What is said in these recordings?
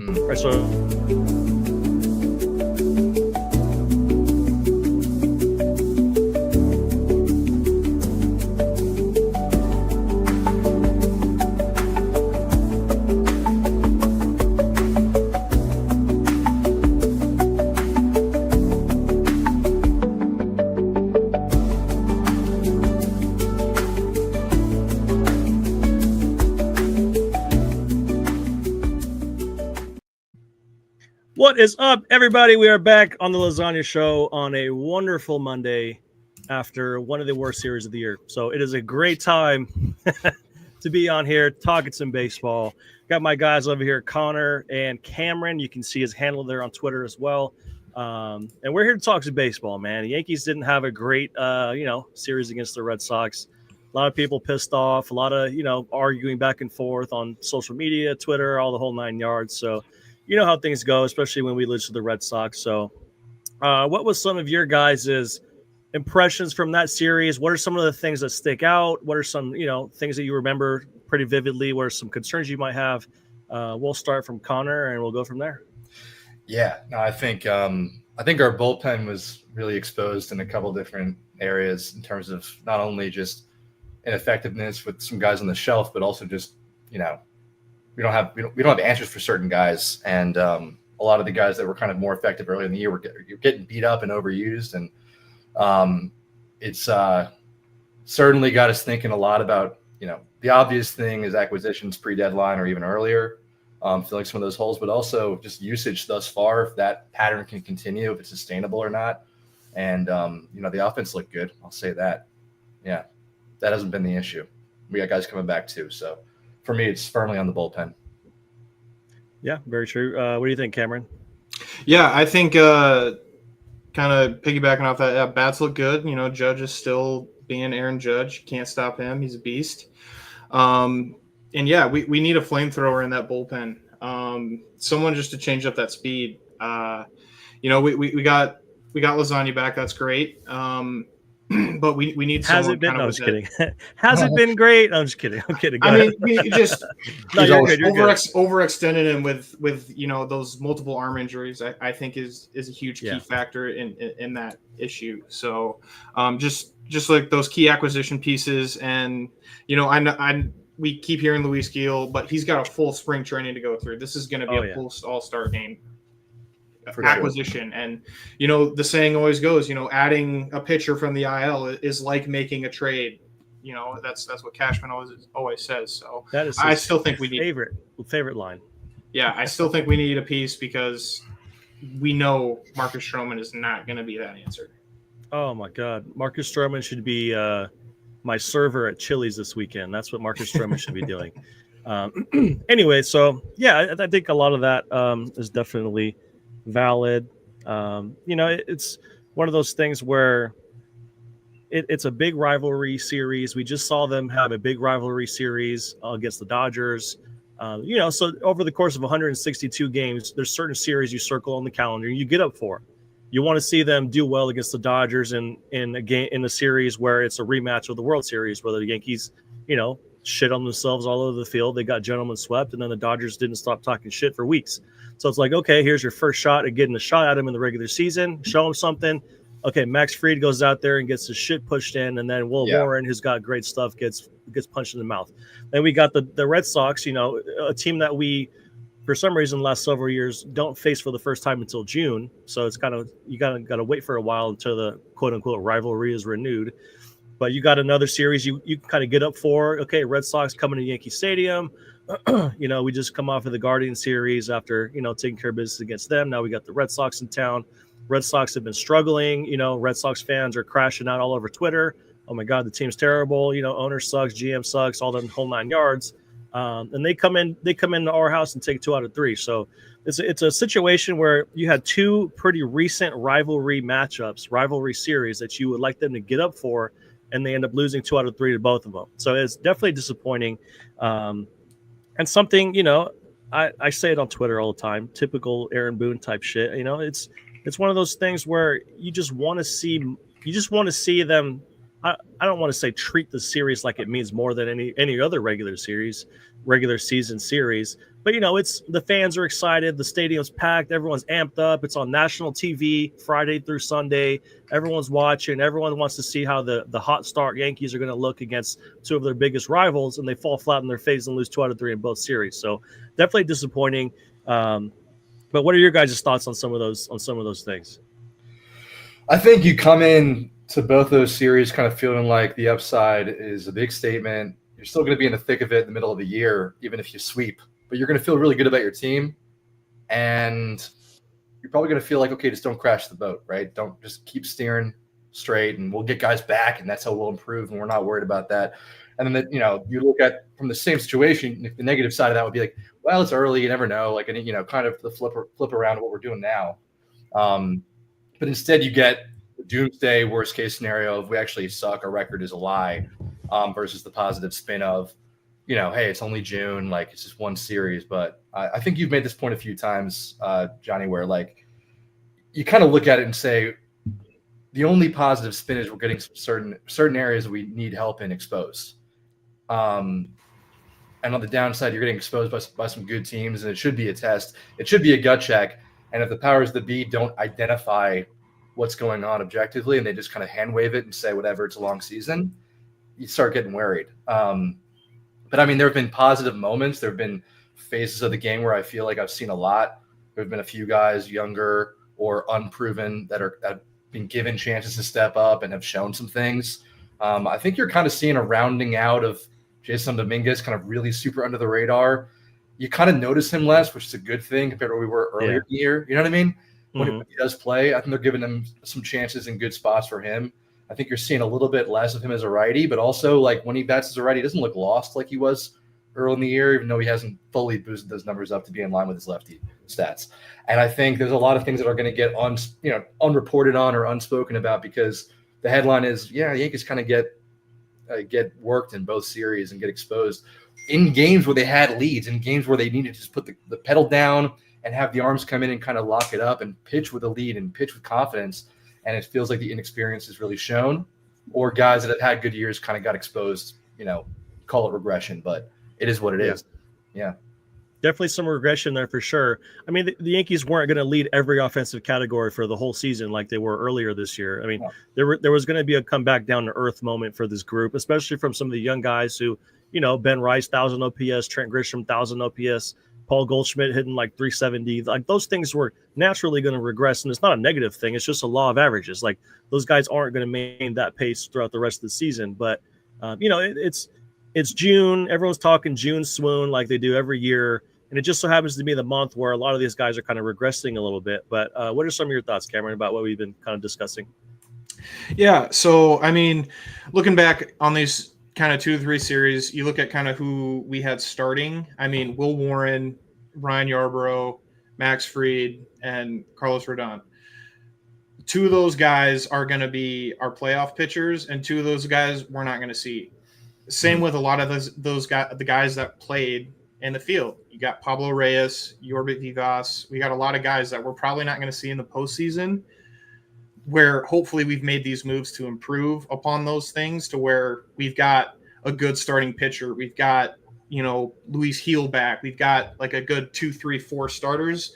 All right, so what is up, everybody? We are back on the Lasagna Show on a wonderful Monday after one of the worst series of the year. So it is a great time to be on here talking some baseball. Got my guys over here, Connor and Cameron. You can see his handle there on Twitter as well. And we're here to talk some baseball, man. The Yankees didn't have a great, series against the Red Sox. A lot of people pissed off. A lot of, arguing back and forth on social media, Twitter, all the whole 9 yards. So you know how things go, especially when we lose to the Red Sox. So what was some of your guys' impressions from that series? What are some of the things that stick out? What are some, things that you remember pretty vividly? What are some concerns you might have? We'll start from Connor and we'll go from there. Yeah, no, I think our bullpen was really exposed in a couple different areas in terms of not only just ineffectiveness with some guys on the shelf, but also just, we don't have answers for certain guys, and a lot of the guys that were kind of more effective early in the year were getting beat up and overused, and it's certainly got us thinking a lot about the obvious thing is acquisitions pre-deadline or even earlier, filling some of those holes, but also just usage thus far, if that pattern can continue, if it's sustainable or not. And the offense looked good. I'll say that. Yeah, that hasn't been the issue. We got guys coming back too, so. For me, it's firmly on the bullpen. Yeah, very true. What do you think, Cameron? Yeah, I think kind of piggybacking off that, bats look good. Judge is still being Aaron Judge. Can't stop him. He's a beast. And yeah, we need a flamethrower in that bullpen. Someone just to change up that speed. We got Lasagna back. That's great. But we need someone. Has it been? Kind of no, I'm just kidding. Has it been great? I'm just kidding. I'm kidding. I mean, we just no, you're good. Overextended him with those multiple arm injuries. I think is a huge key factor in that issue. So just like those key acquisition pieces, and we keep hearing Luis Gil, but he's got a full spring training to go through. This is going to be a post All-Star game. For acquisition, sure. And the saying always goes, adding a pitcher from the IL is like making a trade. That's what Cashman always says. So that is I still think we need favorite line. Yeah, I still think we need a piece because we know Marcus Stroman is not going to be that answer. Oh my God, Marcus Stroman should be my server at Chili's this weekend. That's what Marcus Stroman should be doing. Anyway, so yeah, I think a lot of that is definitely valid. It's one of those things where it's a big rivalry series. We just saw them have a big rivalry series against the Dodgers. So over the course of 162 games, there's certain series you circle on the calendar and you get up for. You want to see them do well against the Dodgers in a game, in a series where it's a rematch of the World Series, where the Yankees, shit on themselves all over the field. They got gentlemen swept, and then the Dodgers didn't stop talking shit for weeks. So it's like, okay, here's your first shot at getting a shot at him in the regular season. Show him something. Okay, Max Fried goes out there and gets his shit pushed in, and then Will Warren, who's got great stuff, gets punched in the mouth. Then we got the Red Sox, a team that we, for some reason, the last several years don't face for the first time until June. So it's kind of you got to wait for a while until the quote unquote rivalry is renewed. But you got another series you kind of get up for. Okay, Red Sox coming to Yankee Stadium. We just come off of the Guardian series after, taking care of business against them. Now we got the Red Sox in town. Red Sox have been struggling. Red Sox fans are crashing out all over Twitter. Oh my God, the team's terrible. Owner sucks, GM sucks, all the whole 9 yards. And they come into our house and take 2 out of 3. So it's a situation where you had 2 pretty recent rivalry series that you would like them to get up for, and they end up losing 2 out of 3 to both of them. So it's definitely disappointing. And something, I say it on Twitter all the time, typical Aaron Boone type shit. It's one of those things where you just want to see them. I don't want to say treat the series like it means more than any other regular season series, But it's the fans are excited, the stadium's packed, everyone's amped up. It's on national TV Friday through Sunday. Everyone's watching. Everyone wants to see how the hot start Yankees are going to look against two of their biggest rivals, and they fall flat on their face and lose 2 out of 3 in both series. So definitely disappointing. But what are your guys' thoughts on some of those things? I think you come in to both those series kind of feeling like the upside is a big statement. You're still going to be in the thick of it in the middle of the year, even if you sweep. But you're going to feel really good about your team, and you're probably going to feel like, okay, just don't crash the boat, right? Don't just keep steering straight, and we'll get guys back, and that's how we'll improve, and we're not worried about that. And then, you look at from the same situation, the negative side of that would be like, well, it's early, you never know, like, and kind of the flip around what we're doing now. But instead, you get the doomsday worst case scenario of we actually suck, our record is a lie, versus the positive spin of, hey, it's only June, like it's just one series. But I think you've made this point a few times, Johnny, where like you kind of look at it and say the only positive spin is we're getting some certain areas we need help in exposed. And on the downside, you're getting exposed by some good teams, and it should be a test. It should be a gut check. And if the powers that be don't identify what's going on objectively, and they just kind of hand wave it and say whatever, it's a long season, you start getting worried. But I mean, there have been positive moments. There have been phases of the game where I feel like I've seen a lot. There have been a few guys younger or unproven that have been given chances to step up and have shown some things. I think you're kind of seeing a rounding out of Jason Dominguez, kind of really super under the radar. You kind of notice him less, which is a good thing compared to where we were earlier in the year. You know what I mean? When he does play, I think they're giving him some chances in good spots for him. I think you're seeing a little bit less of him as a righty, but also like when he bats as a righty, he doesn't look lost like he was early in the year, even though he hasn't fully boosted those numbers up to be in line with his lefty stats. And I think there's a lot of things that are going to get unreported on or unspoken about, because the headline is, the Yankees kind of get worked in both series and get exposed in games where they had leads, in games where they needed to just put the pedal down and have the arms come in and kind of lock it up and pitch with a lead and pitch with confidence. And it feels like the inexperience is really shown, or guys that have had good years kind of got exposed, call it regression, but it is what it is. Yeah. Definitely some regression there for sure. I mean, the Yankees weren't going to lead every offensive category for the whole season like they were earlier this year. I mean, there was going to be a come back down to earth moment for this group, especially from some of the young guys who, Ben Rice, 1,000 OPS, Trent Grisham, 1,000 OPS, Paul Goldschmidt hitting like 370. Like those things were naturally going to regress, and it's not a negative thing. It's just a law of averages. Like those guys aren't going to maintain that pace throughout the rest of the season. But it's June. Everyone's talking June swoon like they do every year, and it just so happens to be the month where a lot of these guys are kind of regressing a little bit. But what are some of your thoughts, Cameron, about what we've been kind of discussing? Yeah. So I mean, looking back on these kind of 2 or 3 series, you look at kind of who we had starting. I mean, Will Warren, Ryan Yarbrough, Max Fried, and Carlos Rodon. 2 of those guys are going to be our playoff pitchers, and 2 of those guys we're not going to see. Same with a lot of those guys, the guys that played in the field. You got Pablo Reyes, Yorbit Vivas. We got a lot of guys that we're probably not going to see in the postseason, where hopefully we've made these moves to improve upon those things, to where we've got a good starting pitcher. We've got, Luis Heel back. We've got like a good 2, 3, 4 starters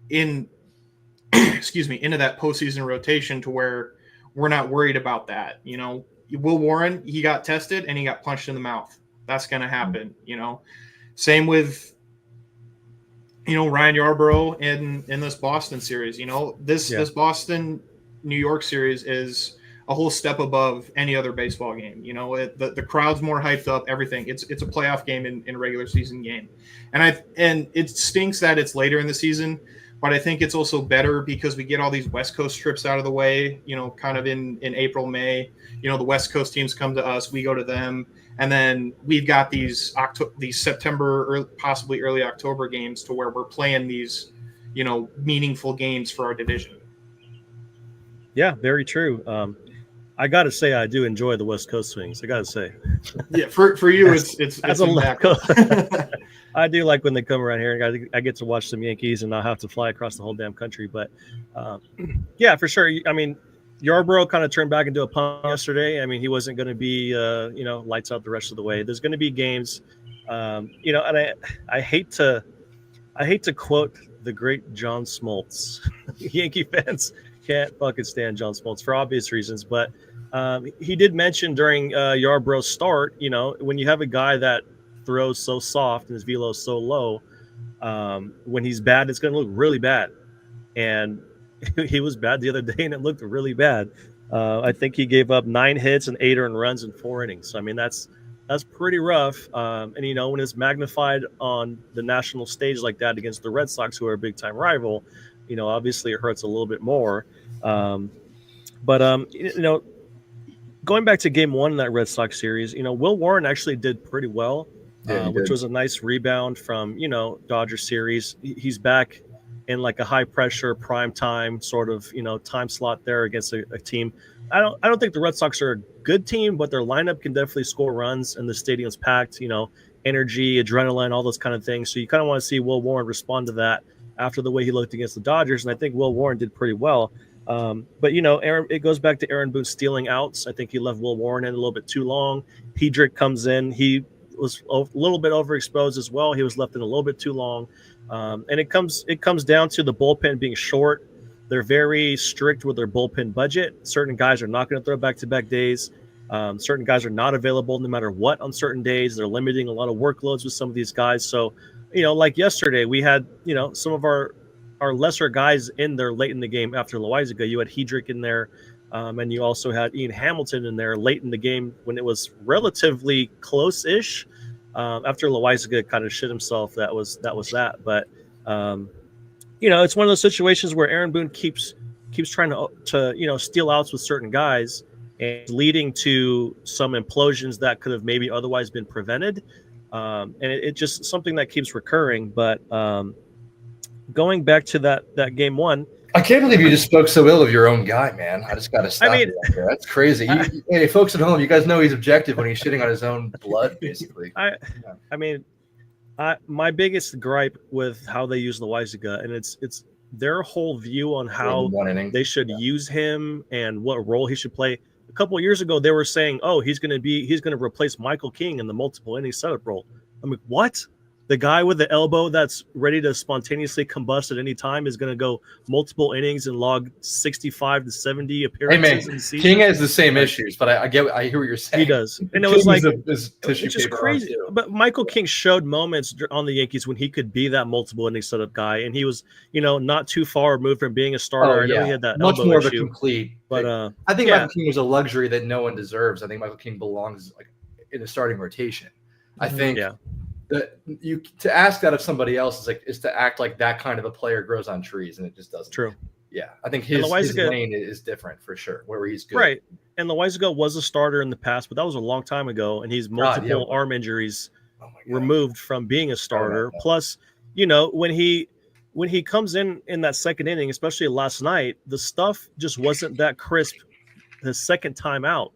in, into that postseason rotation, to where we're not worried about that. Will Warren, he got tested and he got punched in the mouth. That's going to happen, Same with, Ryan Yarbrough in this Boston series. This Boston New York series is a whole step above any other baseball game. The crowd's more hyped up, everything. It's a playoff game in a regular season game. And it stinks that it's later in the season, but I think it's also better because we get all these West Coast trips out of the way, kind of in April, May. The West Coast teams come to us, we go to them. And then we've got these September or possibly early October games, to where we're playing these, meaningful games for our division. Yeah, very true. I got to say, I do enjoy the West Coast swings. I got to say. Yeah, for you, it's a left coast. I do like when they come around here, and I get to watch some Yankees and not have to fly across the whole damn country. But yeah, for sure. I mean, Yarbrough kind of turned back into a pump yesterday. I mean, he wasn't going to be, lights out the rest of the way. There's going to be games, and I hate to I hate to quote the great John Smoltz. Yankee fans can't fucking stand John Smoltz for obvious reasons, but he did mention during Yarbrough's start, when you have a guy that throws so soft and his velo is so low, when he's bad, it's going to look really bad. And he was bad the other day, and it looked really bad. I think he gave up 9 hits and 8 earned runs in 4 innings. So I mean, that's pretty rough. And when it's magnified on the national stage like that against the Red Sox, who are a big time rival, obviously it hurts a little bit more. But going back to Game 1 in that Red Sox series, Will Warren actually did pretty well, which was a nice rebound from Dodger series. He's back in like a high pressure prime time sort of time slot there against a team. I don't think the Red Sox are a good team, but their lineup can definitely score runs, and the stadium's packed. Energy, adrenaline, all those kind of things. So you kind of want to see Will Warren respond to that after the way he looked against the Dodgers, and I think Will Warren did pretty well. But Aaron, it goes back to Aaron Boone stealing outs. I think he left Will Warren in a little bit too long. Pedrick comes in. He was a little bit overexposed as well. He was left in a little bit too long. And it comes down to the bullpen being short. They're very strict with their bullpen budget. Certain guys are not going to throw back-to-back days. Certain guys are not available no matter what on certain days. They're limiting a lot of workloads with some of these guys. So, like yesterday, we had, some of our lesser guys in there late in the game after Loizaga. You had Hedrick in there, and you also had Ian Hamilton in there late in the game when it was relatively close-ish. After Loizaga kind of shit himself, that was that. But it's one of those situations where Aaron Boone keeps trying to steal outs with certain guys, and leading to some implosions that could have maybe otherwise been prevented. And it just something that keeps recurring. But going back to that Game 1. I can't believe you just spoke so ill of your own guy, man. I just got to stop you right there. That's crazy. Hey, folks at home, you guys know he's objective when he's shitting on his own blood, basically. My biggest gripe with how they use Loizaga, and it's their whole view on how they should use him and what role he should play. A couple of years ago, they were saying, "Oh, he's going to replace Michael King in the multiple inning setup role." I'm like, what? The guy with the elbow that's ready to spontaneously combust at any time is going to go multiple innings and log 65 to 70 appearances. Hey, in the season. King has the same issues, but I hear what you're saying. He does, and it was like it's just crazy. But Michael King showed moments on the Yankees when he could be that multiple inning setup guy, and he was, not too far removed from being a starter. I know he had that much elbow more issue, of a complete. But I think Michael King is a luxury that no one deserves. I think Michael King belongs in a starting rotation. I think. Yeah. That to ask that of somebody else is to act like that kind of a player grows on trees, and it just doesn't. True. Yeah, I think his lane is different for sure, where he's good. Right, and Loizaga was a starter in the past, but that was a long time ago, and he's multiple arm injuries removed from being a starter. Plus, when he comes in that second inning, especially last night, the stuff just wasn't that crisp the second time out.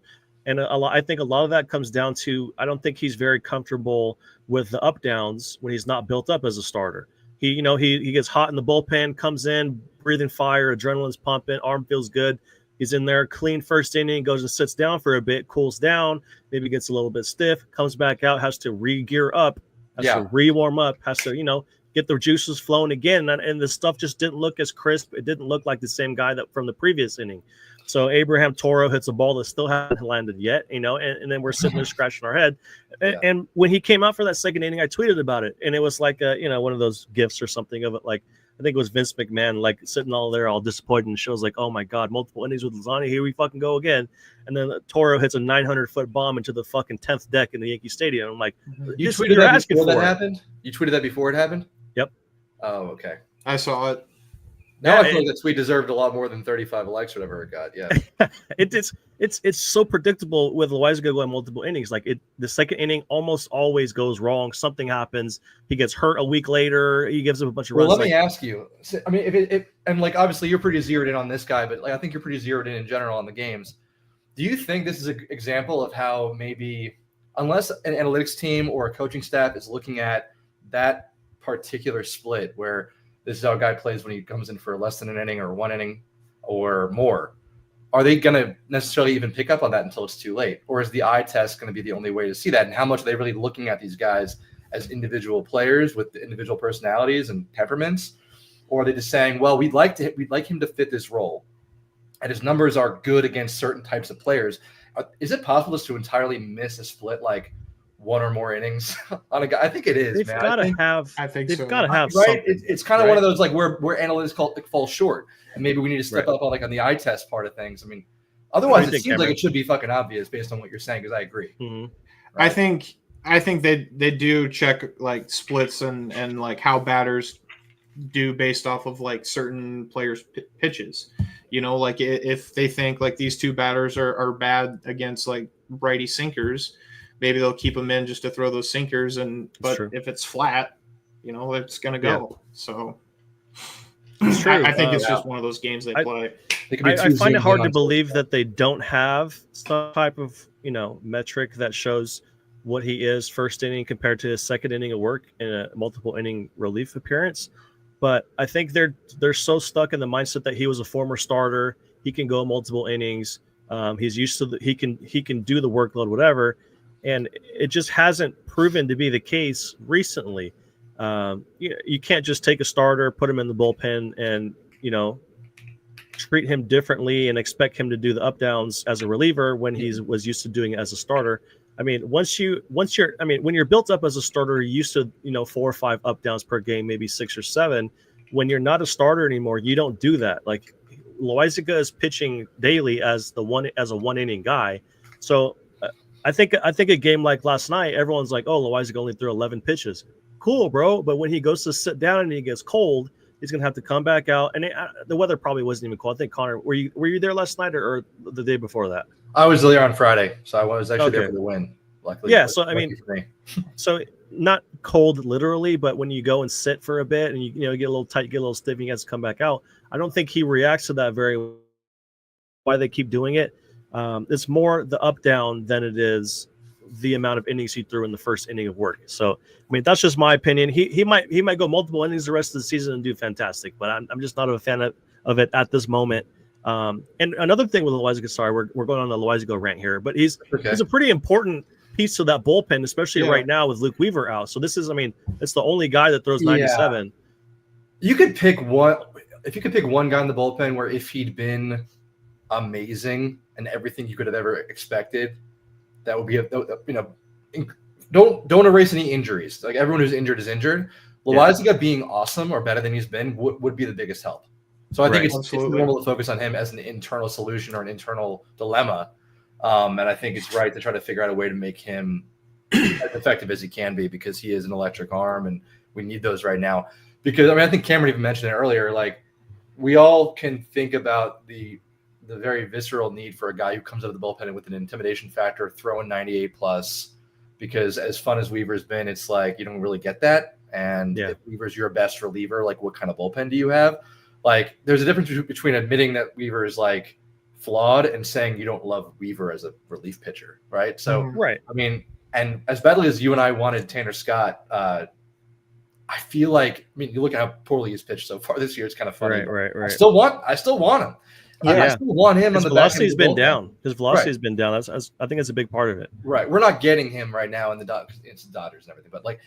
And I think a lot of that comes down to I don't think he's very comfortable with the up downs when he's not built up as a starter. He gets hot in the bullpen, comes in, breathing fire, adrenaline's pumping, arm feels good. He's in there, clean first inning, goes and sits down for a bit, cools down, maybe gets a little bit stiff, comes back out, has to re-gear up, has to re-warm up, has to, get the juices flowing again. And the stuff just didn't look as crisp. It didn't look like the same guy that from the previous inning. So Abraham Toro hits a ball that still hasn't landed yet, and then we're sitting there scratching our head. And when he came out for that second inning, I tweeted about it, and it was like one of those gifs or something of it. Like I think it was Vince McMahon, like sitting all there, all disappointed, and shows like, "Oh my God, multiple innings with Lasagna, here we fucking go again." And then Toro hits a 900-foot bomb into the fucking 10th deck in the Yankee Stadium. I'm like, you tweeted that before that happened? You tweeted that before it happened? Yep. Oh, okay. I saw it. Now I feel like that tweet deserved a lot more than 35 likes or whatever it got. Yeah, it's so predictable with Loizaga going multiple innings. Like the second inning almost always goes wrong. Something happens. He gets hurt a week later. He gives up a bunch of runs. Well, let me ask you. I mean, if and like obviously you're pretty zeroed in on this guy, but like I think you're pretty zeroed in general on the games. Do you think this is an example of how maybe unless an analytics team or a coaching staff is looking at that particular split where this is how a guy plays when he comes in for less than an inning or 1 inning or more, are they going to necessarily even pick up on that until it's too late? Or is the eye test going to be the only way to see that? And how much are they really looking at these guys as individual players with individual personalities and temperaments, or are they just saying, well, we'd like him to fit this role, and his numbers are good against certain types of players? Is it possible just to entirely miss a split like one or more innings on a guy? I think it is. They've got to have. I think they've so. got to have right. something. It's kind of one of those like where analytics fall short, and maybe we need to step up on the eye test part of things. I mean, otherwise it seems like it should be fucking obvious based on what you're saying. Because I agree. Mm-hmm. Right? I think they do check like splits and like how batters do based off of like certain players' pitches. You know, like if they think like these two batters are bad against like righty sinkers, maybe they'll keep them in just to throw those sinkers. But if it's flat, you know, it's gonna go. Yeah. So I think it's just one of those games they play. I find it hard to believe that they don't have some type of, you know, metric that shows what he is first inning compared to his second inning of work in a multiple inning relief appearance. But I think they're so stuck in the mindset that he was a former starter. He can go multiple innings. He's used to he can do the workload, whatever. And it just hasn't proven to be the case recently. You can't just take a starter, put him in the bullpen, and, you know, treat him differently and expect him to do the up downs as a reliever when he was used to doing it as a starter. I mean, when you're built up as a starter, you're used to, you know, 4 or 5 up downs per game, maybe 6 or 7. When you're not a starter anymore, you don't do that. Like Loaisiga is pitching daily as a 1 inning guy. So I think a game like last night, everyone's like, oh, Loaisiga only threw 11 pitches. Cool, bro. But when he goes to sit down and he gets cold, he's gonna have to come back out. And the weather probably wasn't even cold. I think Connor, were you there last night or the day before that? I was there on Friday, so I was actually there for the win. Luckily, yeah. So I mean, so not cold literally, but when you go and sit for a bit and you know get a little tight, get a little stiff, and you have to come back out. I don't think he reacts to that very well. Why they keep doing it? It's more the up down than it is the amount of innings he threw in the first inning of work. So I mean, that's just my opinion. He might go multiple innings the rest of the season and do fantastic, but I'm just not a fan of it at this moment. And another thing with Loaisiga, sorry, we're going on the Loaisiga rant here, but he's a pretty important piece of that bullpen, especially right now with Luke Weaver out. So this is, I mean, it's the only guy that throws 97. You could pick one. If you could pick one guy in the bullpen where if he'd been amazing and everything you could have ever expected, that would be don't erase any injuries. Like everyone who's injured is injured. Loaisiga being awesome or better than he's been would be the biggest help. So I think it's normal to focus on him as an internal solution or an internal dilemma. And I think it's right to try to figure out a way to make him as effective as he can be, because he is an electric arm and we need those right now. Because I mean, I think Cameron even mentioned it earlier, like we all can think about the very visceral need for a guy who comes out of the bullpen with an intimidation factor, throwing 98 plus, because as fun as Weaver's been, it's like, you don't really get that. And if Weaver's your best reliever, like what kind of bullpen do you have? Like, there's a difference between admitting that Weaver is like flawed and saying you don't love Weaver as a relief pitcher, right? So, I mean, and as badly as you and I wanted Tanner Scott, I feel like, I mean, you look at how poorly he's pitched so far this year. It's kind of funny. Right. I still want him. I still want him. His velocity's been down. His velocity's been down. I think that's a big part of it. Right. We're not getting him right now in the Dodgers and everything, but like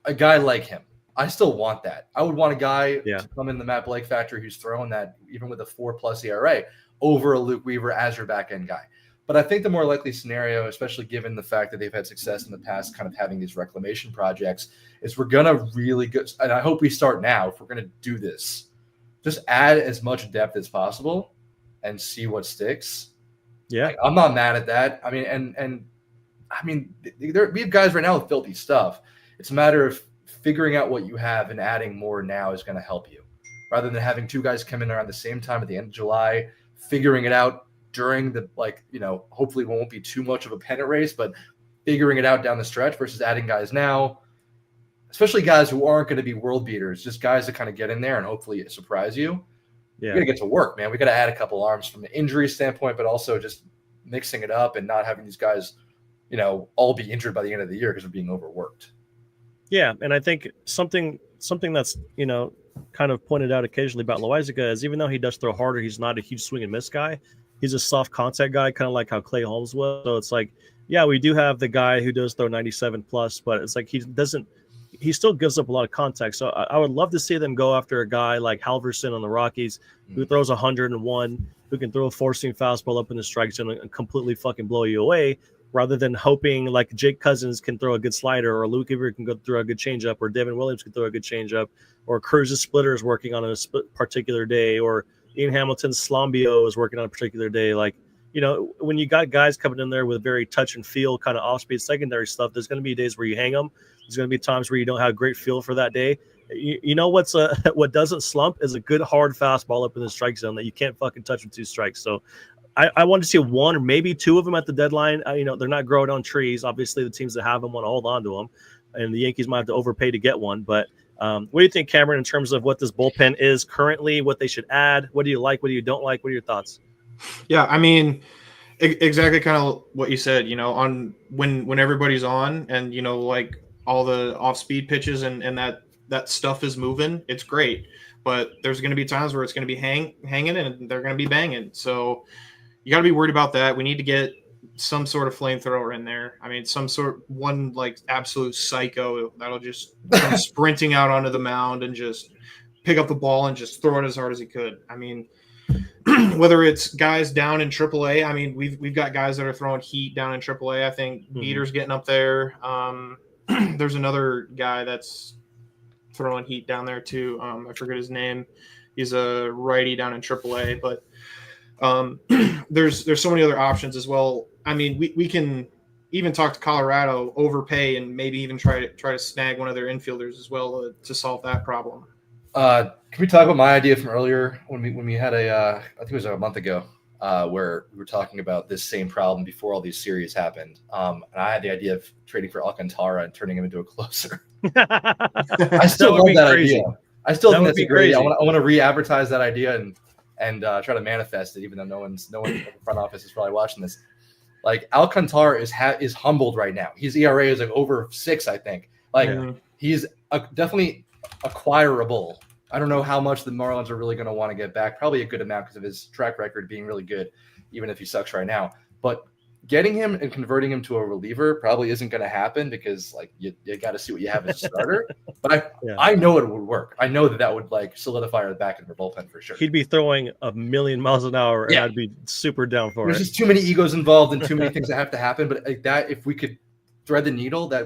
a guy like him, I still want that. I would want a guy to come in the Matt Blake factory who's throwing that even with a 4+ ERA over a Luke Weaver as your back end guy. But I think the more likely scenario, especially given the fact that they've had success in the past kind of having these reclamation projects, is we're going to really go, and I hope we start now, if we're going to do this, just add as much depth as possible and see what sticks. Yeah. Like, I'm not mad at that. I mean, and I mean, we have guys right now with filthy stuff. It's a matter of figuring out what you have and adding more now is going to help you, rather than having two guys come in around the same time at the end of July, figuring it out during the, like, you know, hopefully it won't be too much of a pennant race, but figuring it out down the stretch versus adding guys now, especially guys who aren't going to be world beaters, just guys that kind of get in there and hopefully surprise you. Yeah. We got to get to work, man. We got to add a couple arms from the injury standpoint, but also just mixing it up and not having these guys, you know, all be injured by the end of the year because they're being overworked. Yeah, and I think something that's, you know, kind of pointed out occasionally about Loaisiga is even though he does throw harder, he's not a huge swing and miss guy. He's a soft contact guy, kind of like how Clay Holmes was. So it's like, yeah, we do have the guy who does throw 97 plus, but it's like he doesn't he still gives up a lot of contact. So I would love to see them go after a guy like Halverson on the Rockies, who throws 101, who can throw a four-seam fastball up in the strike zone and completely fucking blow you away, rather than hoping like Jake Cousins can throw a good slider, or Luke Avery can go throw a good changeup, or Devin Williams can throw a good changeup, or Cruz's splitter is working on a particular day, or Ian Hamilton's Slombio is working on a particular day. Like, you know, when you got guys coming in there with very touch and feel kind of off-speed secondary stuff, there's going to be days where you hang them. There's going to be times where you don't have a great feel for that day. You know what doesn't slump is a good hard fastball up in the strike zone that you can't fucking touch with 2 strikes. So I want to see 1 or maybe 2 of them at the deadline. You know, they're not growing on trees. Obviously, the teams that have them want to hold on to them, and the Yankees might have to overpay to get one. But what do you think, Cameron, in terms of what this bullpen is currently, what they should add? What do you like? What do you don't like? What are your thoughts? Yeah, I mean, exactly kind of what you said, you know, on when everybody's on and, you know, like all the off-speed pitches and that stuff is moving, it's great. But there's going to be times where it's going to be hanging and they're going to be banging. So you got to be worried about that. We need to get some sort of flamethrower in there. I mean, one like absolute psycho that'll just come sprinting out onto the mound and just pick up the ball and just throw it as hard as he could. I mean, whether it's guys down in AAA, I mean, we've got guys that are throwing heat down in AAA. I think Beater's getting up there. There's another guy that's throwing heat down there too. I forget his name. He's a righty down in AAA, but there's so many other options as well. I mean, we can even talk to Colorado, overpay, and maybe even try to snag one of their infielders as well to solve that problem. Can we talk about my idea from earlier when we had I think it was a month ago, where we were talking about this same problem before all these series happened. And I had the idea of trading for Alcantara and turning him into a closer. I still love that idea. I still think that's a great idea. I want to re-advertise that idea and try to manifest it, even though no one in the front office is probably watching this. Like, Alcantara is humbled right now. His ERA is like over 6, I think. Like, he's definitely acquirable. I don't know how much the Marlins are really going to want to get back. Probably a good amount because of his track record being really good, even if he sucks right now. But getting him and converting him to a reliever probably isn't going to happen because, like, you got to see what you have as a starter. But I know it would work. I know that would like solidify the back of the bullpen for sure. He'd be throwing 1,000,000 miles an hour, and I'd be super down for There's it. just too many egos involved and too many things that have to happen. But like that, if we could thread the needle, I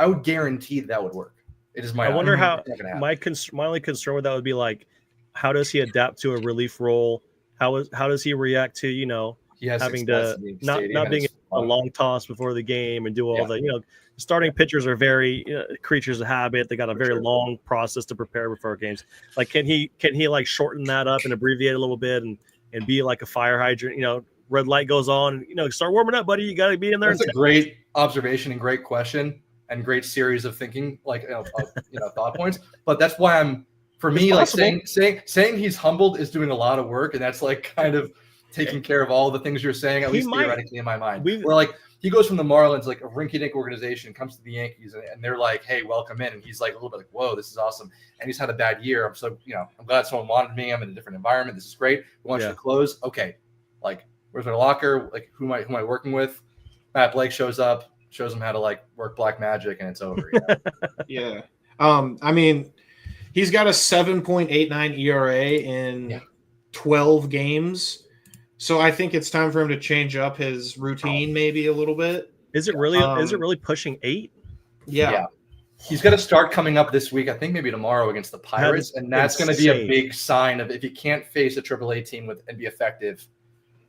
would guarantee that would work. It is my. I wonder how my only concern with that would be like, how does he adapt to a relief role? How does he react to, you know, having to not being a long toss before the game and do all the, you know, starting pitchers are very creatures of habit. They got a very long process to prepare before games. Like, can he like shorten that up and abbreviate a little bit and be like a fire hydrant? You know, red light goes on, you know, start warming up, buddy. You got to be in there. That's a great observation and great question and great series of thinking, like, thought points. But that's why for me, like saying he's humbled is doing a lot of work, and that's like kind of taking care of all the things you're saying, at least theoretically in my mind. Where like he goes from the Marlins, like a rinky-dink organization, comes to the Yankees, and they're like, "Hey, welcome in," and he's like a little bit like, "Whoa, this is awesome." And he's had a bad year. I'm glad someone wanted me. I'm in a different environment. This is great. We want you to close. Okay, like, where's my locker? Like, who am I working with? Matt Blake shows up, shows him how to like work black magic, and it's over. Yeah. I mean, he's got a 7.89 ERA in 12 games. So I think it's time for him to change up his routine maybe a little bit. Is it really pushing 8? Yeah. He's got to start coming up this week. I think maybe tomorrow against the Pirates, and that's going to be a big sign of if he can't face a AAA team and be effective,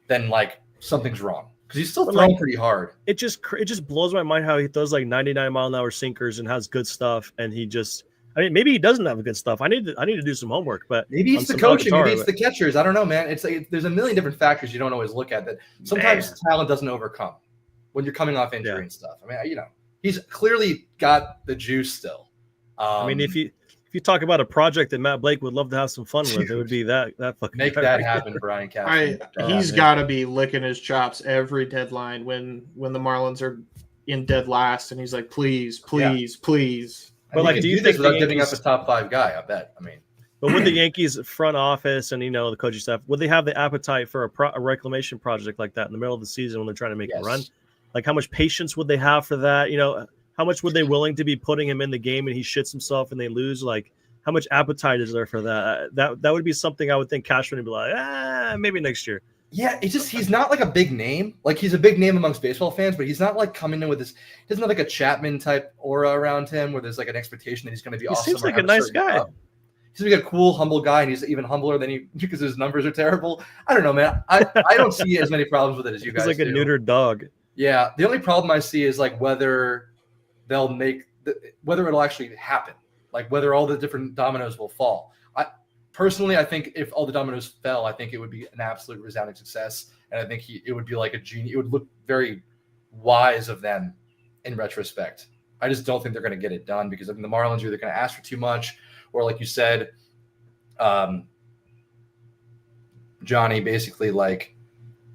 then like something's wrong. Because he's still throwing pretty hard. It just blows my mind how he throws like 99-mile-an-hour sinkers and has good stuff, and maybe he doesn't have good stuff. I need to do some homework, but maybe it's the coaching, maybe it's the catchers. I don't know, man. It's like there's a million different factors you don't always look at that sometimes talent doesn't overcome when you're coming off injury and stuff. I mean, he's clearly got the juice still. If you talk about a project that Matt Blake would love to have some fun with, it would be that fucking make that happen, Brian Cashman. He's got to be licking his chops every deadline when the Marlins are in dead last, and he's like, please. But like, do you think without giving up a top 5 guy? I bet. But with the Yankees front office and the coaching staff, would they have the appetite for a reclamation project like that in the middle of the season when they're trying to make a run? Like, how much patience would they have for that? how much would they willing to be putting him in the game and he shits himself and they lose? Like, how much appetite is there for that? That would be something I would think Cashman would be like, maybe next year. Yeah, he's not like a big name. Like, he's a big name amongst baseball fans, but he's not like coming in with this. He doesn't have like a Chapman type aura around him where there's like an expectation that he's going to be awesome. He seems like a nice guy. He's like a cool, humble guy, and he's even humbler than he because his numbers are terrible. I don't know, man. I don't see as many problems with it as you guys do. He's like a neutered dog. Yeah, the only problem I see is like whether it'll actually happen, like whether all the different dominoes will fall. Personally, I think if all the dominoes fell, I think it would be an absolute resounding success, and I think it would be like a genius. It would look very wise of them in retrospect. I just don't think they're going to get it done because I mean, the Marlins are either going to ask for too much, or like you said, Johnny, basically like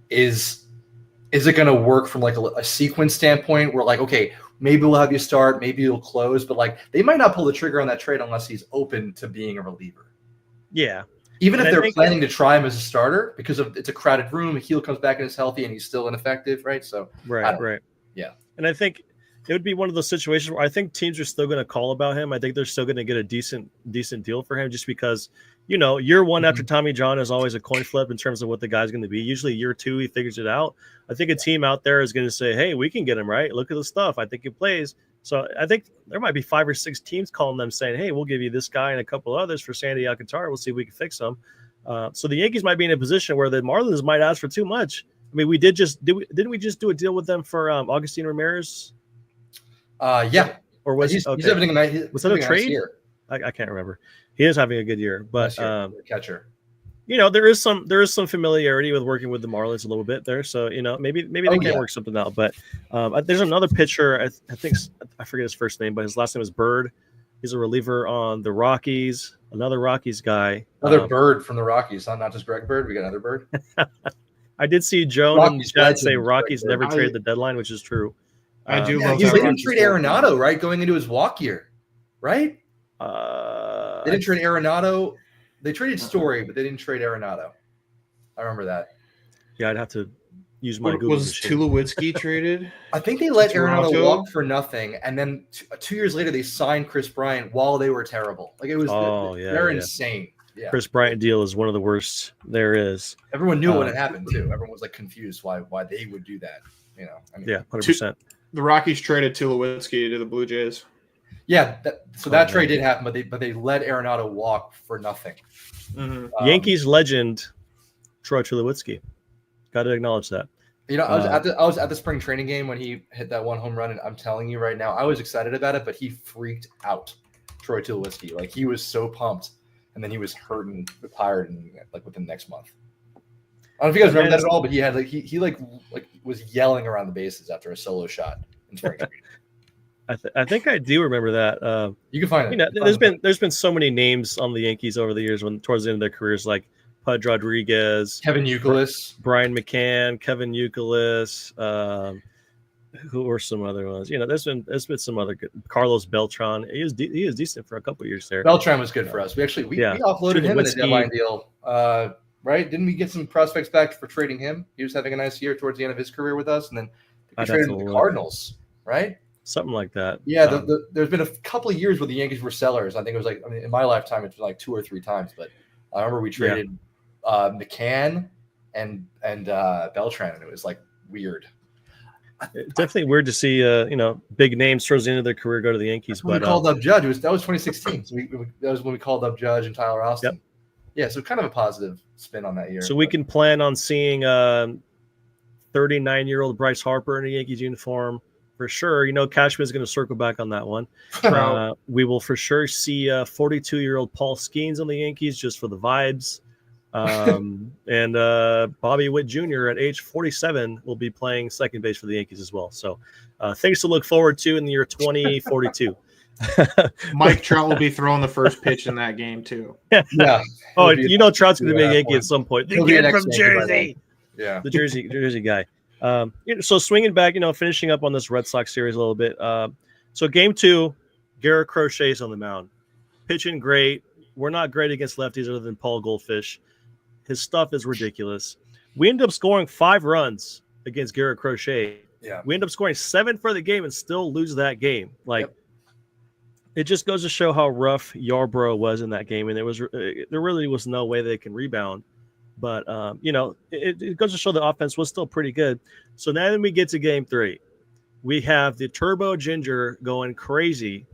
is it going to work from like a sequence standpoint where like, okay, maybe we'll have you start, maybe you'll close, but like they might not pull the trigger on that trade unless he's open to being a reliever. Yeah. Even if they're planning to try him as a starter because it's a crowded room, Heel comes back and is healthy and he's still ineffective, right? So right. Yeah. And I think it would be one of those situations where I think teams are still going to call about him. I think they're still going to get a decent deal for him just because, year one after Tommy John is always a coin flip in terms of what the guy's going to be. Usually year two, he figures it out. I think a team out there is going to say, hey, we can get him, right? Look at the stuff. I think he plays. So I think there might be 5 or 6 teams calling them saying, hey, we'll give you this guy and a couple others for Sandy Alcantara. We'll see if we can fix him. So the Yankees might be in a position where the Marlins might ask for too much. I mean, didn't we just do a deal with them for Augustine Ramirez? Yeah. Or was he's having was that a trade? Nice I can't remember. He is having a good year, but catcher. There is some familiarity with working with the Marlins a little bit there. So maybe they can work something out. But there's another pitcher. I think I forget his first name, but his last name is Bird. He's a reliever on the Rockies. Another Rockies guy. Another Bird from the Rockies, not just Greg Bird. We got another Bird. I did see Joan and Chad say Rockies never traded the deadline, which is true. I do. They didn't trade Arenado, right? Going into his walk year, right? They didn't trade Arenado. They traded Story, but they didn't trade Arenado. I remember that. Yeah, I'd have to use my Google Was machine. Tulowitzki traded? I think they let Arenado walk for nothing, and then 2 years later they signed Chris Bryant while they were terrible. Like it was, they're insane. Yeah. Chris Bryant deal is one of the worst there is. Everyone knew when it happened too. Everyone was like confused why they would do that. I mean, 100%. The Rockies traded Tulowitzki to the Blue Jays. Yeah, that trade did happen, but they let Arenado walk for nothing. Mm-hmm. Yankees legend Troy Tulowitzki. Got to acknowledge that. I was at the spring training game when he hit that 1 home run, and I'm telling you right now, I was excited about it, but he freaked out. Troy Tulowitzki, like he was so pumped, and then he was hurt and retired, and like within the next month. I don't know if you guys remember that at all, but he had he was yelling around the bases after a solo shot in spring training. I think I do remember that. You can find it. There's been so many names on the Yankees over the years when towards the end of their careers, like Pudge Rodriguez, Kevin Youkilis, Brian McCann, Kevin Youkilis. Who are some other ones? There's been some other good. Carlos Beltran. He is decent for a couple of years there. Beltran was good for us. We offloaded him in a deadline deal. Right? Didn't we get some prospects back for trading him? He was having a nice year towards the end of his career with us, and then we traded him to the Cardinals, right? Something like that. Yeah, there's been a couple of years where the Yankees were sellers. I think it was in my lifetime, it's like 2 or 3 times. But I remember we traded McCann and Beltran, and it was like weird. It's definitely weird to see big names towards the end of their career go to the Yankees. But we called up Judge. That was 2016. So that was when we called up Judge and Tyler Austin. Yep. Yeah, so kind of a positive spin on that year. So we can plan on seeing 39-year-old Bryce Harper in a Yankees uniform for sure. Cashman's going to circle back on that one. We will for sure see 42-year-old Paul Skeens on the Yankees just for the vibes. And Bobby Witt Jr. at age 47 will be playing second base for the Yankees as well. So things to look forward to in the year 2042. Mike Trout will be throwing the first pitch in that game too. Yeah. Oh, Trout's going to be a Yankee at some point. The kid from Jersey. Yeah. The Jersey guy. So swinging back, finishing up on this Red Sox series a little bit. So game 2, Garrett Crochet's on the mound, pitching great. We're not great against lefties other than Paul Goldfish. His stuff is ridiculous. We ended up scoring 5 runs against Garrett Crochet Yeah. We end up scoring 7 for the game and still lose that game. Like, it just goes to show how rough Yarbrough was in that game, and there really was no way they can rebound. But it goes to show the offense was still pretty good. So now that we get to game 3, we have the Turbo Ginger going crazy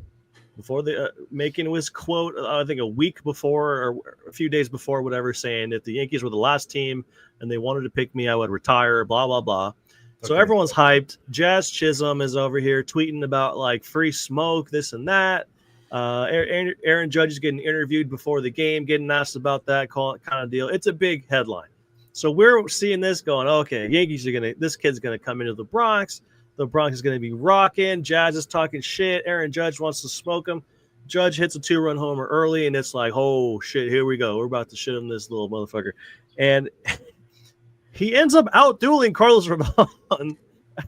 before the making his quote. I think a week before or a few days before, whatever, saying if the Yankees were the last team and they wanted to pick me, I would retire. Blah blah blah. So everyone's hyped. Jazz Chisholm is over here tweeting about like free smoke, this and that. Aaron Judge is getting interviewed before the game, getting asked about that kind of deal. It's a big headline. So we're seeing this going, okay, Yankees this kid's going to come into the Bronx. The Bronx is going to be rocking. Jazz is talking shit. Aaron Judge wants to smoke him. Judge hits a 2-run homer early, and it's like, oh, shit, here we go. We're about to shit on this little motherfucker. And he ends up out-dueling Carlos Rodon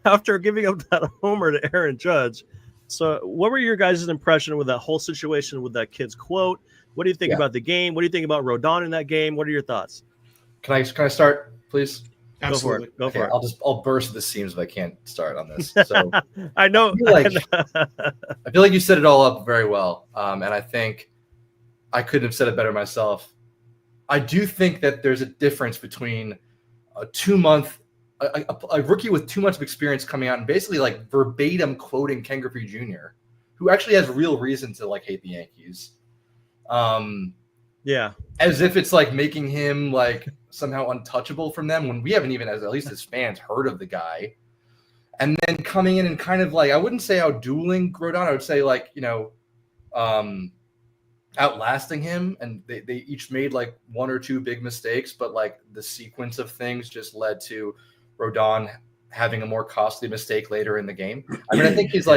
after giving up that homer to Aaron Judge. So what were your guys' impression with that whole situation with that kid's quote? What do you think about the game? What do you think about Rodon in that game? What are your thoughts? Can I start, please? Absolutely. Go for it. I'll burst the seams if I can't start on this. So I know. I feel like you set it all up very well, and I think I couldn't have said it better myself. I do think that there's a difference between a 2-month, a rookie with 2 months of experience coming out and basically like verbatim quoting Ken Griffey Jr., who actually has real reason to like hate the Yankees. Yeah. As if it's like making him like somehow untouchable from them when we haven't even, at least as fans, heard of the guy. And then coming in and kind of like, I wouldn't say out-dueling Rodon. I would say like, outlasting him. And they each made like 1 or 2 big mistakes, but like the sequence of things just led to Rodon having a more costly mistake later in the game. I mean, I think his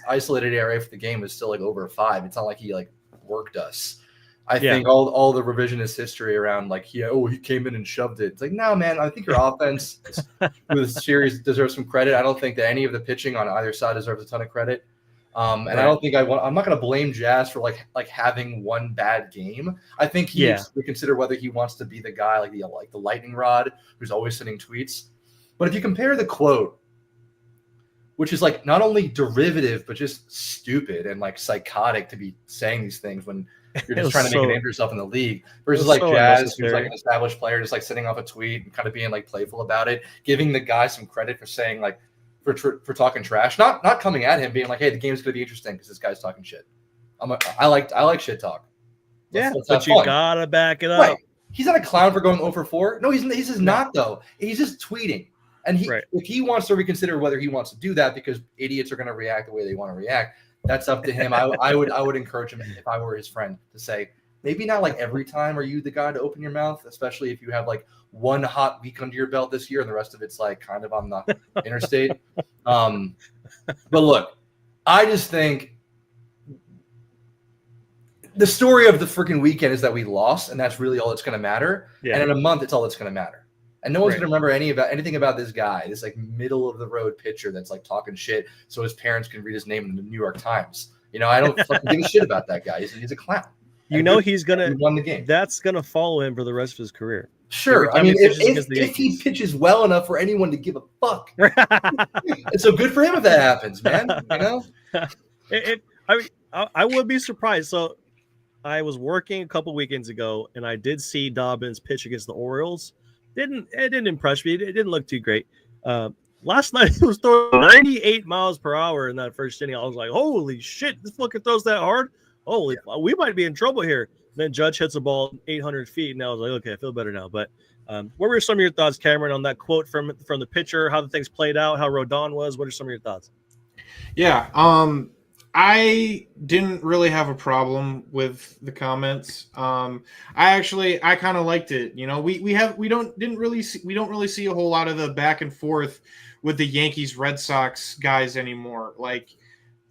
isolated ERA for the game is still like over 5. It's not like he like worked us. I think all the revisionist history around like, he came in and shoved it. It's like, no, man, I think your offense with series deserves some credit. I don't think that any of the pitching on either side deserves a ton of credit. And I don't think I'm not going to blame Jazz for like having one bad game. I think he needs to consider whether he wants to be the guy like the lightning rod who's always sending tweets. But if you compare the quote, which is like not only derivative but just stupid and like psychotic to be saying these things when you're just trying to make a name for yourself in the league, versus like Jazz, who's like an established player, just like sending off a tweet and kind of being like playful about it, giving the guy some credit for saying like for talking trash, not coming at him, being like, hey, the game's gonna be interesting because this guy's talking shit. I like shit talk. Let's but you gotta back it up. Right. He's not a clown for going 0 for 4. No, he's just not though. He's just tweeting. And if he wants to reconsider whether he wants to do that because idiots are going to react the way they want to react, that's up to him. I would encourage him, if I were his friend, to say, maybe not like every time are you the guy to open your mouth, especially if you have like one hot week under your belt this year and the rest of it's like kind of on the interstate. But look, I just think the story of the freaking weekend is that we lost, and that's really all that's going to matter. Yeah. And in a month, it's all that's going to matter. And no one's going to remember anything about this guy, this like middle of the road pitcher that's like talking shit so his parents can read his name in the New York Times. I don't fucking give a shit about that guy. He's a clown. He's going to won the game. That's going to follow him for the rest of his career. Sure. I mean, if he pitches well enough for anyone to give a fuck. And so good for him if that happens, man. I would be surprised. So I was working a couple weekends ago and I did see Dobbins pitch against the Orioles. It didn't impress me. It didn't look too great. Last night he was throwing 98 miles per hour in that first inning. I was like, holy shit, this fucker throws that hard. We might be in trouble here. Then Judge hits a ball 800 feet, and I was like, okay, I feel better now. But what were some of your thoughts, Cameron, on that quote from the pitcher, how the things played out, how Rodon was? What are some of your thoughts? Yeah, I didn't really have a problem with the comments. I kind of liked it. We don't really see a whole lot of the back and forth with the Yankees Red Sox guys anymore. Like,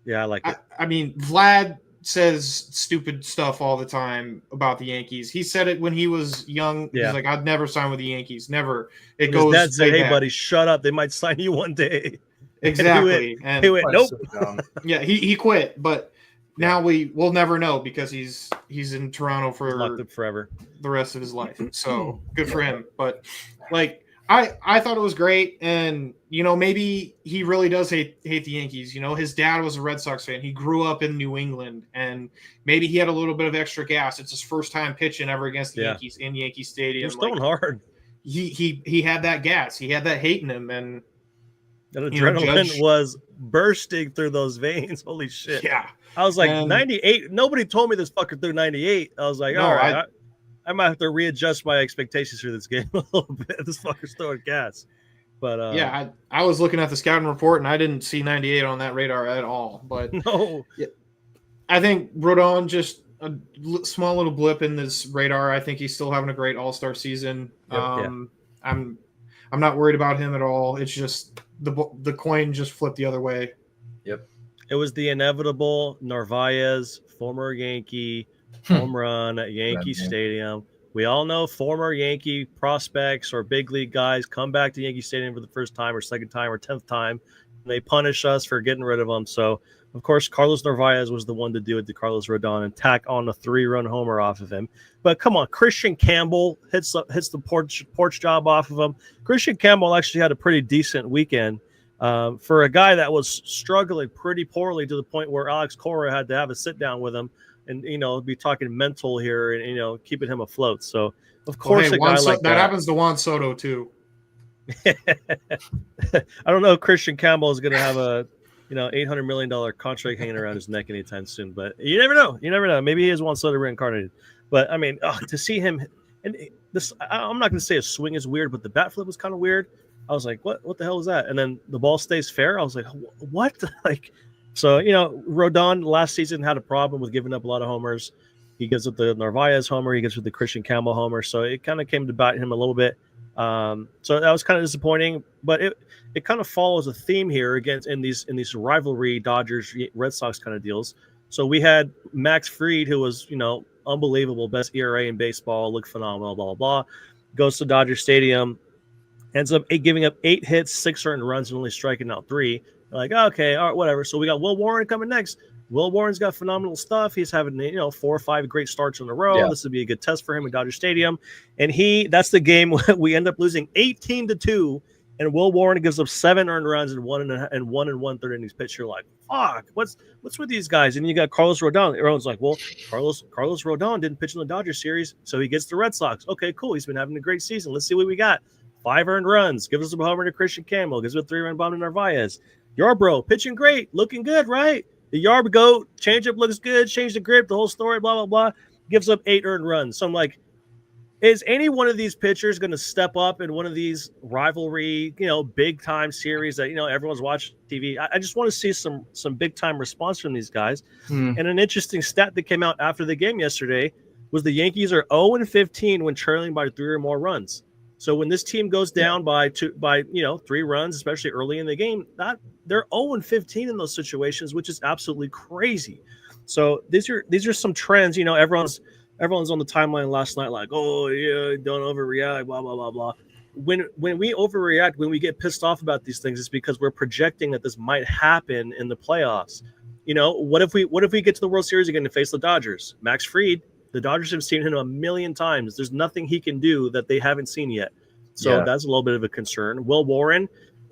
yeah, I like it. I mean, Vlad says stupid stuff all the time about the Yankees. He said it when he was young. Yeah. He's like, I'd never sign with the Yankees. Never. It goes. Dad said, hey, buddy, shut up. They might sign you one day. Exactly. And he went nope. So yeah, he quit, but now we'll never know because he's in Toronto for locked up forever the rest of his life. So good for him. But like I thought it was great, and maybe he really does hate the Yankees. His dad was a Red Sox fan. He grew up in New England, and maybe he had a little bit of extra gas. It's his first time pitching ever against the Yankees in Yankee Stadium. He was throwing hard. He had that gas. He had that hate in him, and that adrenaline was bursting through those veins. Holy shit! Yeah, I was like 98. Nobody told me this fucker threw 98. I was like, all right. I might have to readjust my expectations for this game a little bit. This fucker's throwing gas. But I was looking at the scouting report and I didn't see 98 on that radar at all. But no, I think Rodon just a small little blip in this radar. I think he's still having a great All-Star season. I'm not worried about him at all. It's just the coin just flipped the other way. Yep. It was the inevitable Narvaez, former Yankee, home run at Yankee Stadium. We all know former Yankee prospects or big league guys come back to Yankee Stadium for the first time or second time or 10th time, and they punish us for getting rid of them. So, of course, Carlos Narvaez was the one to do it to Carlos Rodon and tack on a 3-run homer off of him. But come on, Christian Campbell hits the porch job off of him. Christian Campbell actually had a pretty decent weekend for a guy that was struggling pretty poorly to the point where Alex Cora had to have a sit down with him and be talking mental here and keeping him afloat. So of course a guy like that happens to Juan Soto too. I don't know if Christian Campbell is going to have a $800 million contract hanging around his neck anytime soon, but you never know. Maybe he is Juan Soto reincarnated. But I mean, to see him, and this, I'm not going to say his swing is weird, but the bat flip was kind of weird. I was like, what the hell is that? And then the ball stays fair. I was like, what? So, Rodon last season had a problem with giving up a lot of homers. He gives up the Narvaez homer. He gives up the Christian Campbell homer. So it kind of came to bite him a little bit. So that was kind of disappointing. But it kind of follows a theme here in these rivalry Dodgers Red Sox kind of deals. So we had Max Fried, who was unbelievable, best ERA in baseball, looked phenomenal, blah blah blah. Goes to Dodger Stadium, ends up giving up 8 hits, 6 earned runs, and only striking out 3. Like, okay, all right, whatever. So we got Will Warren coming next. Will Warren's got phenomenal stuff. He's having 4 or 5 great starts in a row. Yeah. This would be a good test for him at Dodger Stadium. And that's the game we end up losing 18-2. And Will Warren gives up 7 earned runs and 1 1/3 innings pitch. You're like, fuck, what's with these guys? And you got Carlos Rodon. Everyone's like, well, Carlos Rodon didn't pitch in the Dodgers series, so he gets the Red Sox. Okay, cool. He's been having a great season. Let's see what we got. 5 earned runs. Gives us a homer to Christian Campbell. Gives us a 3-run bomb to Narvaez. Yarbrough pitching great, looking good, right? The Yarb goat, changeup looks good, change the grip, the whole story, blah, blah, blah. Gives up 8 earned runs. So I'm like, is any one of these pitchers going to step up in one of these rivalry, big time series that, everyone's watching TV? I just want to see some big time response from these guys. And an interesting stat that came out after the game yesterday was the Yankees are 0-15 when trailing by 3 or more runs. So when this team goes down by 3 runs, especially early in the game, they're 0-15 in those situations, which is absolutely crazy. So these are some trends. Everyone's on the timeline last night like, oh yeah, don't overreact, blah blah blah blah. When we overreact, when we get pissed off about these things, it's because we're projecting that this might happen in the playoffs. What if we get to the World Series again to face the Dodgers? Max Fried. The Dodgers have seen him a million times. There's nothing he can do that they haven't seen yet. So that's a little bit of a concern. Will Warren,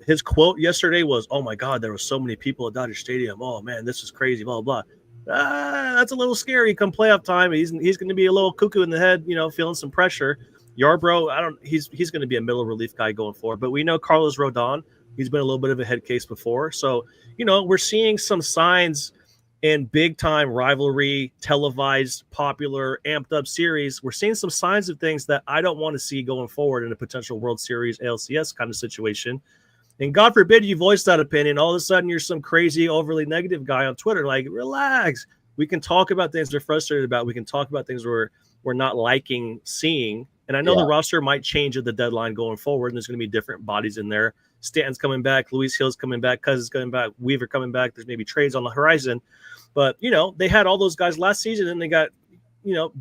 his quote yesterday was, oh, my God, there were so many people at Dodger Stadium. Oh, man, this is crazy, blah, blah, blah. That's a little scary come playoff time. He's going to be a little cuckoo in the head, feeling some pressure. Yarbrough, he's going to be a middle relief guy going forward. But we know Carlos Rodon, he's been a little bit of a head case before. So, we're seeing some signs in big-time rivalry, televised, popular, amped-up series. We're seeing some signs of things that I don't want to see going forward in a potential World Series, ALCS kind of situation. And God forbid you voice that opinion. All of a sudden, you're some crazy, overly negative guy on Twitter. Like, relax. We can talk about things we're frustrated about. We can talk about things we're not liking seeing. And I know the roster might change at the deadline going forward, and there's going to be different bodies in there. Stanton's coming back. Luis Hill's coming back. Cousins coming back. Weaver coming back. There's maybe trades on the horizon. But, they had all those guys last season, and they got,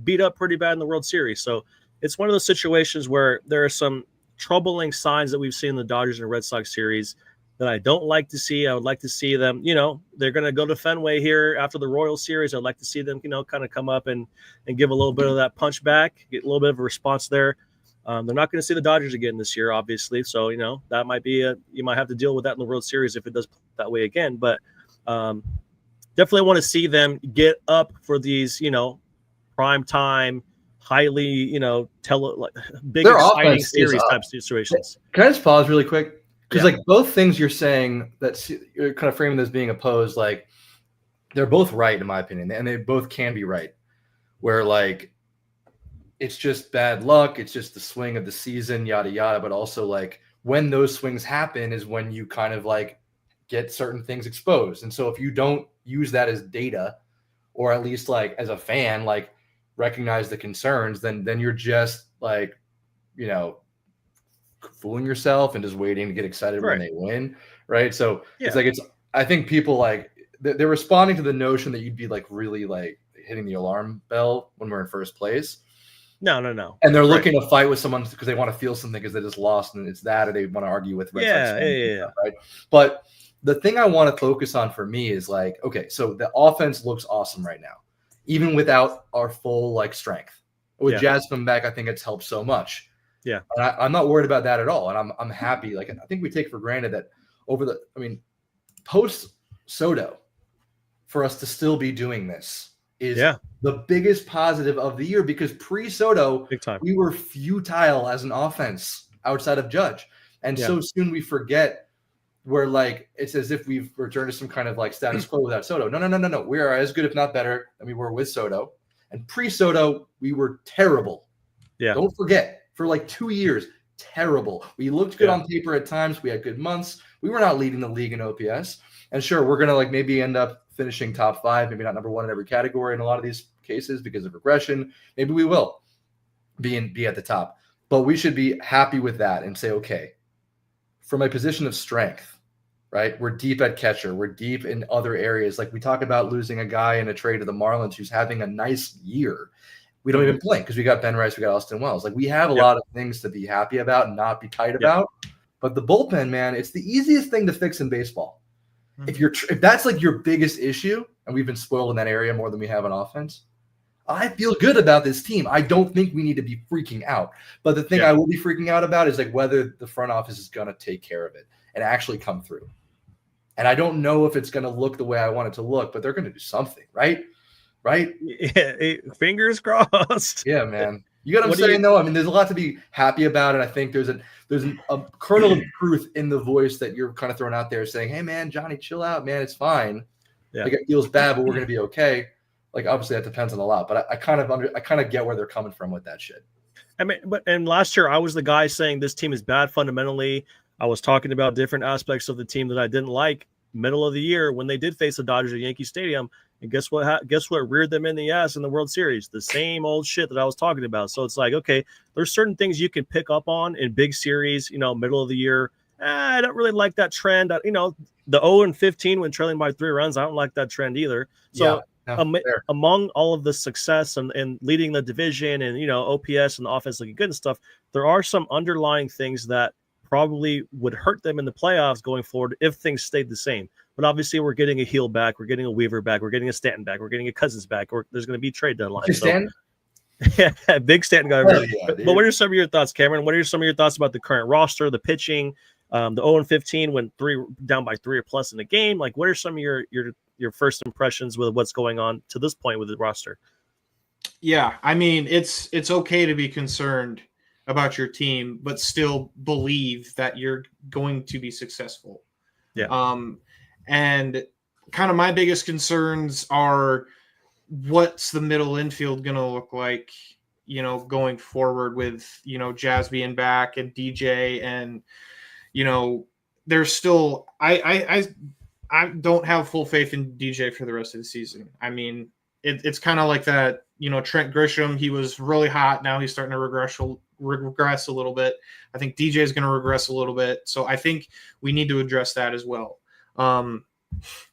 beat up pretty bad in the World Series. So it's one of those situations where there are some troubling signs that we've seen in the Dodgers and Red Sox series that I don't like to see. I would like to see them, they're going to go to Fenway here after the Royal Series. I'd like to see them, kind of come up and give a little bit of that punch back, get a little bit of a response there. They're not going to see the Dodgers again this year, obviously. So, that might be you might have to deal with that in the World Series if it does play that way again. But definitely want to see them get up for these, prime time, highly, big Their exciting offense is series up. type situations. Can I just pause really quick? Because Yeah. like both things you're saying, that you're kind of framing as being opposed, like they're both right in my opinion, and they both can be right. Where like it's just bad luck, it's just the swing of the season, yada yada. But also like when those swings happen is when you kind of like get certain things exposed. And so if you don't use that as data, or at least like as a fan, like recognize the concerns, then you're just like, fooling yourself and just waiting to get excited when they win. Right. So it's like, I think people like they're responding to the notion that you'd be like really like hitting the alarm bell when we're in first place. No. And they're looking to fight with someone because they want to feel something because they just lost, and it's that, or they want to argue with Red Sox fans. Yeah. Right. But the thing I want to focus on for me is like, okay, so the offense looks awesome right now, even without our full like strength. With Jazz coming back, I think it's helped so much. Yeah. And I'm not worried about that at all. And I'm happy. Like, I think we take for granted that post Soto, for us to still be doing this is the biggest positive of the year, because pre-Soto, we were futile as an offense outside of Judge. And so soon we forget, where like it's as if we've returned to some kind of like status quo without Soto. No. We are as good, if not better, than we were with Soto. And pre-Soto, we were terrible. Yeah. Don't forget, for like 2 years, terrible. We looked good on paper at times. We had good months. We were not leading the league in OPS. And sure, we're going to like maybe end up finishing top 5, maybe not number 1 in every category in a lot of these cases because of regression. Maybe we will be at the top. But we should be happy with that and say, okay, from a position of strength, right? We're deep at catcher. We're deep in other areas. Like we talk about losing a guy in a trade to the Marlins who's having a nice year. We don't even blink because we got Ben Rice, we got Austin Wells. Like we have a lot of things to be happy about and not be tight about. But the bullpen, man, it's the easiest thing to fix in baseball. If that's like your biggest issue, and we've been spoiled in that area more than we have on offense, I feel good about this team. I don't think we need to be freaking out. But the thing I will be freaking out about is like whether the front office is going to take care of it and actually come through. And I don't know if it's going to look the way I want it to look, but they're going to do something, right? Right? Yeah, fingers crossed. Yeah, man. You got what I'm saying, though? I mean, there's a lot to be happy about, and I think there's a kernel of truth in the voice that you're kind of throwing out there saying, hey, man, Johnny, chill out, man. It's fine. Yeah. Like, it feels bad, but we're going to be okay. Like, obviously, that depends on a lot, but I kind of get where they're coming from with that shit. I mean, and last year I was the guy saying this team is bad fundamentally. I was talking about different aspects of the team that I didn't like middle of the year when they did face the Dodgers at Yankee Stadium. And guess what reared them in the ass in the World Series? The same old shit that I was talking about. So it's like, okay, there's certain things you can pick up on in big series, middle of the year. I don't really like that trend. The 0-15 when trailing by 3 runs, I don't like that trend either. So among all of the success and leading the division and, OPS and the offense looking good and stuff, there are some underlying things that probably would hurt them in the playoffs going forward if things stayed the same. But obviously, we're getting a Heel back, we're getting a Weaver back, we're getting a Stanton back, we're getting a Cousins back, or there's going to be trade deadline. Stanton? Yeah, big Stanton guy. But what are some of your thoughts, Cameron? What are some of your thoughts about the current roster, the pitching, the 0-15 when down by 3 or plus in the game? Like, what are some of your first impressions with what's going on to this point with the roster? Yeah, I mean, it's okay to be concerned about your team, but still believe that you're going to be successful. Yeah. And kind of my biggest concerns are what's the middle infield going to look like, going forward with, Jazz being back and DJ and, there's still, I don't have full faith in DJ for the rest of the season. I mean, it's kind of like that, Trent Grisham, he was really hot. Now he's starting to regress a little bit. I think DJ is going to regress a little bit. So I think we need to address that as well.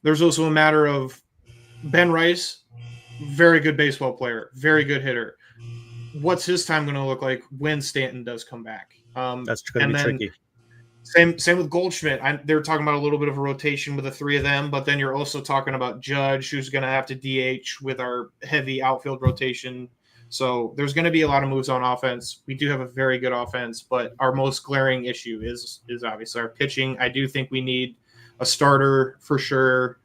There's also a matter of Ben Rice, very good baseball player, very good hitter. What's his time going to look like when Stanton does come back? That's going to be tricky. Same with Goldschmidt. They were talking about a little bit of a rotation with the 3 of them, but then you're also talking about Judge, who's going to have to DH with our heavy outfield rotation. So there's going to be a lot of moves on offense. We do have a very good offense, but our most glaring issue is obviously our pitching. I do think we need a starter for sure,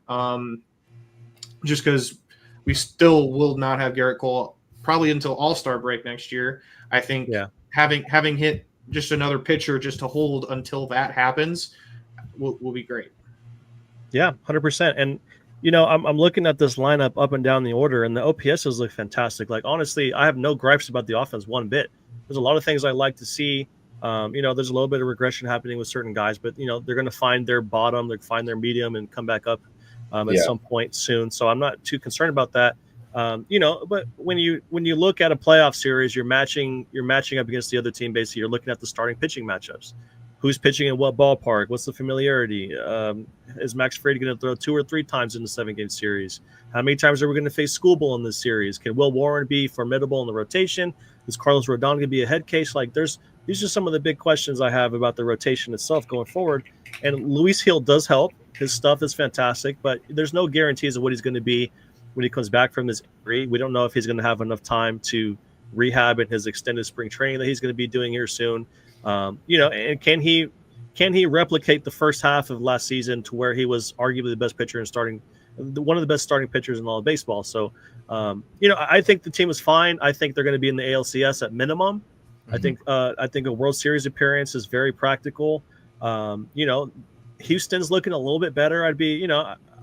just because we still will not have Garrett Cole probably until All-Star break next year. I think having hit just another pitcher just to hold until that happens will be great. Yeah, 100%. And I'm looking at this lineup up and down the order, and the OPSs look fantastic. Like, honestly, I have no gripes about the offense one bit. There's a lot of things I like to see. There's a little bit of regression happening with certain guys, but they're going to find their bottom, they're find their medium, and come back up at some point soon. So I'm not too concerned about that. But when you look at a playoff series, you're matching up against the other team. Basically, you're looking at the starting pitching matchups. Who's pitching in what ballpark? What's the familiarity? Is Max Fried going to throw 2 or 3 times in the 7-game series? How many times are we going to face Skubal in this series? Can Will Warren be formidable in the rotation? Is Carlos Rodon going to be a head case? Like, these are some of the big questions I have about the rotation itself going forward. And Luis Gil does help. His stuff is fantastic, but there's no guarantees of what he's going to be when he comes back from this injury. We don't know if he's going to have enough time to rehab in his extended spring training that he's going to be doing here soon. And can he replicate the first half of last season to where he was arguably the best pitcher and one of the best starting pitchers in all of baseball? So, I think the team is fine. I think they're going to be in the ALCS at minimum. Mm-hmm. I think a World Series appearance is very practical. Houston's looking a little bit better.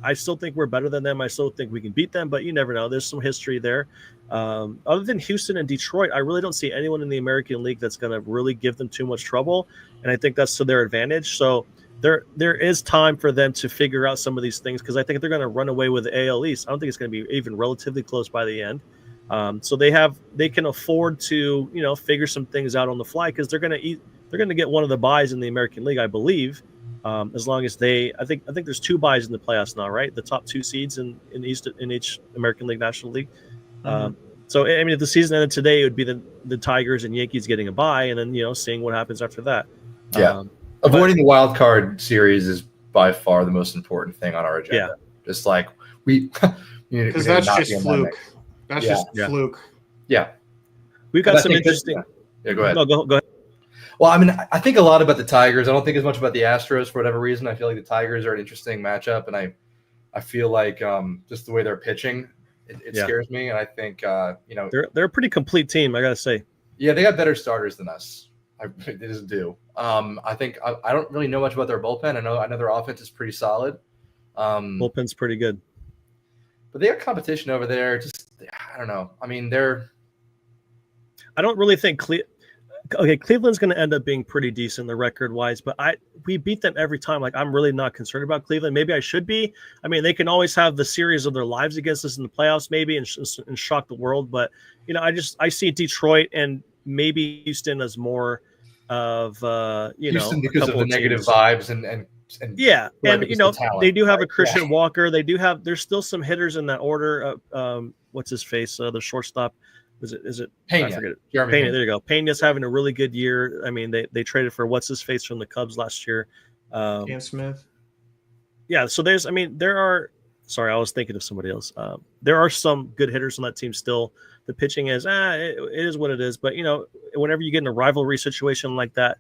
I still think we're better than them. I still think we can beat them, but you never know. There's some history there. Other than Houston and Detroit, I really don't see anyone in the American League that's going to really give them too much trouble, and I think that's to their advantage. So there is time for them to figure out some of these things, because I think they're going to run away with the AL East. I don't think it's going to be even relatively close by the end. So they can afford to figure some things out on the fly, because they're going to get one of the buys in the American League, I believe. As long as I think there's 2 buys in the playoffs now, right? The top 2 seeds in each American League, National League. So if the season ended today, it would be the Tigers and Yankees getting a bye, and then seeing what happens after that. Avoiding the wild card series is by far the most important thing on our agenda. Just like because that's just fluke. That's just fluke. Yeah, we've got some interesting. Yeah, go ahead. No, go ahead. Well, I think a lot about the Tigers. I don't think as much about the Astros for whatever reason. I feel like the Tigers are an interesting matchup, and I feel like just the way they're pitching, it scares me. And I think they're a pretty complete team, I gotta say. Yeah, they got better starters than us. They just do. I think I don't really know much about their bullpen. I know their offense is pretty solid. Bullpen's pretty good, but they have competition over there. Just I don't know. I don't really think Cleveland's going to end up being pretty decent, the record-wise, but we beat them every time. Like, I'm really not concerned about Cleveland. Maybe I should be. They can always have the series of their lives against us in the playoffs, maybe, and shock the world. But I see Detroit and maybe Houston as more of Houston because of the negative vibes and they do have a Christian Walker. There's still some hitters in that order. What's his face? The shortstop. Is it Pena? I forget it. Pena. There you go. Pena's having a really good year. They traded for what's his face from the Cubs last year. Cam Smith. Yeah. So there are. Sorry, I was thinking of somebody else. There are some good hitters on that team still. The pitching is it is what it is. But whenever you get in a rivalry situation like that,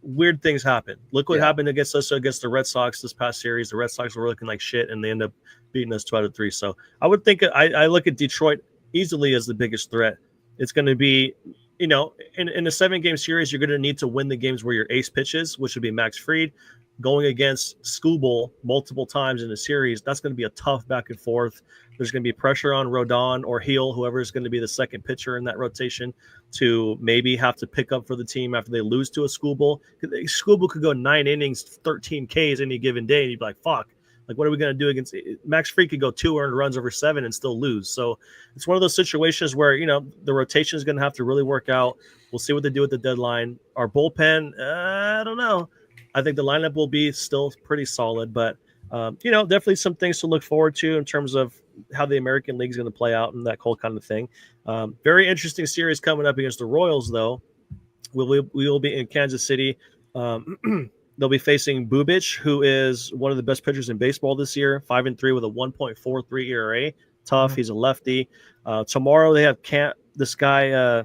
weird things happen. Look what happened against the Red Sox this past series. The Red Sox were looking like shit, and they end up beating us 2 out of 3. So I would think I look at Detroit easily as the biggest threat. It's going to be, in a 7-game series, you're going to need to win the games where your ace pitches, which would be Max Fried, going against Skubal multiple times in the series. That's going to be a tough back and forth. There's going to be pressure on Rodon or Gil, whoever is going to be the second pitcher in that rotation, to maybe have to pick up for the team after they lose to a Skubal. Skubal could go 9 innings, 13 Ks any given day, and you'd be like, fuck. Like, what are we going to do against Max Fried? Could go 2 earned runs over 7 and still lose. So it's one of those situations where, the rotation is going to have to really work out. We'll see what they do at the deadline. Our bullpen, I don't know. I think the lineup will be still pretty solid, but, definitely some things to look forward to in terms of how the American League is going to play out and that whole kind of thing. Very interesting series coming up against the Royals, though. We will be in Kansas City. They'll be facing Bubic, who is one of the best pitchers in baseball this year, 5-3 with a 1.43 ERA. Tough. He's a lefty. Tomorrow they have this guy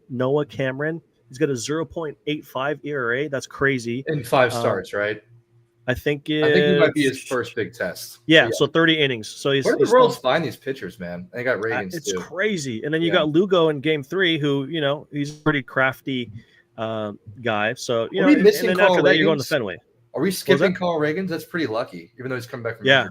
Noah Cameron. He's got a 0.85 ERA. That's crazy. In 5 starts, right? I think he might be his first big test. Yeah, so 30 innings. So where do the Royals find these pitchers, man? They got Reagans it's too. crazy. And then you got Lugo in Game 3, who he's a pretty crafty guy. So and then after that, you're going to Fenway. Are we skipping Carl Reagans? That's pretty lucky, even though he's coming back from injury.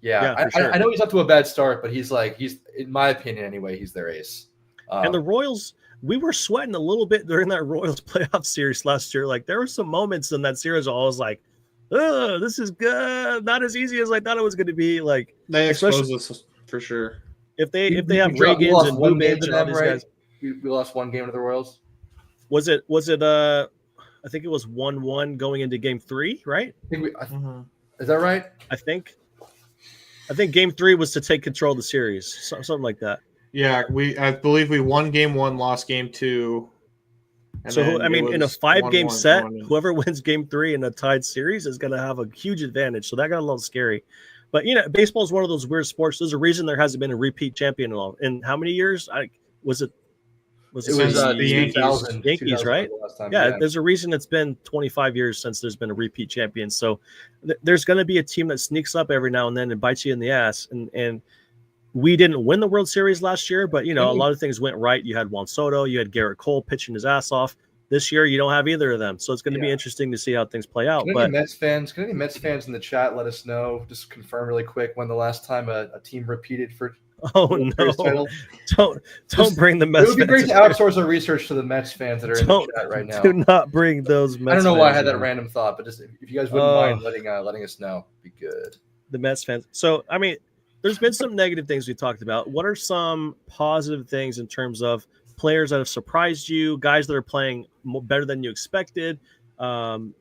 Yeah, sure. I know he's up to a bad start, but he's in my opinion anyway, he's their ace. And the Royals, we were sweating a little bit during that Royals playoff series last year. Like there were some moments in that series I was like, oh, this is good. Not as easy as I thought it was going to be. Like they exposed us for sure. If they have Reagans and one game to and all them, these guys, we lost one game to the Royals. Was it? I think it was 1-1 going into Game 3, right? Is that right? I think Game 3 was to take control of the series, something like that. Yeah, I believe we won Game 1, lost Game 2. So in a 5-game set, whoever wins Game 3 in a tied series is going to have a huge advantage. So that got a little scary. But baseball is one of those weird sports. There's a reason there hasn't been a repeat champion in how many years? Was it the Yankees, right? Yeah, there's a reason it's been 25 years since there's been a repeat champion. So there's going to be a team that sneaks up every now and then and bites you in the ass. And we didn't win the World Series last year, but a lot of things went right. You had Juan Soto, you had Garrett Cole pitching his ass off. This year, you don't have either of them, so it's going to be interesting to see how things play out. Can any Mets fans in the chat let us know? Just confirm really quick when the last time a team repeated for. Oh no! Don't bring the Mets. It would be great to outsource our research to the Mets fans that are in the chat right now. Do not bring those Mets. I don't know why I had that random thought, but just if you guys wouldn't mind letting us know, it'd be good. The Mets fans. So there's been some negative things we talked about. What are some positive things in terms of players that have surprised you, guys that are playing better than you expected? Some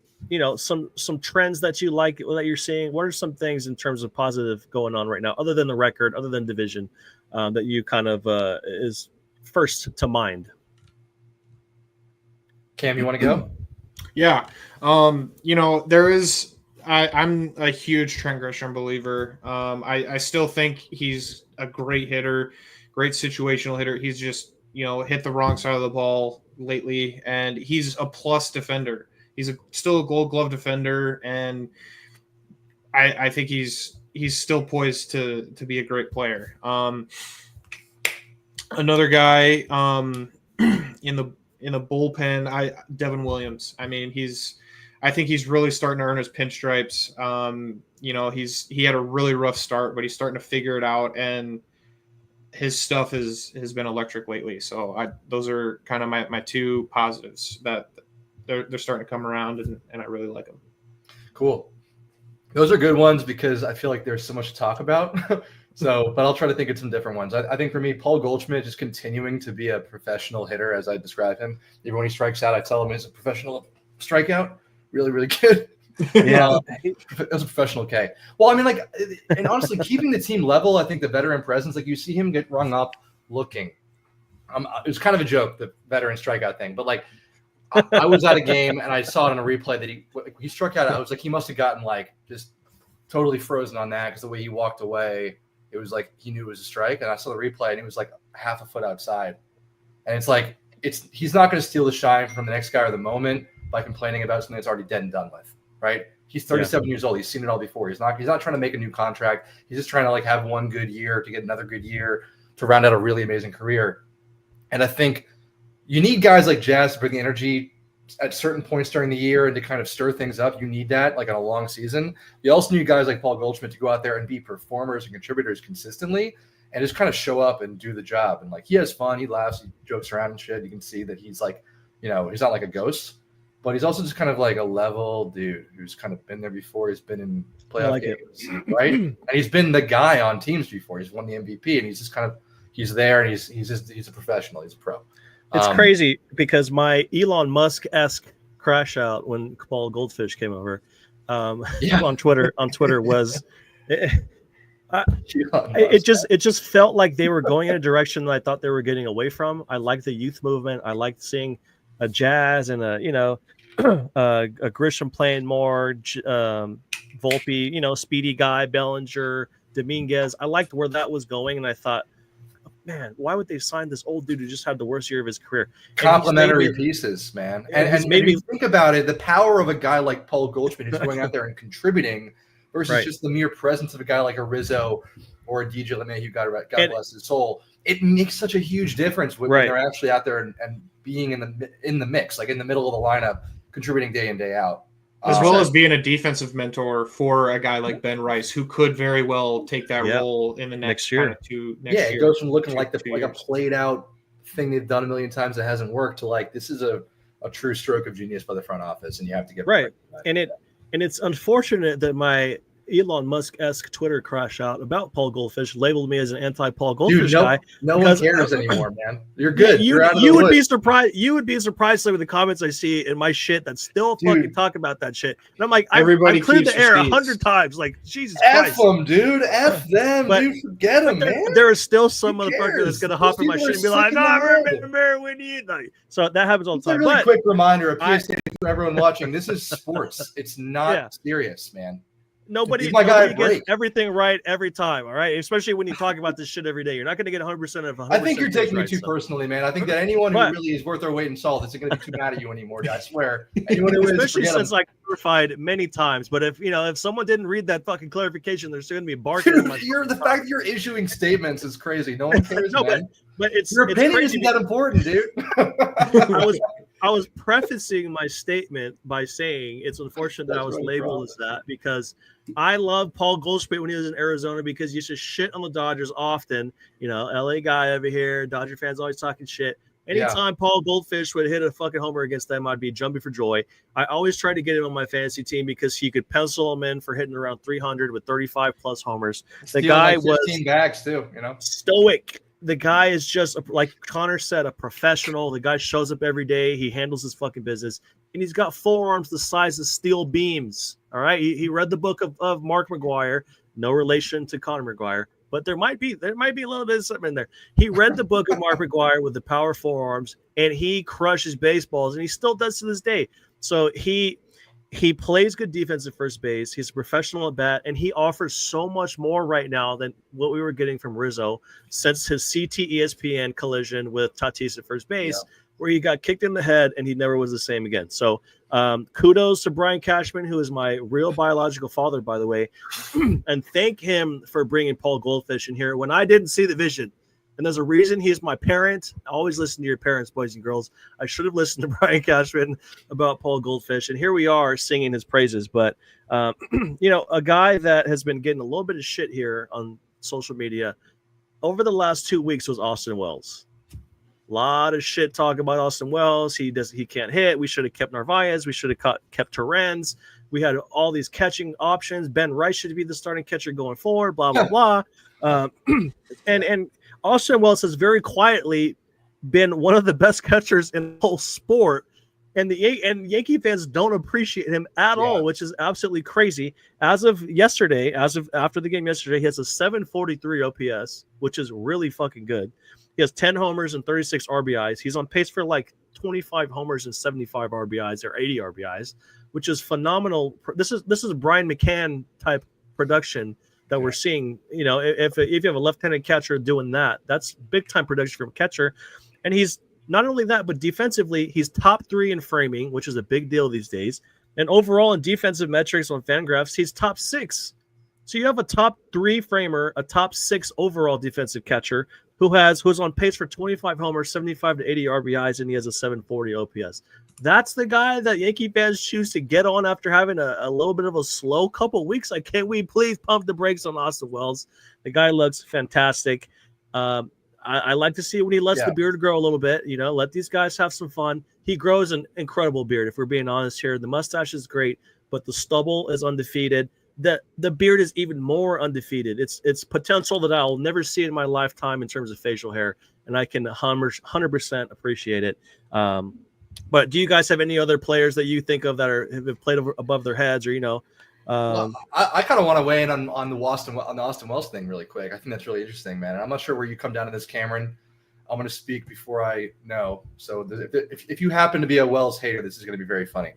trends that you like that you're seeing. What are some things in terms of positive going on right now, other than the record, other than division, that you kind of is first to mind? Cam, you want to go? Yeah. There is. I'm a huge Trent Grisham believer. I still think he's a great hitter, great situational hitter. He's just hit the wrong side of the ball lately, and he's a plus defender. He's still a Gold Glove defender, and I think he's still poised to be a great player. Another guy in the bullpen, Devin Williams. I think he's really starting to earn his pinstripes. He had a really rough start, but he's starting to figure it out, and his stuff has been electric lately. So those are kind of my two positives that they're starting to come around, and I really like them. Cool. Those are good ones because I feel like there's so much to talk about. But I'll try to think of some different ones. I think for me, Paul Goldschmidt is continuing to be a professional hitter as I describe him. Even when he strikes out, I tell him he's a professional strikeout. Really, really good. Yeah. That's a professional K. Well, and honestly, keeping the team level, I think the veteran presence, you see him get rung up looking. It was kind of a joke, the veteran strikeout thing, but I was at a game and I saw it on a replay that he struck out. I was like, he must have gotten just totally frozen on that because the way he walked away, it was like he knew it was a strike. And I saw the replay and he was half a foot outside. And he's not going to steal the shine from the next guy or the moment by complaining about something that's already dead and done with, right? He's 37 years old. He's seen it all before. He's not trying to make a new contract. He's just trying to have one good year to get another good year to round out a really amazing career. And I think you need guys like Jazz to bring the energy at certain points during the year and to kind of stir things up. You need that on a long season. You also need guys like Paul Goldschmidt to go out there and be performers and contributors consistently and just kind of show up and do the job. And he has fun. He laughs. He jokes around and shit. You can see that he's he's not like a ghost. But he's also just kind of a level dude who's kind of been there before. He's been in playoff games, right? And he's been the guy on teams before. He's won the MVP, and he's just he's there, and he's a professional. He's a pro. It's crazy because my Elon Musk-esque crash out when Paul Goldfish came over on Twitter was it just felt like they were going in a direction that I thought they were getting away from. I liked the youth movement. I liked seeing a Jazz and a Grisham playing more, Volpe, speedy guy, Bellinger, Dominguez. I liked where that was going, and I thought man, why would they sign this old dude who just had the worst year of his career? Complementary pieces, man. And maybe think about it, the power of a guy like Paul Goldschmidt who's going out there and contributing versus just the mere presence of a guy like a Rizzo or a DJ LeMahieu, God bless his soul. It makes such a huge difference when they're actually out there and being in the mix, like in the middle of the lineup, contributing day in, day out. As well as being a defensive mentor for a guy like Ben Rice, who could very well take that role in the next year. It goes from looking like a played out thing they've done a million times that hasn't worked to like this is a true stroke of genius by the front office, and you have to get and it's unfortunate that my Elon Musk-esque Twitter crash out about Paul Goldfish labeled me as an anti-Paul Goldfish guy. No one cares anymore, man. You're good. You would be surprised. You would be surprised with the comments I see in my shit that still fucking talk about that shit. And I'm like, I cleared the air 100 times. Like, Jesus Christ. F them, dude. F them, dude. Forget them, man. There is still some motherfucker that's gonna hop in my shit and be like, "No, remember when you." So that happens all the time. A really quick reminder, a PSA for everyone watching. This is sports. It's not serious, man. Nobody gets everything right every time, all right? Especially when you talk about this shit every day. You're not going to get 100% of 100%. I think you're taking it too personally, man. I think that anyone who really is worth their weight in salt isn't going to be too mad at you anymore, I swear. Anyone who especially since I clarified many times. But if someone didn't read that fucking clarification, they're still going to be barking. Dude, the fact that you're issuing statements is crazy. No one cares, man. But your opinion isn't that important, dude. I was prefacing my statement by saying it's unfortunate that I was labeled as that because I love Paul Goldschmidt when he was in Arizona because he used to shit on the Dodgers often. LA guy over here, Dodger fans always talking shit. Anytime Paul Goldfish would hit a fucking homer against them, I'd be jumping for joy. I always tried to get him on my fantasy team because he could pencil him in for hitting around 300 with 35 plus homers. The guy was 15 bags too, stoic. The guy is just, like Connor said, a professional. The guy shows up every day. He handles his fucking business. And he's got forearms the size of steel beams. All right. He read the book of Mark McGuire. No relation to Connor McGuire. But there might be a little bit of something in there. He read the book of Mark McGuire with the power forearms, and he crushes baseballs, and he still does to this day. So he plays good defense at first base. He's a professional at bat, and he offers so much more right now than what we were getting from Rizzo since his CT ESPN collision with Tatis at first base, where he got kicked in the head and he never was the same again. So kudos to Brian Cashman, who is my real biological father, by the way, and thank him for bringing Paul Goldfish in here when I didn't see the vision. And there's a reason he's my parent. Always listen to your parents, boys and girls. I should have listened to Brian Cashman about Paul Goldfish. And here we are singing his praises. But, a guy that has been getting a little bit of shit here on social media over the last 2 weeks was Austin Wells. A lot of shit talk about Austin Wells. He can't hit. We should have kept Narvaez. We should have kept Torrens. We had all these catching options. Ben Rice should be the starting catcher going forward, blah, blah, blah. And Austin Wells has very quietly been one of the best catchers in the whole sport, and Yankee fans don't appreciate him at all, which is absolutely crazy. As of after the game yesterday, he has a 743 OPS, which is really fucking good. He has 10 homers and 36 RBIs. He's on pace for like 25 homers and 75 RBIs or 80 RBIs, which is phenomenal. This is Brian McCann type production that we're seeing. If you have a left-handed catcher doing that, that's big time production from a catcher. And he's not only that, but defensively, he's top 3 in framing, which is a big deal these days. And overall in defensive metrics on Fangraphs, he's top 6. So you have a top 3 framer, a top 6 overall defensive catcher who's on pace for 25 homers, 75 to 80 RBIs, and he has a 740 OPS. That's the guy that Yankee fans choose to get on after having a little bit of a slow couple weeks. Like, can we please pump the brakes on Austin Wells? The guy looks fantastic. I like to see when he lets the beard grow a little bit. Let these guys have some fun. He grows an incredible beard, if we're being honest here. The mustache is great, but the stubble is undefeated. The beard is even more undefeated. It's potential that I'll never see in my lifetime in terms of facial hair, and I can 100% appreciate it. But do you guys have any other players that you think of that have played above their heads, or I kind of want to weigh in on the Austin Wells thing really quick. I think that's really interesting, man. And I'm not sure where you come down to this, Cameron. I'm going to speak before I know. So if you happen to be a Wells hater, this is going to be very funny.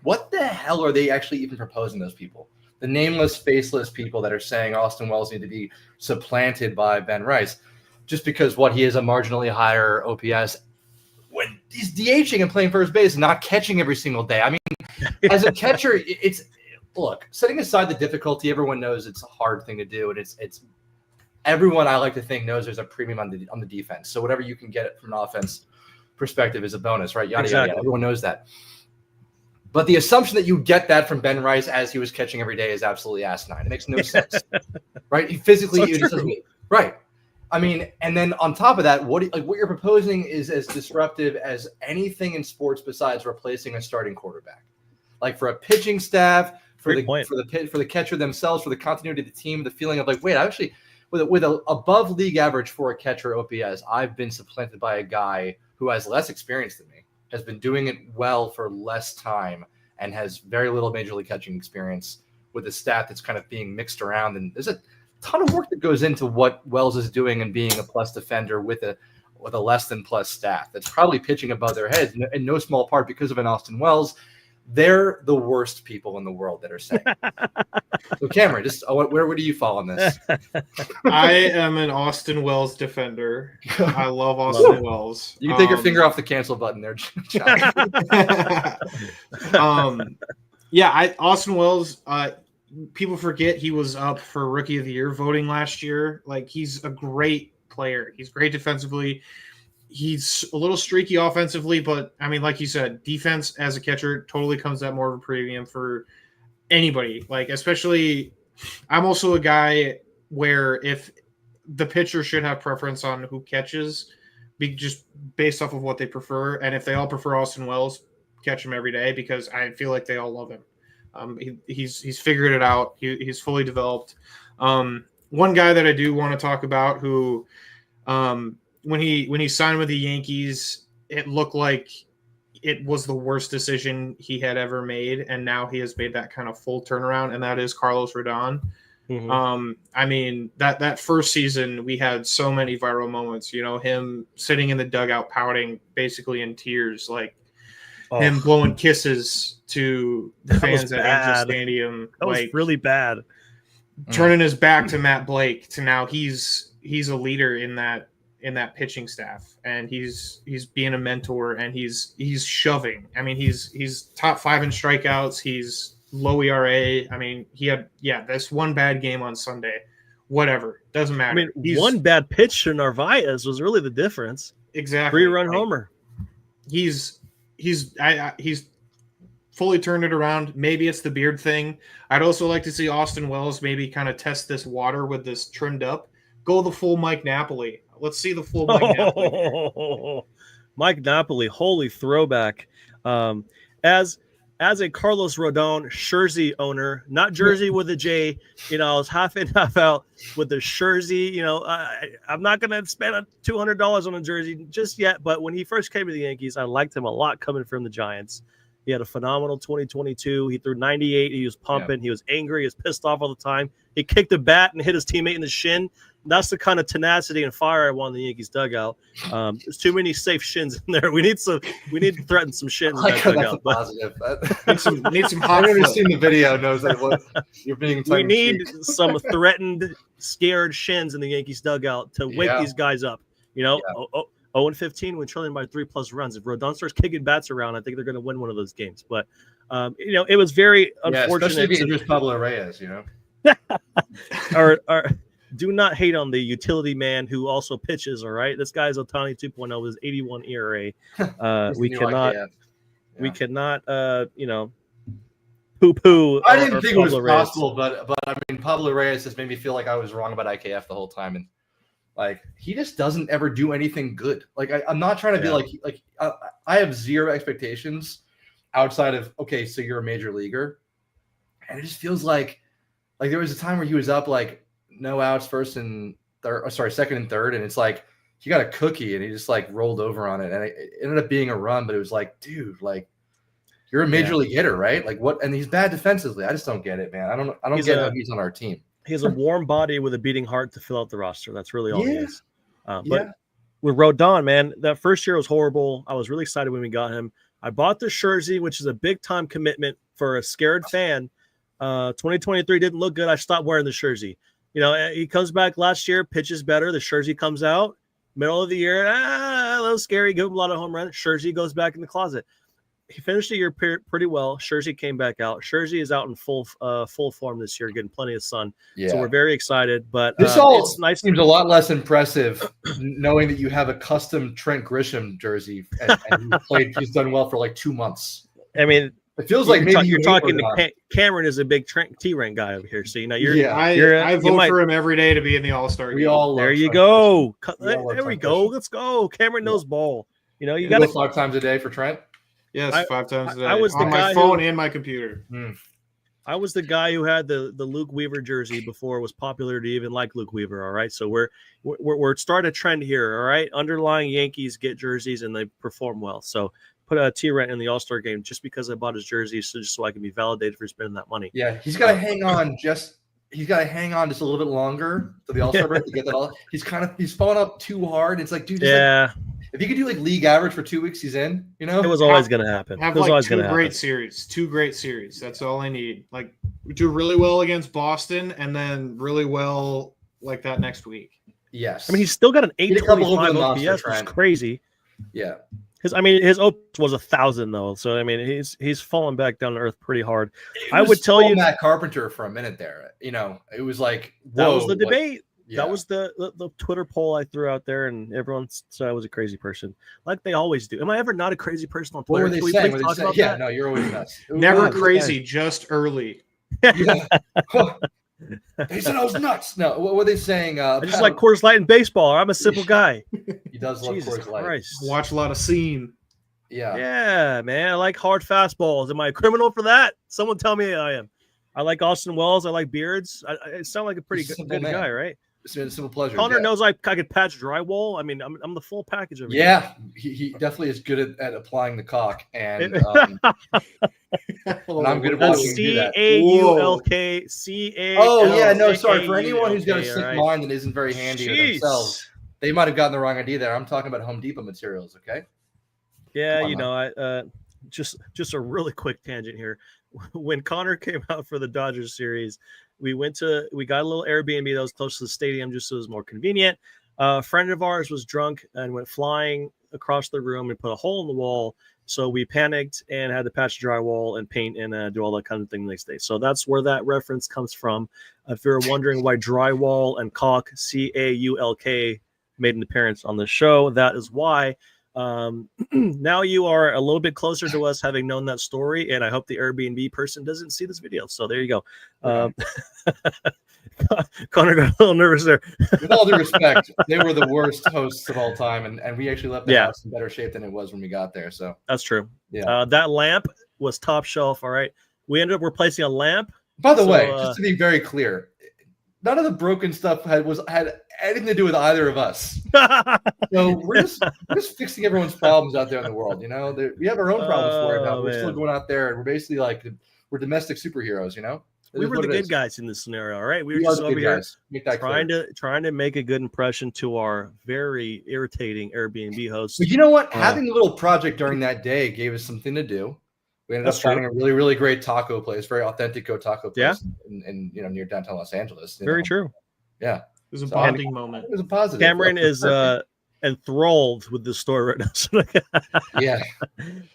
What the hell are they actually even proposing, those people? The nameless, faceless people that are saying Austin Wells need to be supplanted by Ben Rice. just because he is a marginally higher OPS when he's DHing and playing first base and not catching every single day. I mean, as a catcher, look, setting aside the difficulty, everyone knows it's a hard thing to do, and it's everyone, I like to think, knows there's a premium on the defense. So whatever you can get from an offense perspective is a bonus, right? Yada, yada, yada. Everyone knows that. But the assumption that you get that from Ben Rice as he was catching every day is absolutely asinine. It makes no sense, right? He physically, right? I mean, and then on top of that, what you're proposing is as disruptive as anything in sports besides replacing a starting quarterback. Like for a pitching staff, for the catcher themselves, for the continuity of the team, the feeling of like, wait, actually, with a above league average for a catcher OPS, I've been supplanted by a guy who has less experience than me, has been doing it well for less time, and has very little major league catching experience with a stat that's kind of being mixed around. And there's a ton of work that goes into what Wells is doing and being a plus defender with a less than plus staff that's probably pitching above their heads in no small part because of an Austin Wells. They're the worst people in the world that are saying. So Cameron, just where do you fall on this? I am an Austin Wells defender. I love Austin Wells. You can take your finger off the cancel button there, John. Austin Wells. People forget he was up for Rookie of the Year voting last year. Like, he's a great player. He's great defensively. He's a little streaky offensively, but I mean, like you said, defense as a catcher totally comes at more of a premium for anybody. Like, especially, I'm also a guy where if the pitcher should have preference on who catches, just based off of what they prefer, and if they all prefer Austin Wells, catch him every day because I feel like they all love him. He's figured it out. He's fully developed. One guy that I do want to talk about who. When he signed with the Yankees, it looked like it was the worst decision he had ever made, and now he has made that kind of full turnaround, and that is Carlos Rodon. Mm-hmm. I mean, that first season, we had so many viral moments, him sitting in the dugout pouting, basically in tears, like him blowing kisses to the fans at Angel Stadium. That was really bad. Turning his back to Matt Blake to now he's a leader in that pitching staff, and he's being a mentor, and he's shoving. I mean, he's top 5 in strikeouts. He's low ERA. I mean, he had this one bad game on Sunday. Whatever, doesn't matter. I mean, one bad pitch to Narvaez was really the difference. Exactly, 3-run homer. He's fully turned it around. Maybe it's the beard thing. I'd also like to see Austin Wells maybe kind of test this water with this trimmed up. Go the full Mike Napoli. Let's see the full Mike Napoli. Mike Napoli, holy throwback. As a Carlos Rodon jersey owner, not jersey with a J, I was half in, half out with the jersey. I'm not going to spend $200 on a jersey just yet, but when he first came to the Yankees, I liked him a lot coming from the Giants. He had a phenomenal 2022. He threw 98. He was pumping. Yeah. He was angry. He was pissed off all the time. He kicked the bat and hit his teammate in the shin. That's the kind of tenacity and fire I want in the Yankees dugout. There's too many safe shins in there. We need to threaten some shins in that dugout. Positive. need some hot. Anyone who's seen the video knows that what you're being. We need some threatened, scared shins in the Yankees dugout to wake these guys up. 0-15 when trailing by 3+ runs. If Rodon starts kicking bats around, I think they're going to win one of those games. But it was very unfortunate. Especially if it's Pablo Reyes, or do not hate on the utility man who also pitches. All right, this guy's Ohtani 2.0 with 81 ERA. We cannot poo-poo. I didn't think it was possible, but I mean, Pablo Reyes has made me feel like I was wrong about IKF the whole time, and like he just doesn't ever do anything good. Like I'm not trying to be like I have zero expectations outside of so you're a major leaguer, and it just feels like there was a time where he was up like no outs, second and third, and it's like he got a cookie and he just like rolled over on it, and it ended up being a run, but it was like, dude, like you're a major league hitter, right? Like what? And he's bad defensively. I just don't get it, man. I don't get how he's on our team. He has a warm body with a beating heart to fill out the roster. That's really all he is. But with Rodon, man, that first year was horrible. I was really excited when we got him. I bought the jersey, which is a big time commitment for a scared fan. 2023 didn't look good. I stopped wearing the jersey. He comes back last year, pitches better. The jersey comes out. Middle of the year, a little scary. Give him a lot of home runs. Scherzer goes back in the closet. He finished the year pretty well. Scherzer came back out. Scherzer is out in full form this year, getting plenty of sun. Yeah. So we're very excited. But this all it's nice. Seems a lot less impressive knowing that you have a custom Trent Grisham jersey and he's done well for like 2 months. I mean, it feels like maybe you're talking to Cameron is a big T-Rank guy over here. So, I vote for him every day to be in the All-Star game. We all there you go. There we go. Let's go. Cameron knows ball. You got to 5 times a day for Trent. Yes, 5 times a day. I was on my phone and my computer. I was the guy who had the Luke Weaver jersey before it was popular to even like Luke Weaver. All right, so we're starting a trend here. All right, underlying Yankees get jerseys and they perform well. So put a T-Rent in the All-Star game just because I bought his jersey, so I can be validated for spending that money. Yeah, he's got to hang on just a little bit longer to the All-Star break to get that all. He's falling up too hard. It's like, dude, if you could do like league average for 2 weeks, he's in. It was always going to happen. Have like 2 great series. That's all I need. Like do really well against Boston, and then really well like that next week. Yes, I mean he's still got an 825 OPS, which is crazy. Yeah, his OPS was 1,000 though, so I mean he's fallen back down to earth pretty hard. I would tell you Matt Carpenter for a minute there. It was like that was the debate. Yeah. That was the Twitter poll I threw out there, and everyone said I was a crazy person, like they always do. Am I ever not a crazy person on Twitter? What were they saying? Yeah, no, you're always nuts. Never crazy, just early. Yeah. They said I was nuts. No, what were they saying? I just like Coors Light and baseball. I'm a simple guy. He does love Coors Light. Christ. Watch a lot of Scene. Yeah, man. I like hard fastballs. Am I a criminal for that? Someone tell me I am. I like Austin Wells. I like beards. I sound like a pretty good guy, right? It's been a simple pleasure. Connor knows I could patch drywall. I mean, I'm the full package of it. Yeah, he definitely is good at applying the caulk, and I'm good at watching him do that. CAULK. Oh yeah, no, sorry. For anyone who's got a sick mind and isn't very handy with themselves, they might have gotten the wrong idea there. I'm talking about Home Depot materials. Okay. Yeah, I just a really quick tangent here. When Connor came out for the Dodgers series, we got a little Airbnb that was close to the stadium just so it was more convenient. A friend of ours was drunk and went flying across the room and put a hole in the wall. So we panicked and had to patch drywall and paint and do all that kind of thing the next day. So that's where that reference comes from. If you're wondering why drywall and caulk, CAULK, made an appearance on the show, that is why. Now you are a little bit closer to us having known that story, and I hope the Airbnb person doesn't see this video. So there you go. Connor got a little nervous there. With all due respect, they were the worst hosts of all time, and we actually left the house in better shape than it was when we got there. So that's true. Yeah, that lamp was top shelf. All right, we ended up replacing a lamp. By the way, just to be very clear, none of the broken stuff had anything to do with either of us. So we're just fixing everyone's problems out there in the world. We have our own problems to worry about. We're still going out there, and we're basically like we're domestic superheroes. We were the good guys in this scenario. All right, we were just over here trying to make a good impression to our very irritating Airbnb hosts. But you know what? Having a little project during that day gave us something to do. We ended up finding a really, really great taco place, very authentic taco place in near downtown Los Angeles. Very true. Yeah. It was a bonding moment. It was a positive. Cameron is enthralled with this story right now. Yeah.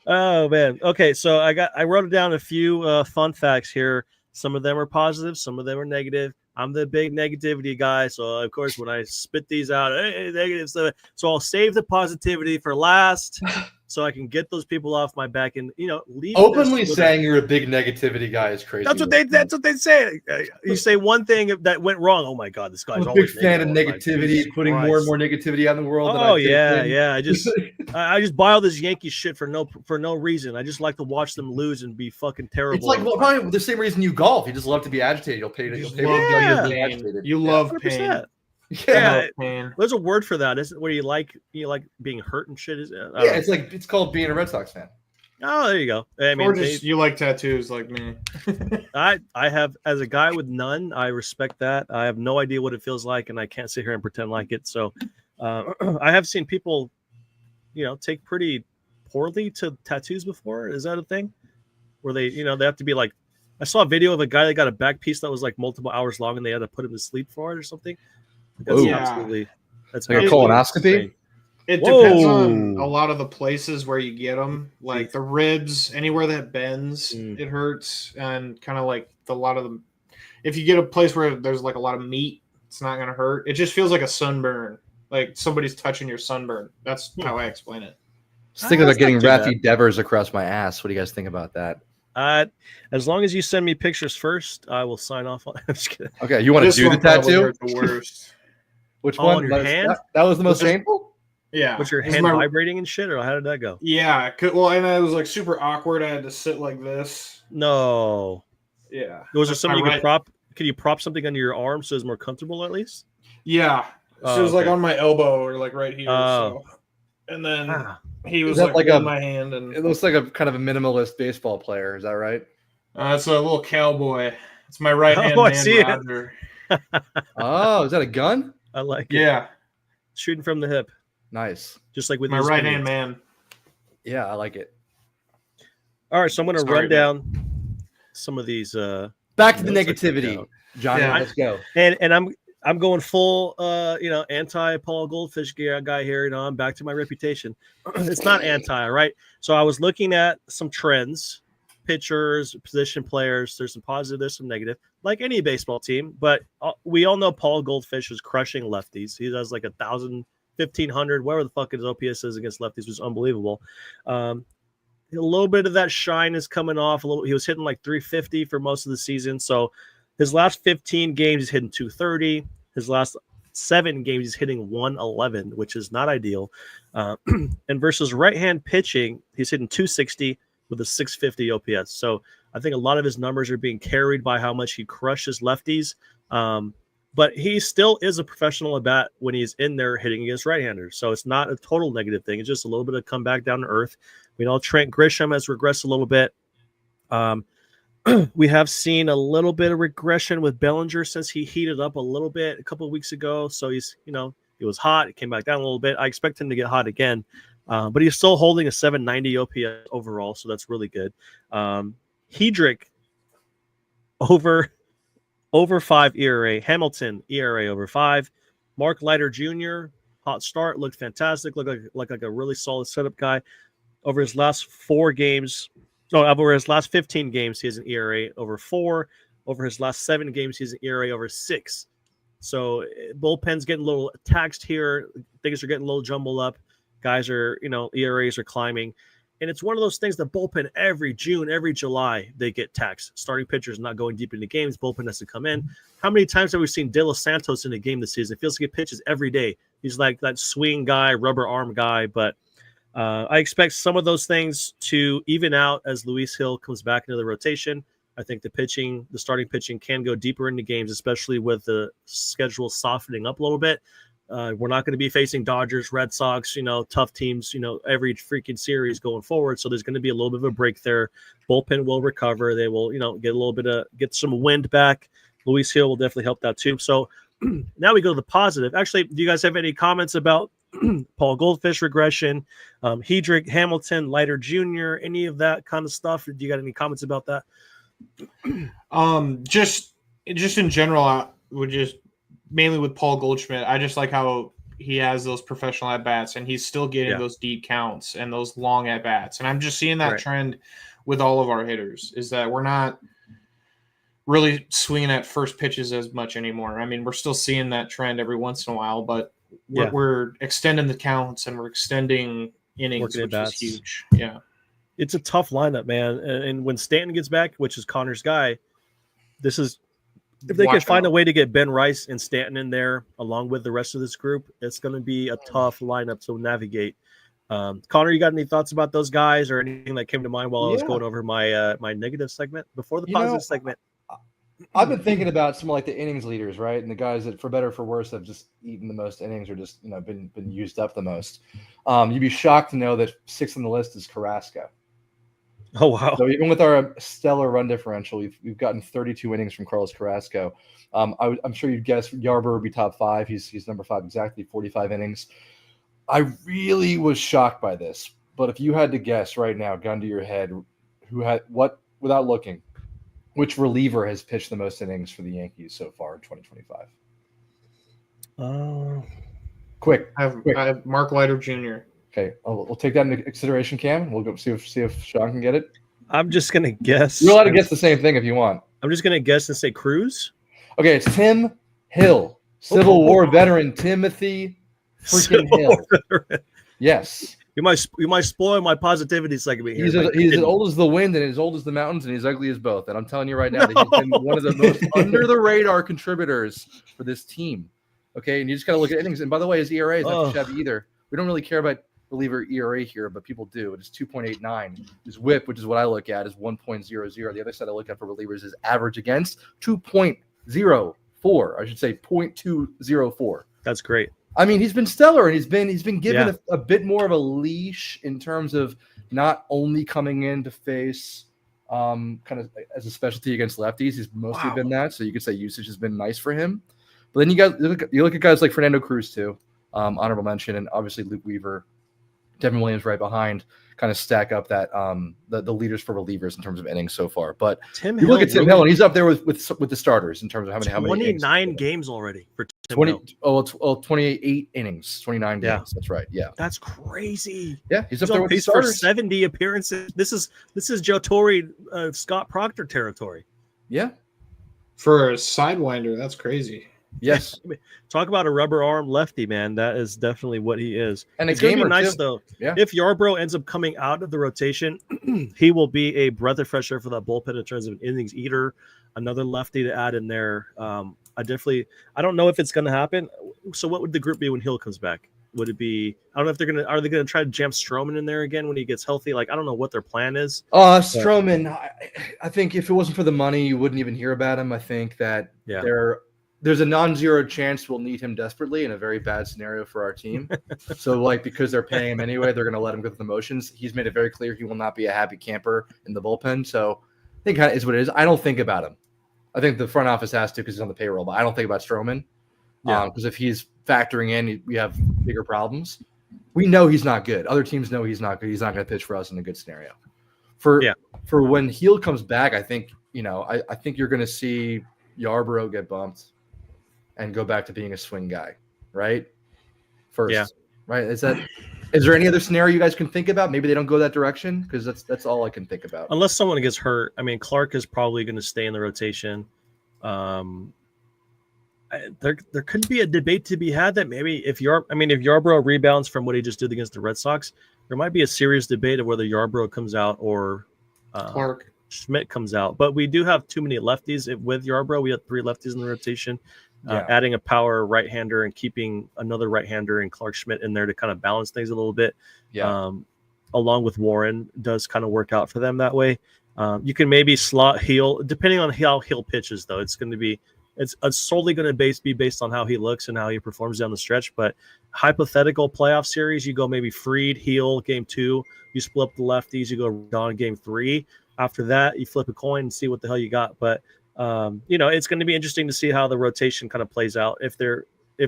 Oh man. Okay, so I wrote down a few fun facts here. Some of them are positive, some of them are negative. I'm the big negativity guy, so of course when I spit these out, negative stuff. So I'll save the positivity for last, so I can get those people off my back and leave. Openly saying you're a big negativity guy is crazy. That's what they say. You say one thing that went wrong. Oh my God, this guy's a big fan of negativity, putting more and more negativity out in the world. Oh yeah. I just buy all this Yankee shit for no reason. I just like to watch them lose and be fucking terrible. It's like probably the same reason you golf. You just love to be agitated. You'll pay agitated. You love pain. Yeah, there's a word for that, isn't it? Where you like being hurt and shit. It's called being a Red Sox fan. Oh, there you go. I mean, you like tattoos like me. I have, as a guy with none, I respect that. I have no idea what it feels like, and I can't sit here and pretend like it. So, I have seen people, take pretty poorly to tattoos before. Is that a thing? Where they have to be like. I saw a video of a guy that got a back piece that was like multiple hours long, and they had to put him to sleep for it or something. That's like a colonoscopy. It depends Whoa. on a lot of the places where you get them, like the ribs, anywhere that bends, it hurts, and kind of like a lot of them. If you get a place where there's like a lot of meat, it's not gonna hurt. It just feels like a sunburn, like somebody's touching your sunburn. That's how I explain it. Just thinking about getting too bad. Raffy Devers across my ass. What do you guys think about that? As long as you send me pictures first, I will sign off on. I'm just kidding. Okay, you want to This do the one probably tattoo? hurt the worst. Which Oh, one? on your hand? That was the most painful? Yeah. Was your This is hand my- vibrating and shit, or how did that go? Yeah. Well, and it was like super awkward. I had to sit like this. No. Yeah. Was there That's something my you could prop? Could you prop something under your arm so it's more comfortable at least? Yeah. So it was like on my elbow or like right here. Oh. So. And then he Is was that like like holding a- my hand, and It looks like a kind of a minimalist baseball player. Is that right? it's a little cowboy. It's my right hand Oh, I man, see it. Roger. Oh, is that a gun? I like it. Yeah, Shooting from the hip, Nice. just like with my these right opinions. hand man. Yeah, I like it. All right, so I'm going to Sorry, run down some of these. Back to the notes I took negativity, down. Johnny. Yeah. Let's go. And I'm going full anti Paul Goldfish guy here. I'm back to my reputation. It's not anti, right? So I was looking at some trends, pitchers, position players. There's some positive, there's some negative, like any baseball team. But we all know Paul Goldfish is crushing lefties. He does like 1,000, 1,500, whatever the fuck his OPS is against lefties, was unbelievable. A little bit of that shine is coming off. He was hitting like 350 for most of the season. So his last 15 games, he's hitting 230. His last 7 games, he's hitting 111, which is not ideal. And versus right-hand pitching, he's hitting 260 with a 650 OPS. So I think a lot of his numbers are being carried by how much he crushes lefties. But he still is a professional at bat when he's in there hitting against right-handers. So it's not a total negative thing. It's just a little bit of comeback down to earth. We know Trent Grisham has regressed a little bit. We have seen a little bit of regression with Bellinger since he heated up a little bit a couple of weeks ago. So he's, he was hot. It came back down a little bit. I expect him to get hot again. But he's still holding a 790 OPS overall. So that's really good. Hedrick over 5 ERA. Hamilton ERA over 5. Mark Leiter Jr. hot start, looked fantastic. Looked like a really solid setup guy. Over his last 15 games, he has an ERA over 4. Over his last 7 games, he has an ERA over 6. So bullpen's getting a little taxed here. Things are getting a little jumbled up. Guys are, ERAs are climbing. And it's one of those things that bullpen every June, every July, they get taxed. Starting pitchers not going deep into games. Bullpen has to come in. How many times have we seen De Los Santos in a game this season? It feels like he pitches every day. He's like that swing guy, rubber arm guy. But I expect some of those things to even out as Luis Hill comes back into the rotation. I think the starting pitching can go deeper into games, especially with the schedule softening up a little bit. We're not going to be facing Dodgers, Red Sox, tough teams, every freaking series going forward. So there's going to be a little bit of a break there. Bullpen will recover. They will, get some wind back. Luis Hill will definitely help that too. So now we go to the positive. Actually, do you guys have any comments about Paul Goldfish regression, Hedrick, Hamilton, Leiter Jr., any of that kind of stuff? Do you got any comments about that? Just in general, I would just mainly with Paul Goldschmidt. I just like how he has those professional at bats, and he's still getting those deep counts and those long at bats. And I'm just seeing that trend with all of our hitters, is that we're not really swinging at first pitches as much anymore. I mean, we're still seeing that trend every once in a while, but we're extending the counts and we're extending innings, which is huge. Yeah. It's a tough lineup, man. And when Stanton gets back, which is Connor's guy, if they can find a way to get Ben Rice and Stanton in there along with the rest of this group, it's going to be a tough lineup to navigate. Connor, you got any thoughts about those guys or anything that came to mind while I was going over my my negative segment before the positive segment? I've been thinking about some like the innings leaders, right? And the guys that, for better or for worse, have just eaten the most innings or just been used up the most. You'd be shocked to know that 6th on the list is Carrasco. Oh, wow. So even with our stellar run differential, we've gotten 32 innings from Carlos Carrasco. I'm sure you'd guess Yarber would be top 5. He's number 5 exactly, 45 innings. I really was shocked by this. But if you had to guess right now, gun to your head, without looking, which reliever has pitched the most innings for the Yankees so far in 2025? Quick. I have Mark Leiter Jr. Okay, we'll take that into consideration, Cam. We'll go see if Sean can get it. I'm just gonna guess. You're allowed to guess the same thing if you want. I'm just gonna guess and say Cruz. Okay, it's Tim Hill, Civil War veteran Timothy freaking Hill. Yes. You might spoil my positivity segment here. He's as old as the wind and as old as the mountains and he's ugly as both. And I'm telling you right now that he's been one of the most under the radar contributors for this team. Okay, and you just got to look at innings. And by the way, his ERA is not shabby either. We don't really care about reliever ERA here, but people do. It is 2.89. His WHIP, which is what I look at, is 1.00. The other side I look at for relievers is average against 2.04. I should say 0.204. That's great. I mean, he's been stellar, and he's been given a bit more of a leash in terms of not only coming in to face kind of as a specialty against lefties. He's mostly been that, so you could say usage has been nice for him. But then you look at guys like Fernando Cruz too, honorable mention, and obviously Luke Weaver, Devin Williams right behind, kind of stack up that the leaders for relievers in terms of innings so far. But you look at Tim Hill, and he's up there with the starters in terms of how many 29 games already for Tim 20. Hill. 28 innings, 29 games. That's right. Yeah, that's crazy. Yeah, he's up there on with pace the for starters. 70 appearances. This is Joe Torre, Scott Proctor territory. Yeah, for a sidewinder, that's crazy. Yes. Talk about a rubber arm lefty, man. That is definitely what he is. And it's going to be nice, too. though. Yeah. If Yarbrough ends up coming out of the rotation, he will be a breath of fresh air for that bullpen in terms of an innings eater, another lefty to add in there. I don't know if it's going to happen. So what would the group be when Hill comes back? Would it be, I don't know if are they going to try to jam Stroman in there again when he gets healthy? Like, I don't know what their plan is. Stroman, I think if it wasn't for the money, you wouldn't even hear about him. I think that there's a non-zero chance we'll need him desperately in a very bad scenario for our team. So, because they're paying him anyway, they're going to let him go through the motions. He's made it very clear he will not be a happy camper in the bullpen. So, I think kind of is what it is. I don't think about him. I think the front office has to because he's on the payroll, but I don't think about Stroman. Because if he's factoring in, we have bigger problems. We know he's not good. Other teams know he's not good. He's not going to pitch for us in a good scenario. For when Hill comes back, I think I think you're going to see Yarbrough get bumped and go back to being a swing guy, right? First, right? Is there any other scenario you guys can think about? Maybe they don't go that direction because that's all I can think about. Unless someone gets hurt. I mean, Clark is probably going to stay in the rotation. There could be a debate to be had that maybe if Yarbrough rebounds from what he just did against the Red Sox, there might be a serious debate of whether Yarbrough comes out or Clark Schmidt comes out. But we do have too many lefties with Yarbrough. We have 3 lefties in the rotation. Adding a power right-hander and keeping another right-hander and Clark Schmidt in there to kind of balance things a little bit. Along with Warren does kind of work out for them that way. You can maybe slot Hill, depending on how Hill pitches, though. It's solely going to be based on how he looks and how he performs down the stretch. But hypothetical playoff series, you go maybe Fried, Hill, game 2. You split up the lefties. You go Don game 3. After that, you flip a coin and see what the hell you got. But it's going to be interesting to see how the rotation kind of plays out if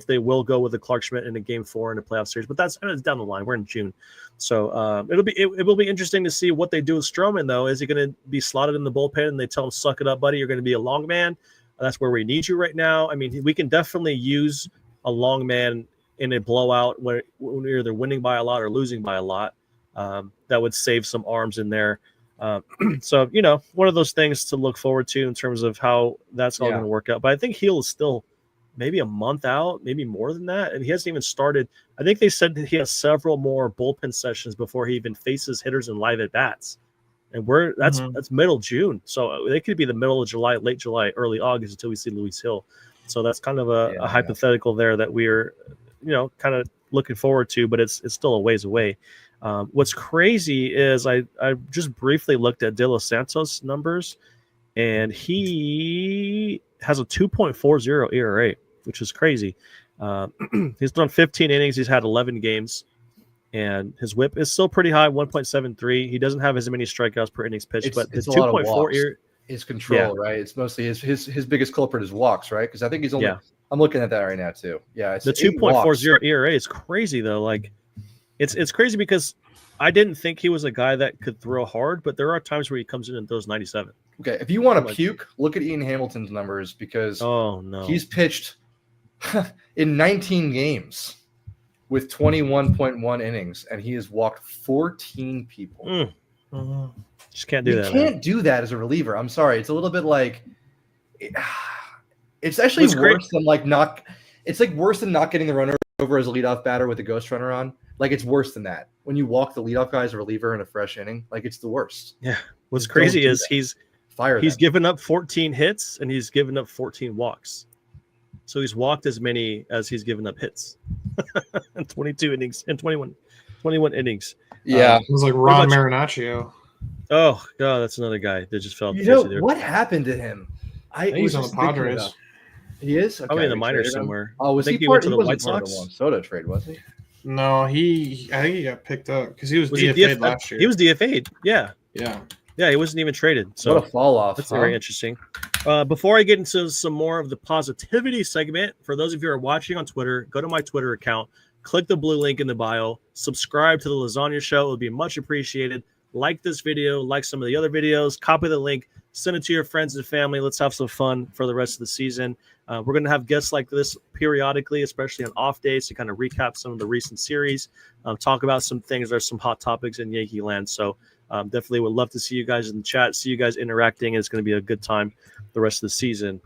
they will go with the Clark Schmidt in a game 4 in a playoff series. But that's down the line. We're in June. So it will be interesting to see what they do with Stroman, though. Is he going to be slotted in the bullpen and they tell him, suck it up, buddy, you're going to be a long man? That's where we need you right now. I mean, we can definitely use a long man in a blowout when we're either winning by a lot or losing by a lot. That would save some arms in there. So, one of those things to look forward to in terms of how that's all going to work out. But I think Hill is still maybe a month out, maybe more than that. And he hasn't even started. I think they said that he has several more bullpen sessions before he even faces hitters in live at bats. And that's middle June. So they could be the middle of July, late July, early August until we see Luis Hill. So that's kind of a hypothetical there that we're, kind of looking forward to, but it's still a ways away. What's crazy is I just briefly looked at De Los Santos numbers, and he has a 2.40 ERA, which is crazy. He's done 15 innings. He's had 11 games. And his WHIP is still pretty high, 1.73. He doesn't have as many strikeouts per innings pitched, but the 2.4 is control, right? It's mostly his biggest culprit is walks, right? Because I think he's only. I'm looking at that right now too. Yeah, the 2.40 ERA is crazy though. Like, it's crazy because I didn't think he was a guy that could throw hard, but there are times where he comes in and throws 97. Okay, if you want to puke, look at Ian Hamilton's numbers because he's pitched in 19 games. with 21.1 innings, and he has walked 14 people. Just can't do You that. can't do that as a reliever. I'm sorry. It's a little bit like it's actually worse than like not. It's like worse than not getting the runner over as a leadoff batter with a ghost runner on. Like it's worse than that. When you walk the leadoff guy as a reliever in a fresh inning, like it's the worst. Yeah. What's crazy is he's given up 14 hits and he's given up 14 walks. So he's walked as many as he's given up hits in 22 innings and 21 innings. Yeah. It was like Ron Marinaccio. Oh, God, that's another guy that just fell. What happened to him? I think he's on the Padres. He is? Okay, probably in the minors somewhere. Oh, was he went to the White White Sox? Juan Soto trade, was he? No, I think he got picked up because he was DFA'd last year. He was DFA'd, yeah. Yeah. Yeah, he wasn't even traded. So what a fall off. That's very interesting. Before I get into some more of the positivity segment, for those of you who are watching on Twitter, go to my Twitter account, click the blue link in the bio, subscribe to the Lasagna Show. It would be much appreciated. Like this video, like some of the other videos, copy the link, send it to your friends and family. Let's have some fun for the rest of the season. We're going to have guests like this periodically, especially on off days, to kind of recap some of the recent series, talk about some things. There's some hot topics in Yankee land. So definitely would love to see you guys in the chat, see you guys interacting. It's going to be a good time the rest of the season.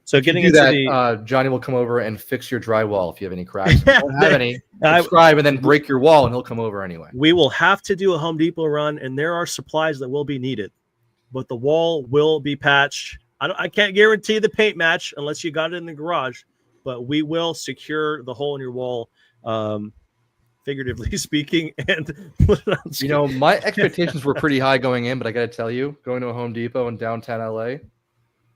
So getting into that, Johnny will come over and fix your drywall if you have any cracks. If you don't have any, subscribe and then break your wall, and he'll come over anyway. We will have to do a Home Depot run, and there are supplies that will be needed, but the wall will be patched. I can't guarantee the paint match unless you got it in the garage, but we will secure the hole in your wall, figuratively speaking. And my expectations were pretty high going in, but I got to tell you, going to a Home Depot in downtown LA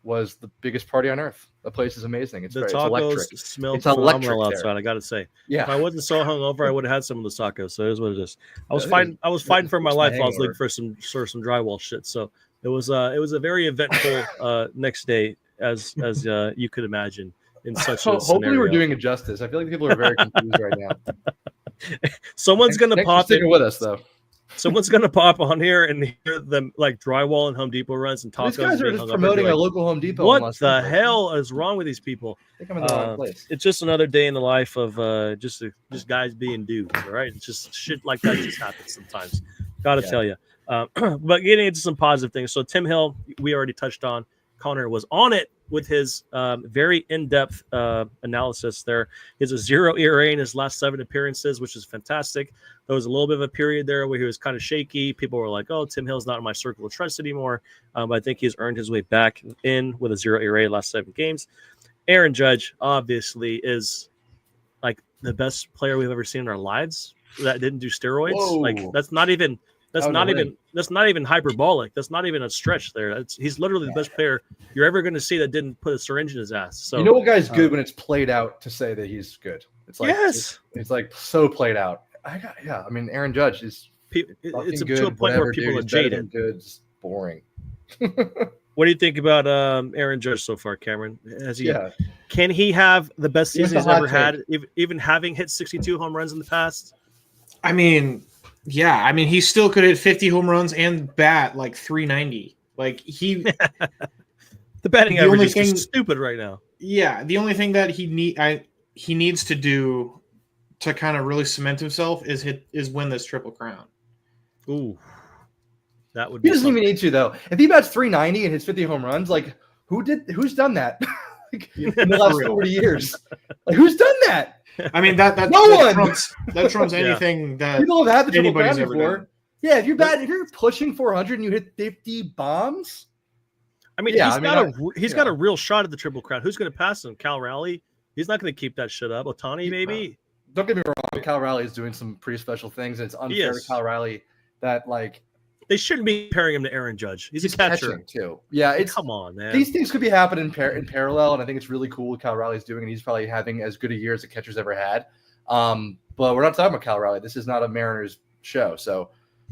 was the biggest party on earth. The place is amazing. It's electric. Smelled phenomenal outside. I got to say, if I wasn't so hungover, I would have had some of the tacos. So here's what it is. I was fighting for my life. I was looking for some drywall shit. So it was a very eventful next day, as you could imagine in such a Hopefully scenario. We're doing it justice. I feel like people are very confused right now. Someone's gonna pop in with us though. Someone's gonna pop on here and hear them like drywall and Home Depot runs and tacos. These guys are just promoting a local Home Depot. What the hell is wrong with these people? I think I'm in the wrong place. It's just another day in the life of just guys being dudes, right? It's just shit like that just happens sometimes. Gotta tell you. But getting into some positive things. So Tim Hill, we already touched on. Connor was on it with his very in-depth analysis there. He has a 0 ERA in his last 7 appearances, which is fantastic. There was a little bit of a period there where he was kind of shaky. People were like, oh, Tim Hill's not in my circle of trust anymore. But I think he's earned his way back in with a 0 ERA last 7 games. Aaron Judge, obviously, is like the best player we've ever seen in our lives that didn't do steroids. Whoa. Like, that's not even hyperbolic. That's not even a stretch there. He's literally the best player you're ever going to see that didn't put a syringe in his ass. So you know what guy's good when it's played out to say that he's good. It's like it's like so played out. I mean, Aaron Judge is it's good, to a point where people are jaded. Good, it's boring. What do you think about Aaron Judge so far, Cameron? Can he have the best season he's ever had, even having hit 62 home runs in the past? I mean, he still could hit 50 home runs and bat like 390. Like the batting average is just stupid right now. Yeah, the only thing that he needs to do to kind of really cement himself is win this Triple Crown. Ooh, that would. He doesn't even need to though. If he bats 390 and hits 50 home runs, like who's done that in the last 40 years? Like who's done that? I mean that trumps anything that people have had the Triple anybody's Crown ever before. done. Yeah, if you're pushing 400 and you hit 50 bombs. I mean, he's got a real shot at the Triple Crown. Who's going to pass him? Cal Raleigh? He's not going to keep that shit up. Otani, maybe. Don't get me wrong. Cal Raleigh is doing some pretty special things. And it's unfair to Cal Raleigh that they shouldn't be comparing him to Aaron Judge. He's a catcher too. Yeah, come on, man. These things could be happening in parallel, and I think it's really cool what Cal Raleigh's doing, and he's probably having as good a year as a catcher's ever had. But we're not talking about Cal Raleigh. This is not a Mariners show, so.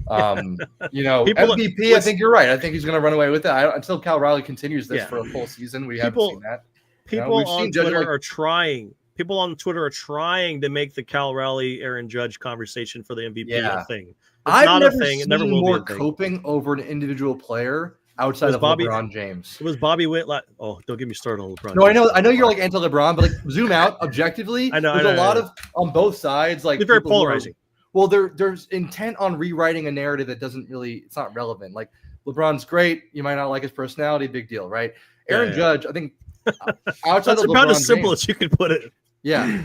MVP. I think you're right. I think he's going to run away with it. Until Cal Raleigh continues this for a full season, we haven't seen that. People on Twitter are trying. People on Twitter are trying to make the Cal Raleigh Aaron Judge conversation for the MVP a thing. It's I've not never a thing. It never seen will more be a thing. coping over an individual player outside Was of Bobby- LeBron James. It was Bobby Witt. Oh, don't get me started on LeBron. No, I know you're like anti-LeBron, but like zoom out objectively. I know, there's I know, a lot I know. of on both sides. Like It's very people who are- polarizing. well, there's intent on rewriting a narrative that doesn't really. It's not relevant. Like LeBron's great. You might not like his personality. Big deal, right? Aaron Yeah. Judge, I think outside That's of about LeBron as simple James, as you could put it. yeah.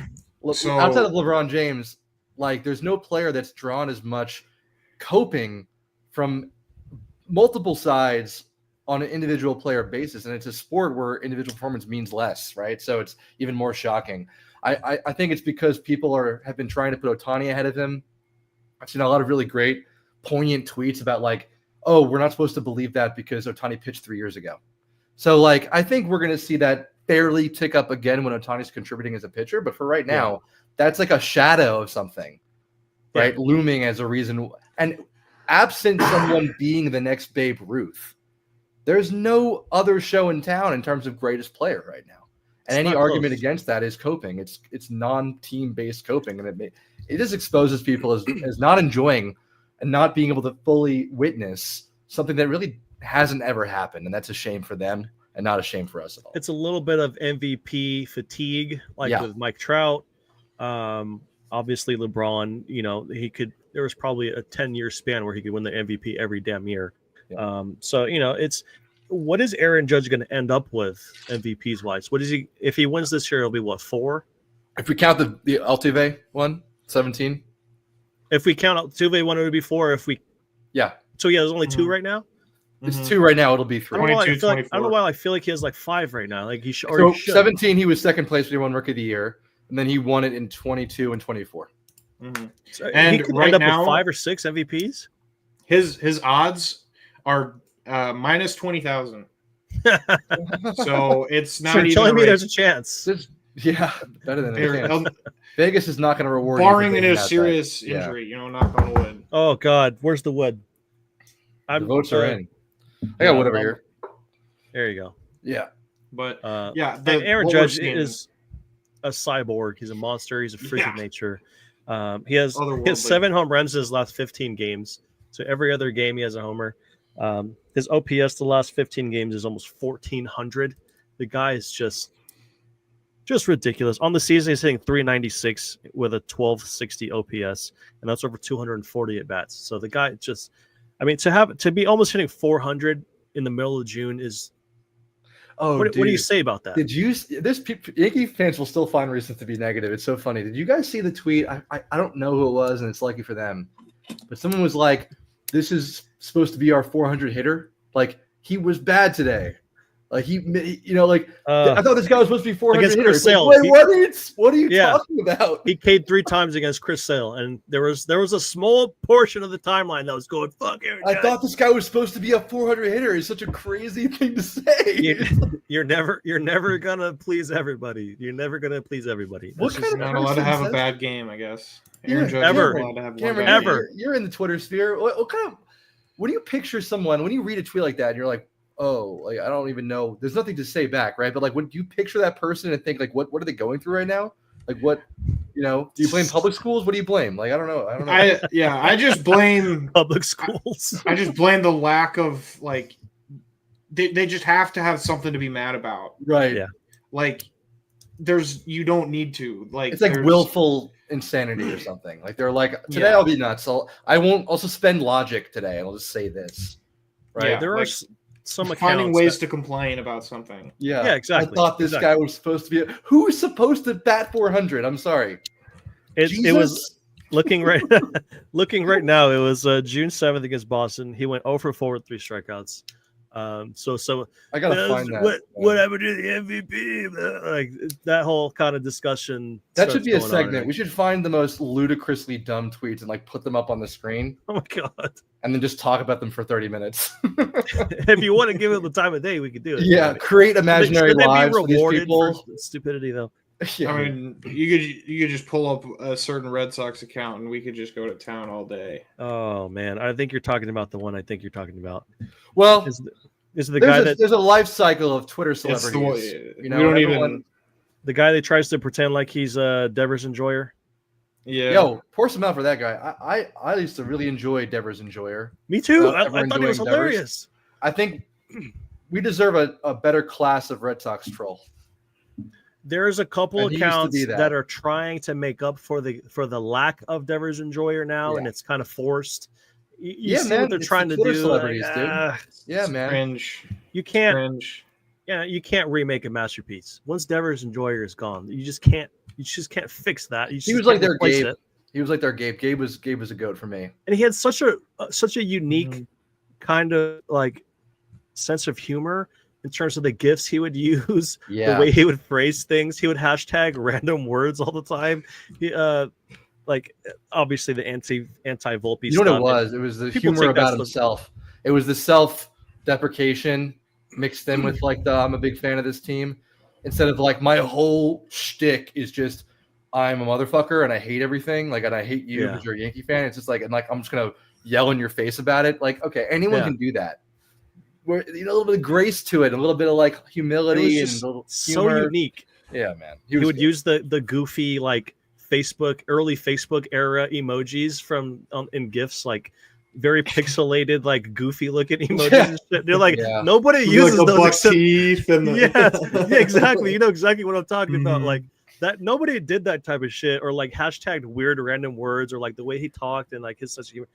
So- Outside of LeBron James, like there's no player that's drawn as much coping from multiple sides on an individual player basis, and it's a sport where individual performance means less, right? So it's even more shocking. I think it's because people have been trying to put Ohtani ahead of him. I've seen a lot of really great, poignant tweets about like, oh, we're not supposed to believe that because Ohtani pitched 3 years ago. So like, I think we're going to see that barely tick up again when Ohtani's contributing as a pitcher. But for right now, that's like a shadow of something, right? Looming as a reason. And absent someone being the next Babe Ruth, there's no other show in town in terms of greatest player right now. And any argument against that is coping. It's non-team based coping, and it just exposes people as not enjoying and not being able to fully witness something that really hasn't ever happened, and that's a shame for them and not a shame for us at all. It's a little bit of MVP fatigue, like with Mike Trout. Obviously, LeBron. There was probably a 10-year span where he could win the MVP every damn year. Yeah. It's what is Aaron Judge going to end up with MVPs wise? What is he? If he wins this year, it'll be what, 4? If we count the Altuve one, 17. If we count Altuve one, it would be 4. So there's only 2 right now. It's 2 right now. It'll be 3. I don't know why 22, I don't know why I feel like he has like 5 right now. Like he should. So 17, he was second place when he won Rookie of the Year, and then he won it in 22 and 24. So And he could right end up now- with 5 or 6 MVPs. His odds are minus 20,000. So it's not So you're even telling a me race. there's a chance. Yeah, better than They're- anything. Vegas is not going to reward you for barring being a outside. serious Yeah. injury, knock on wood. Oh God, where's the wood? The votes are in. I got wood over here. There you go. Yeah. But And yeah, Aaron what we're Judge seeing- is a cyborg. He's a monster. He's a freak of Yeah. nature. He has 7 home runs in his last 15 games. So every other game he has a homer. His OPS the last 15 games is almost 1,400. The guy is just ridiculous. On the season, he's hitting 396 with a 1260 OPS, and that's over 240 at bats. So the guy to be almost hitting 400 in the middle of June is. Oh, what do you say about that? Did you? Yankee fans will still find reasons to be negative. It's so funny. Did you guys see the tweet? I don't know who it was, and it's lucky for them. But someone was like, "This is supposed to be our 400 hitter. Like he was bad today. Like I thought this guy was supposed to be 400 against hitter. Chris It's like, Sale. wait, what are you talking about? He K'd 3 times against Chris Sale, and there was a small portion of the timeline that was going, "Fuck Aaron Judge." I thought this guy was supposed to be a 400 hitter. It's such a crazy thing to say. You're never gonna please everybody. You're never gonna please everybody. What That's kind of not allowed to have a says- bad game, I guess. Yeah, Aaron Judge ever. is allowed to have one Cameron, bad ever. game. You're in the Twitter sphere. What do you picture someone when you read a tweet like that and you're like, oh, like I don't even know. There's nothing to say back, right? But like, when you picture that person and think like, what are they going through right now? Like, what, do you blame public schools? What do you blame? Like, I don't know. I just blame public schools. I just blame the lack of like they just have to have something to be mad about. Right. Yeah. Like you don't need to. Like It's like there's- willful insanity or something. Like they're like, today I'll be nuts. I won't also suspend logic today. And I'll just say this. Right. Yeah, There are like, some finding accounts ways that- to complain about something. Yeah. exactly. I thought this guy was supposed to be. Who is supposed to bat 400? I'm sorry. It was looking right now. It was June 7th against Boston. He went 0 for 4 with 3 strikeouts. So I gotta find that. What happened to the MVP? Like that whole kind of discussion. That should be a starts going on, segment. right? We should find the most ludicrously dumb tweets and like put them up on the screen Oh my god! and then just talk about them for 30 minutes. If you want to give it the time of day, we could do it. Yeah, create imaginary Should they be lives for these rewarded people. for stupidity though? Yeah. I mean, you could just pull up a certain Red Sox account and we could just go to town all day. Oh man, I think you're talking about the one I think you're talking about. Well, Is the guy there's a life cycle of Twitter It's the celebrities. way, You know, we don't everyone- even. the guy that tries to pretend like he's a Devers enjoyer? Yeah. Yo, pour some out for that guy. I used to really enjoy Devers Enjoyer. Me too. Ever I thought he was enjoying Devers? hilarious. I think we deserve a better class of Red Sox troll. There's a couple And he used to accounts be that. that. Are trying to make up for the lack of Devers Enjoyer now, Yeah. and it's kind of forced. You Yeah, see man, what they're it's trying the to Twitter do. celebrities, like, dude. Yeah, man. Cringe. You can't. Cringe. Yeah, you can't remake a masterpiece. Once Devers Enjoyer is gone, you just can't fix that. He was like their Gabe. He was like their Gabe. Gabe was a goat for me. And he had such a unique kind of like sense of humor in terms of the gifs he would use, the way he would phrase things. He would hashtag random words all the time. He, like obviously the anti-Volpe. You know what it was? It was the humor about himself. It was the self-deprecation mixed in with like I'm a big fan of this team. Instead of like my whole shtick is just I'm a motherfucker and I hate everything. Like, and I hate you because you're a Yankee fan. It's just like, and like I'm just gonna yell in your face about it. Like, okay, anyone can do that. Where a little bit of grace to it, a little bit of like humility and a little so unique. Yeah, man. He would use the goofy like early Facebook era emojis in GIFs, like very pixelated, like goofy looking emojis and shit. They're like nobody uses like those except teeth and yeah, exactly. You know exactly what I'm talking about. Like that nobody did that type of shit, or like hashtagged weird random words, or like the way he talked and like his sense of humor.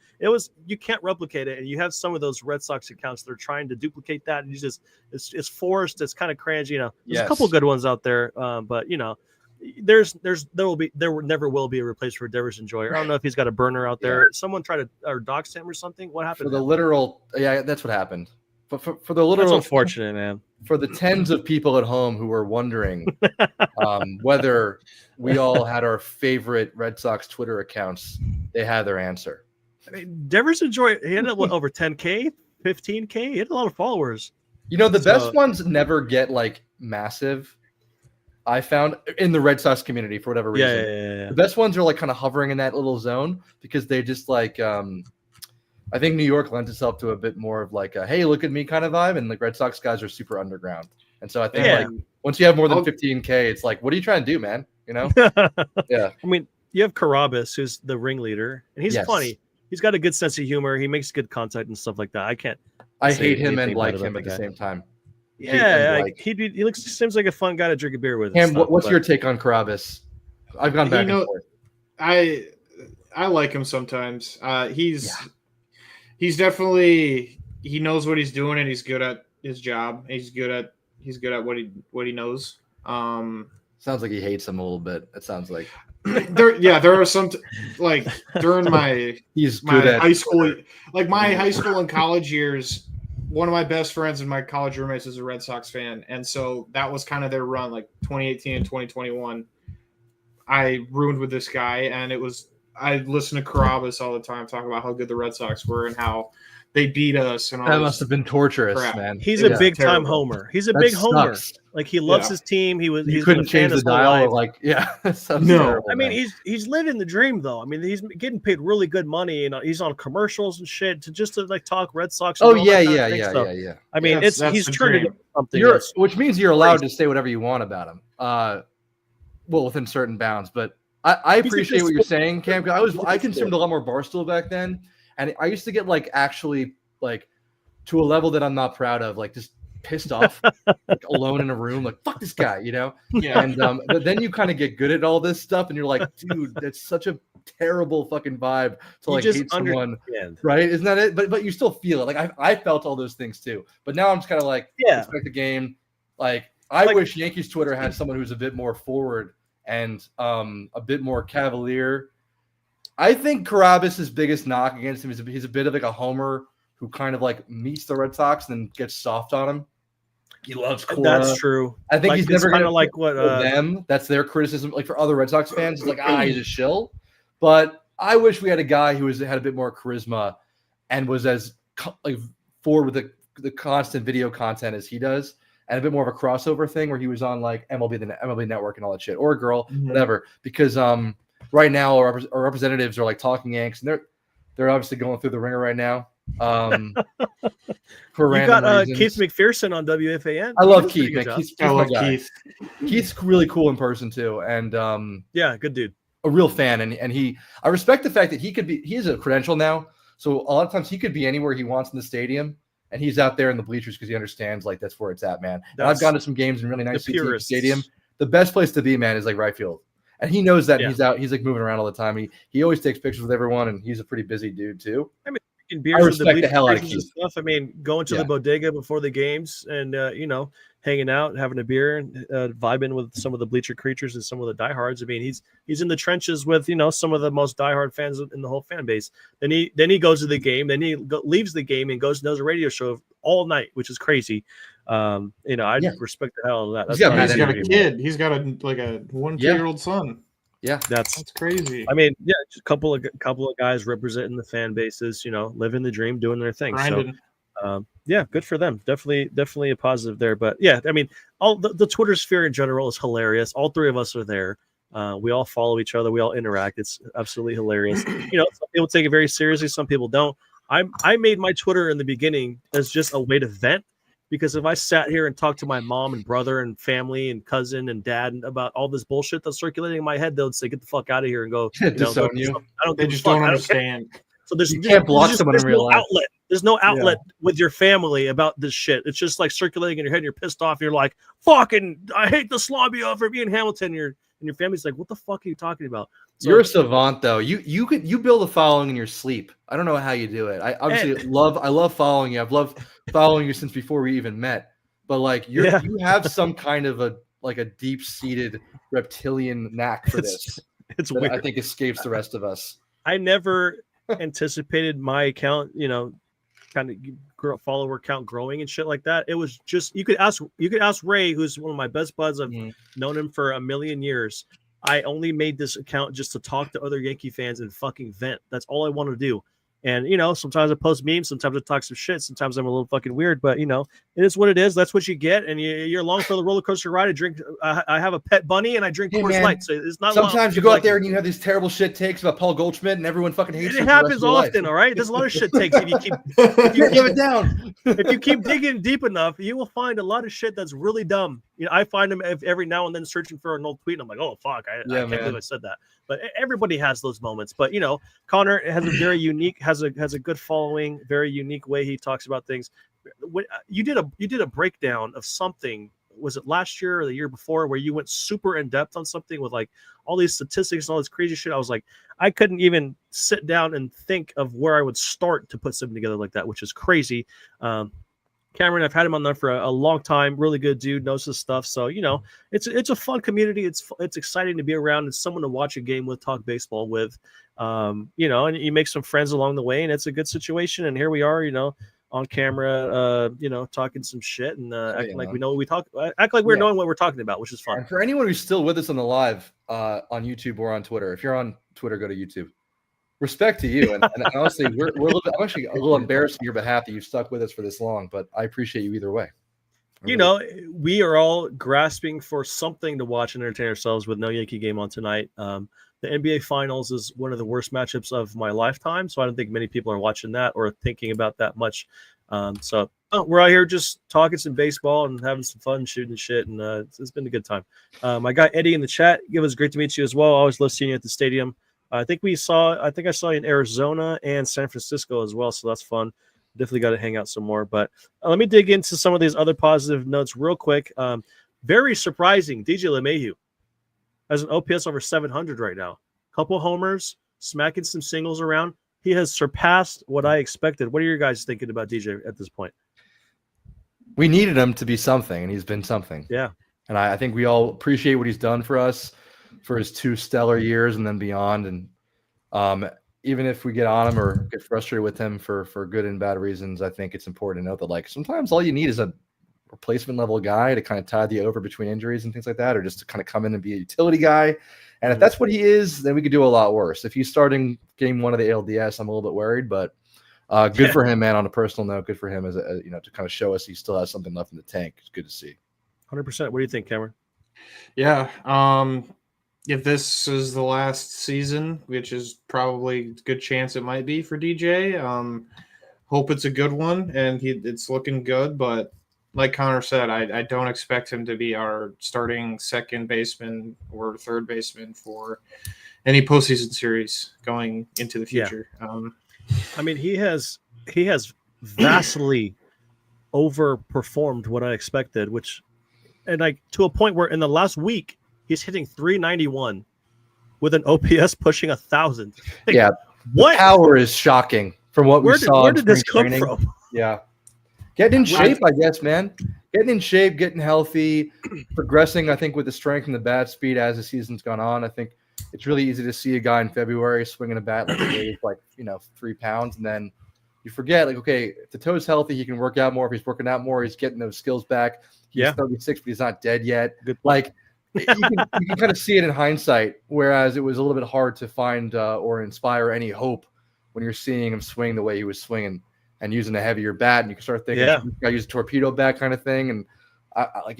You can't replicate it, and you have some of those Red Sox accounts that are trying to duplicate that, and it's forced. It's kind of cringe. You know, there's a couple good ones out there, but you know, there never will be a replacement for Devers Enjoyer. I don't know if he's got a burner out there. Someone tried to dox him or something. What happened? For the literal, that's what happened. But for the literal, that's unfortunate, man. For the tens of people at home who were wondering whether we all had our favorite Red Sox Twitter accounts, they had their answer. I mean, Devers Enjoyer, he had over 10K, 15K. He had a lot of followers. You know, the best ones never get like massive. I found in the Red Sox community for whatever reason. Yeah. The best ones are like kind of hovering in that little zone because they just like I think New York lends itself to a bit more of like a hey, look at me kind of vibe, and the Red Sox guys are super underground. And so I think like once you have more than 15K, it's like, what are you trying to do, man? You know? Yeah. I mean, you have Carabas, who's the ringleader, and he's funny. He's got a good sense of humor. He makes good content and stuff like that. I hate him and like him at the same time. Yeah, he seems like a fun guy to drink a beer with. Cam, what's your take on Carabas? I've gone back and forth. I like him sometimes. He's definitely he knows what he's doing and he's good at his job. He's good at what he knows. Sounds like he hates him a little bit. It sounds like there are some like during my high school, like my high school and college years. One of my best friends and my college roommates is a Red Sox fan, and so that was kind of their run, like 2018 and 2021. I ruined with this guy, and I listened to Carabas all the time talk about how good the Red Sox were and how they beat us. And all that must have been torturous, crap. Man. He's a big time homer. He's a big homer. Like he loves his team. He couldn't change the dial. Like terrible, I mean, he's living the dream though. I mean, he's getting paid really good money, and he's on commercials and shit to like talk Red Sox. Oh yeah. I mean, he's turned into something. Which means you're allowed to say whatever you want about him. Well, within certain bounds, but I appreciate what you're saying, Cam. I consumed a lot more Barstool back then, and I used to get like actually like to a level that I'm not proud of, like just pissed off, like alone in a room, like fuck this guy, you know? Yeah. And but then you kind of get good at all this stuff, and you're like, dude, that's such a terrible fucking vibe to like hate someone, right? Isn't that it? But you still feel it. Like I felt all those things too, but now I'm just kind of like, respect the game. Like I wish Yankees Twitter had someone who's a bit more forward and a bit more cavalier. I think Carabas' biggest knock against him is he's a bit of like a homer who kind of like meets the Red Sox and then gets soft on him. He loves Cora. That's true. I think he's never going to like what them. That's their criticism. Like for other Red Sox fans, it's like he's a shill. But I wish we had a guy who had a bit more charisma and was as like forward with the constant video content as he does, and a bit more of a crossover thing where he was on like MLB Network and all that shit, or a girl, whatever. Because right now our representatives are like talking Yanks, and they're obviously going through the ringer right now. For you got reasons. Keith McPherson on WFAN. I love Keith. I love Keith. Keith's really cool in person too, and good dude. A real fan, and I respect the fact that he is a credential now, so a lot of times he could be anywhere he wants in the stadium, and he's out there in the bleachers because he understands like that's where it's at, man. And I've gone to some games in really nice stadium. The best place to be, man, is like right field. And he knows that. And he's out. He's like moving around all the time. He always takes pictures with everyone, and he's a pretty busy dude too. I mean, beers I respect the hell out of Keith. Stuff. I mean, going to the bodega before the games and hanging out, having a beer, and vibing with some of the bleacher creatures and some of the diehards. I mean, he's in the trenches with some of the most diehard fans in the whole fan base. Then he goes to the game. Then he leaves the game and does a radio show all night, which is crazy. I respect the hell out of that. He's got a kid. He's got a 1-2-year-old son. Yeah, that's crazy. I mean, just a couple of guys representing the fan bases, living the dream, doing their thing. Grinding. So, good for them. Definitely a positive there. But yeah, I mean, all the Twitter sphere in general is hilarious. All three of us are there. We all follow each other. We all interact. It's absolutely hilarious. Some people take it very seriously. Some people don't. I made my Twitter in the beginning as just a way to vent. Because if I sat here and talked to my mom and brother and family and cousin and dad about all this bullshit that's circulating in my head, they'll say, "Get the fuck out of here and go." I don't. They just don't understand. So you can't block someone in real life. Outlet. There's no outlet with your family about this shit. It's just like circulating in your head. And you're pissed off. You're like, "Fucking, I hate the Slavia for being Hamilton." And your family's like, "What the fuck are you talking about?" So, you're a savant, though. You build a following in your sleep. I don't know how you do it. I love following you. I've loved following you since before we even met. But like you have some kind of a deep-seated reptilian knack for this. It's weird. I think escapes the rest of us. I never anticipated my account, kind of follower count growing and shit like that. It was just you could ask Ray, who's one of my best buds. I've known him for a million years. I only made this account just to talk to other Yankee fans and fucking vent. That's all I want to do. And, sometimes I post memes, sometimes I talk some shit, sometimes I'm a little fucking weird, but, it is what it is. That's what you get. And you're along for the roller coaster ride. I have a pet bunny and I drink Coors Light. So it's not sometimes you go out there and you have these terrible shit takes about Paul Goldschmidt and everyone fucking hates you. It happens often, all right? There's a lot of shit takes if you keep it down. If you keep digging deep enough, you will find a lot of shit that's really dumb. I find them every now and then searching for an old tweet. And I'm like, oh, fuck, I can't believe I said that. But everybody has those moments. But Connor has a very unique, has a good following, very unique way he talks about things. You did a breakdown of something. Was it last year or the year before where you went super in depth on something with like all these statistics and all this crazy shit? I was like, I couldn't even sit down and think of where I would start to put something together like that, which is crazy. Cameron, I've had him on there for a long time. Really good dude, knows his stuff. So it's a fun community. It's exciting to be around. It's someone to watch a game with, talk baseball with. And you make some friends along the way, and it's a good situation. And here we are, on camera, talking some shit and acting like we know what we talk. Act like we're knowing what we're talking about, which is fun. And for anyone who's still with us on the live on YouTube or on Twitter, if you're on Twitter, go to YouTube. Respect to you, and honestly, I'm actually a little embarrassed on your behalf that you've stuck with us for this long, but I appreciate you either way. We are all grasping for something to watch and entertain ourselves with no Yankee game on tonight. The NBA Finals is one of the worst matchups of my lifetime, so I don't think many people are watching that or thinking about that much. So we're out here just talking some baseball and having some fun, shooting shit, and it's been a good time. My guy Eddie in the chat, it was great to meet you as well. I always love seeing you at the stadium. I think I saw you in Arizona and San Francisco as well, so that's fun. Definitely got to hang out some more. But let me dig into some of these other positive notes real quick. Very surprising, DJ LeMahieu has an OPS over 700 right now. Couple homers, smacking some singles around. He has surpassed what I expected. What are your guys thinking about DJ at this point? We needed him to be something, and he's been something. Yeah. And I think we all appreciate what he's done for us for his 2 stellar years and then beyond. And even if we get on him or get frustrated with him for good and bad reasons, I think it's important to note that like sometimes all you need is a replacement level guy to kind of tide you over between injuries and things like that, or just to kind of come in and be a utility guy. And if that's what he is, then we could do a lot worse. If he's starting game 1 of the ALDS, I'm a little bit worried, but good for him, man. On a personal note, good for him as to kind of show us he still has something left in the tank. It's good to see. 100%. What do you think, Cameron? Yeah. If this is the last season, which is probably a good chance it might be for DJ, hope it's a good one and it's looking good. But like Connor said, I don't expect him to be our starting second baseman or third baseman for any postseason series going into the future. I mean, he has vastly overperformed what I expected, and like to a point where in the last week he's hitting 391 with an OPS pushing 1,000. Like, yeah, what the power is shocking from what we saw. Where did this come training. from? Yeah, getting in shape, I guess, man. Getting in shape, getting healthy, progressing. I think with the strength and the bat speed as the season's gone on, I think it's really easy to see a guy in February swinging a bat like he weighs like 3 pounds, and then you forget, like, okay, if the toe's healthy, he can work out more. If he's working out more, he's getting those skills back. He's 36, but he's not dead yet. Good. Like, you can kind of see it in hindsight, whereas it was a little bit hard to find or inspire any hope when you're seeing him swing the way he was swinging and using a heavier bat. And you can start thinking, I use a torpedo bat kind of thing. And I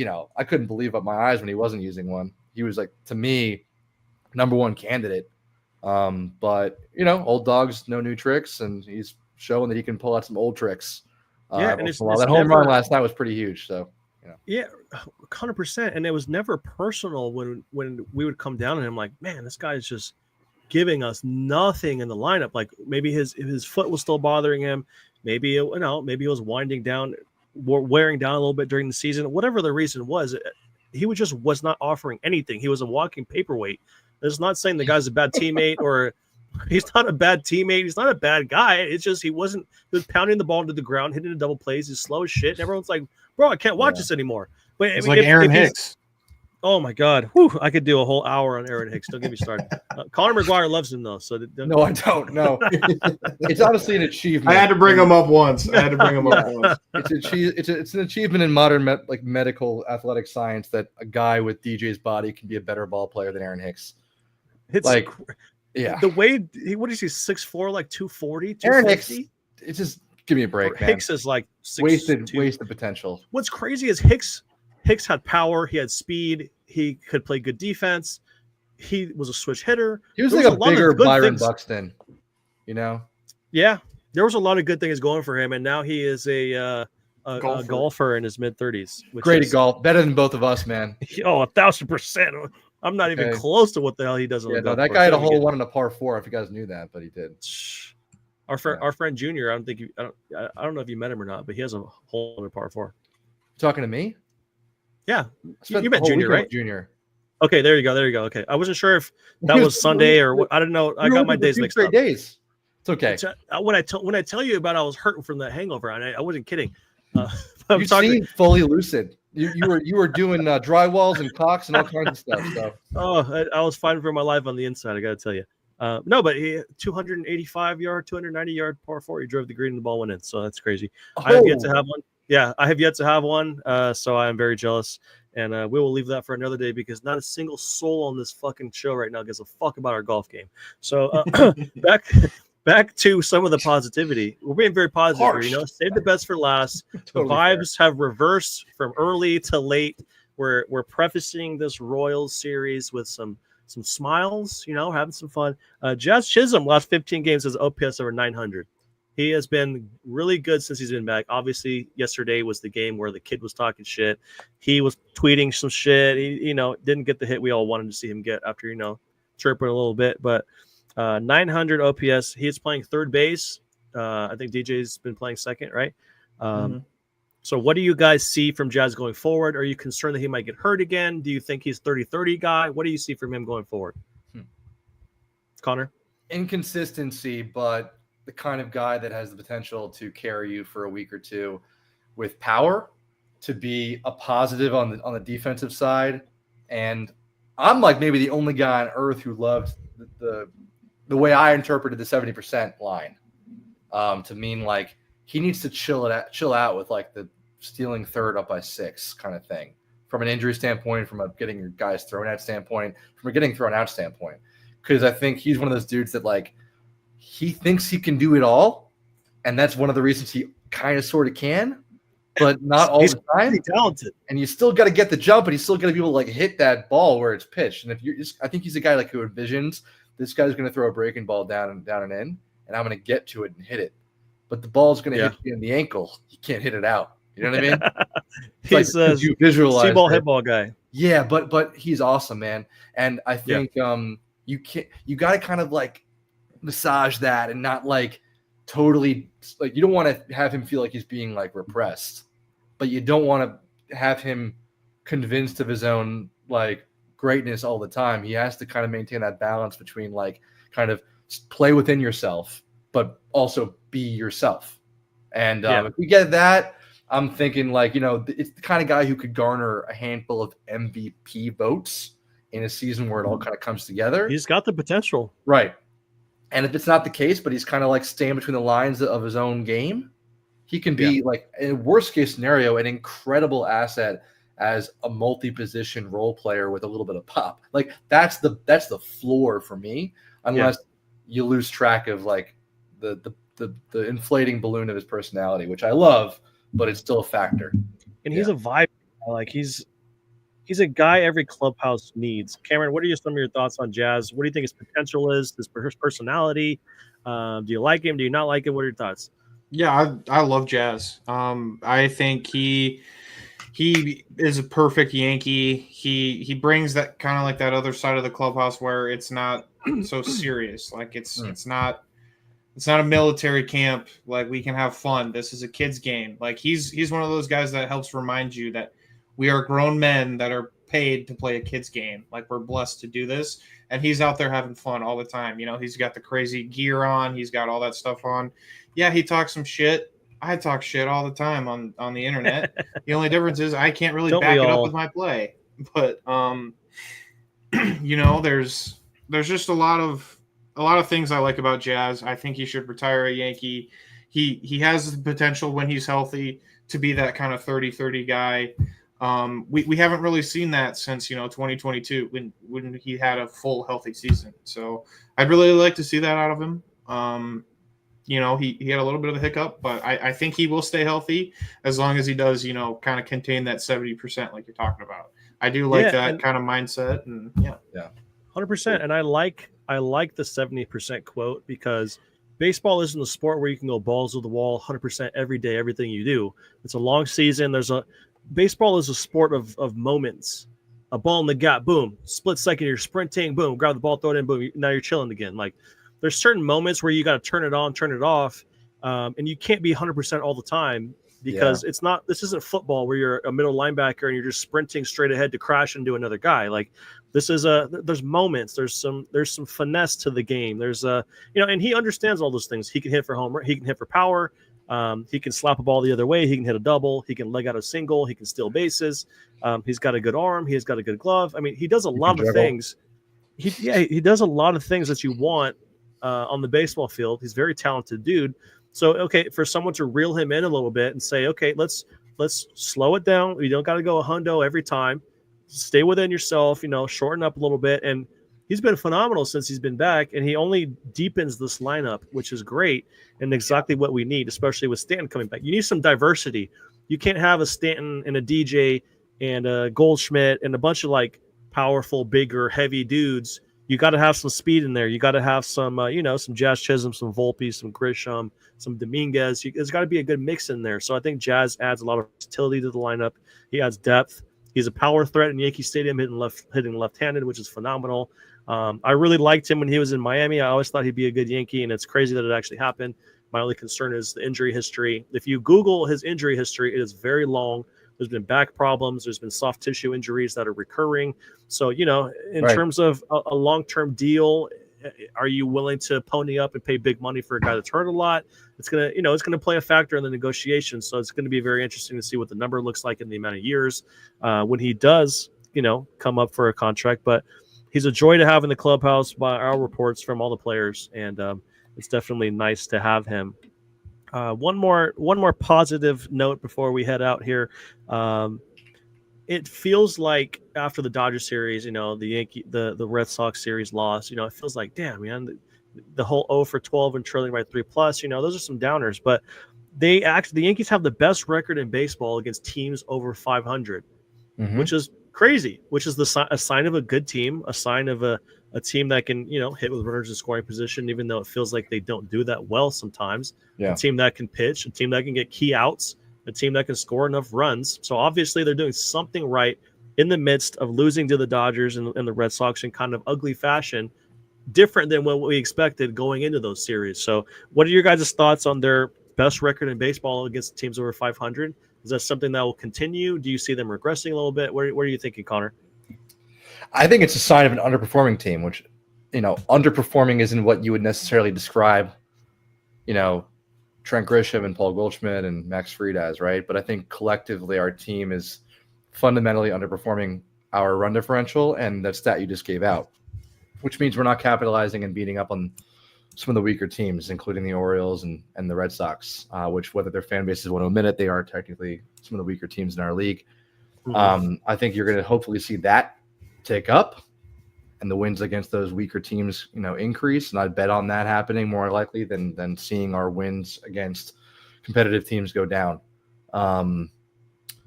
couldn't believe up my eyes when he wasn't using one. He was, like, to me, number one candidate. But, old dogs, no new tricks, and he's showing that he can pull out some old tricks. And it's that home run last night was pretty huge. So, yeah, 100%. And it was never personal when we would come down on him, like, man, this guy is just giving us nothing in the lineup. Like, maybe his foot was still bothering him. Maybe maybe he was winding down, wearing down a little bit during the season. Whatever the reason was, he was not offering anything. He was a walking paperweight. It's not saying the guy's a bad teammate or he's not a bad teammate. He's not a bad guy. It's just he was pounding the ball into the ground, hitting the double plays. He's slow as shit. And everyone's like, bro, I can't watch this anymore. But it's like Aaron Hicks. Oh my God. Whew, I could do a whole hour on Aaron Hicks. Don't get me started. Connor McGuire loves him though. So no, I don't. No, it's honestly an achievement. I had to bring him up once. It's an achievement in modern medical athletic science that a guy with DJ's body can be a better ball player than Aaron Hicks. It's like, the way what is he 6'4", like 240, 250? Aaron Hicks, it's just give me a break, man. Hicks is like wasted potential. What's crazy is Hicks had power, he had speed, he could play good defense, he was a switch hitter. He was like a bigger Byron Buxton, Yeah, there was a lot of good things going for him, and now he is a golfer in his mid-30s. Great at golf, better than both of us, man. Oh, 1,000%. I'm not even close to what the hell he does. That guy had a hole one in a par 4. If you guys knew that, but he did. Our friend Junior, I don't know if you met him or not, but he has a hole in a par 4. You talking to me? Yeah, you met Junior, right? Junior. Okay, there you go. Okay, I wasn't sure if that was Sunday or what. I don't know. I got my days mixed up. Days. It's okay. When I tell you about I was hurting from that hangover, and I wasn't kidding. You seem fully lucid. You were doing drywalls and cocks and all kinds of stuff. So. Oh, I was fighting for my life on the inside. I got to tell you. No, but he 285-yard, 290-yard par 4. He drove the green and the ball went in. So that's crazy. Oh. I have yet to have one. Yeah, I have yet to have one. So I am very jealous. And we will leave that for another day because not a single soul on this fucking show right now gives a fuck about our golf game. So back to some of the positivity. We're being very positive here, save the best for last. Totally the vibes have reversed from early to late. We're prefacing this Royals series with some smiles, having some fun. Jazz Chisholm last 15 games has OPS over 900. He has been really good since he's been back. Obviously, yesterday was the game where the kid was talking shit. He was tweeting some shit. He, didn't get the hit we all wanted to see him get after, chirping a little bit. But 900 OPS. He is playing third base. I think DJ's been playing second, right? So what do you guys see from Jazz going forward? Are you concerned that he might get hurt again? Do you think he's 30-30 guy? What do you see from him going forward? Connor? Inconsistency, but the kind of guy that has the potential to carry you for a week or two with power, to be a positive on the defensive side. And I'm like maybe the only guy on earth who loved the way I interpreted the 70% line, to mean like he needs to chill out with like the stealing third up by 6 kind of thing, from an injury standpoint, from a getting your guys thrown at standpoint, from a getting thrown out standpoint. Because I think he's one of those dudes that like he thinks he can do it all, and that's one of the reasons he kind of sort of can, but not all the time. Talented, and you still got to get the jump, and he's still got to be able to like hit that ball where it's pitched. And I think he's a guy like who envisions this guy's going to throw a breaking ball down and in, and I'm going to get to it and hit it. But the ball's going to hit you in the ankle. You can't hit it out. You know what I mean? He's a you visualize see-ball, hit-ball guy. Yeah, but he's awesome, man. And I think you got to kind of like massage that and not like totally like you don't want to have him feel like he's being like repressed. but you don't want to have him convinced of his own like greatness all the time. He has to kind of maintain that balance between like kind of play within yourself, but also be yourself. And if we get that, I'm thinking like, it's the kind of guy who could garner a handful of MVP votes in a season where it all kind of comes together. He's got the potential. Right. And if it's not the case, but he's kind of like staying between the lines of his own game, he can be like, in a worst case scenario, an incredible asset as a multi-position role player with a little bit of pop. Like that's the floor for me, unless you lose track of like the inflating balloon of his personality, which I love, but it's still a factor. And he's a vibe. Like he's a guy every clubhouse needs. Cameron, what are some of your thoughts on Jazz? What do you think his potential is? His personality? Do you like him? Do you not like him? What are your thoughts? Yeah, I love Jazz. I think he is a perfect Yankee. He brings that kind of like that other side of the clubhouse where it's not so serious. Like it's not a military camp. Like we can have fun. This is a kid's game. Like he's one of those guys that helps remind you that we are grown men that are paid to play a kid's game. Like we're blessed to do this. And he's out there having fun all the time. He's got the crazy gear on. He's got all that stuff on. Yeah, he talks some shit. I talk shit all the time on the internet. The only difference is I can't really back it up with my play. But there's just a lot of things I like about Jazz. I think he should retire a Yankee. He has the potential when he's healthy to be that kind of 30-30 guy. We haven't really seen that since 2022 when he had a full healthy season. So I'd really like to see that out of him. He had a little bit of a hiccup, but I think he will stay healthy as long as he does kind of contain that 70% like you're talking about. I do like that kind of mindset, and 100%. And I like the 70% quote because baseball isn't a sport where you can go balls to the wall 100% every day, everything you do. It's a long season. Baseball is a sport of moments. A ball in the gap, boom. Split second, you're sprinting, boom. Grab the ball, throw it in, boom. Now you're chilling again. Like there's certain moments where you got to turn it on, turn it off, and you can't be 100% all the time because it's not. This isn't football where you're a middle linebacker and you're just sprinting straight ahead to crash into another guy. Like this is there's moments. There's some finesse to the game. There's and he understands all those things. He can hit for homer. He can hit for power. He can slap a ball the other way. He can hit a double. He can leg out a single. He can steal bases. He's got a good arm. He's got a good glove. I mean, he does a lot of things. He does a lot of things that you want on the baseball field. He's a very talented dude. So, okay, for someone to reel him in a little bit and say, okay, let's slow it down. You don't got to go a hundo every time. Stay within yourself, shorten up a little bit. And he's been phenomenal since he's been back, and he only deepens this lineup, which is great and exactly what we need, especially with Stanton coming back. You need some diversity. You can't have a Stanton and a DJ and a Goldschmidt and a bunch of like powerful, bigger, heavy dudes. You got to have some speed in there. You got to have some, some Jazz Chisholm, some Volpe, some Grisham, some Dominguez. There's got to be a good mix in there. So I think Jazz adds a lot of versatility to the lineup. He adds depth. He's a power threat in Yankee Stadium, hitting left-handed, which is phenomenal. I really liked him when he was in Miami. I always thought he'd be a good Yankee, and it's crazy that it actually happened. My only concern is the injury history. If you Google his injury history, it is very long. There's been back problems. There's been soft tissue injuries that are recurring. So, in terms of a long-term deal, are you willing to pony up and pay big money for a guy that's hurt a lot? It's gonna play a factor in the negotiation. So it's going to be very interesting to see what the number looks like in the amount of years when he does, come up for a contract. But he's a joy to have in the clubhouse by our reports from all the players, and it's definitely nice to have him. One more positive note before we head out here. It feels like after the Dodgers series, the Red Sox series loss, it feels like, damn, man, the whole 0-for-12 and trailing by 3+, those are some downers. But the Yankees have the best record in baseball against teams over 500, which is crazy, which is a sign of a good team, a sign of a team that can, hit with runners in scoring position, even though it feels like they don't do that well sometimes. A team that can pitch, a team that can get key outs, a team that can score enough runs. So obviously they're doing something right in the midst of losing to the Dodgers and the Red Sox in kind of ugly fashion, different than what we expected going into those series. So what are your guys' thoughts on their best record in baseball against teams over 500? Is that something that will continue? Do you see them regressing a little bit? Where are you thinking, Connor? I think it's a sign of an underperforming team, which, underperforming isn't what you would necessarily describe, Trent Grisham and Paul Goldschmidt and Max Fried as, right? But I think collectively our team is fundamentally underperforming our run differential and that stat you just gave out, which means we're not capitalizing and beating up on some of the weaker teams, including the Orioles and the Red Sox, which, whether their fan bases want to admit it, they are technically some of the weaker teams in our league. Mm-hmm. I think you're going to hopefully see that take up and the wins against those weaker teams, increase. And I'd bet on that happening more likely than seeing our wins against competitive teams go down.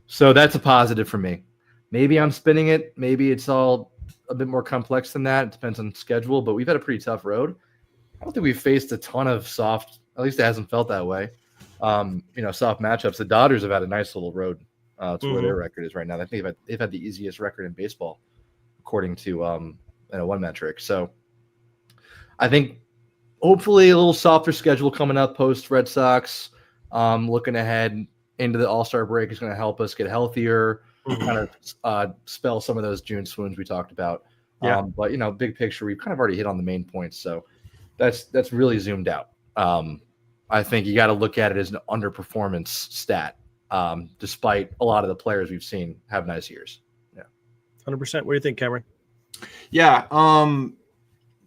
So that's a positive for me. Maybe I'm spinning it. Maybe it's all a bit more complex than that. It depends on schedule, but we've had a pretty tough road. I don't think we've faced a ton of soft, at least it hasn't felt that way, soft matchups. The Dodgers have had a nice little road to where their record is right now. I think they've had the easiest record in baseball, according to one metric. So I think hopefully a little softer schedule coming up post Red Sox. Looking ahead into the All-Star break is going to help us get healthier, kind of spell some of those June swoons we talked about. Yeah. But big picture, we've kind of already hit on the main points. So that's really zoomed out. I think you got to look at it as an underperformance stat, despite a lot of the players we've seen have nice years. Yeah. 100%. What do you think, Cameron? Yeah.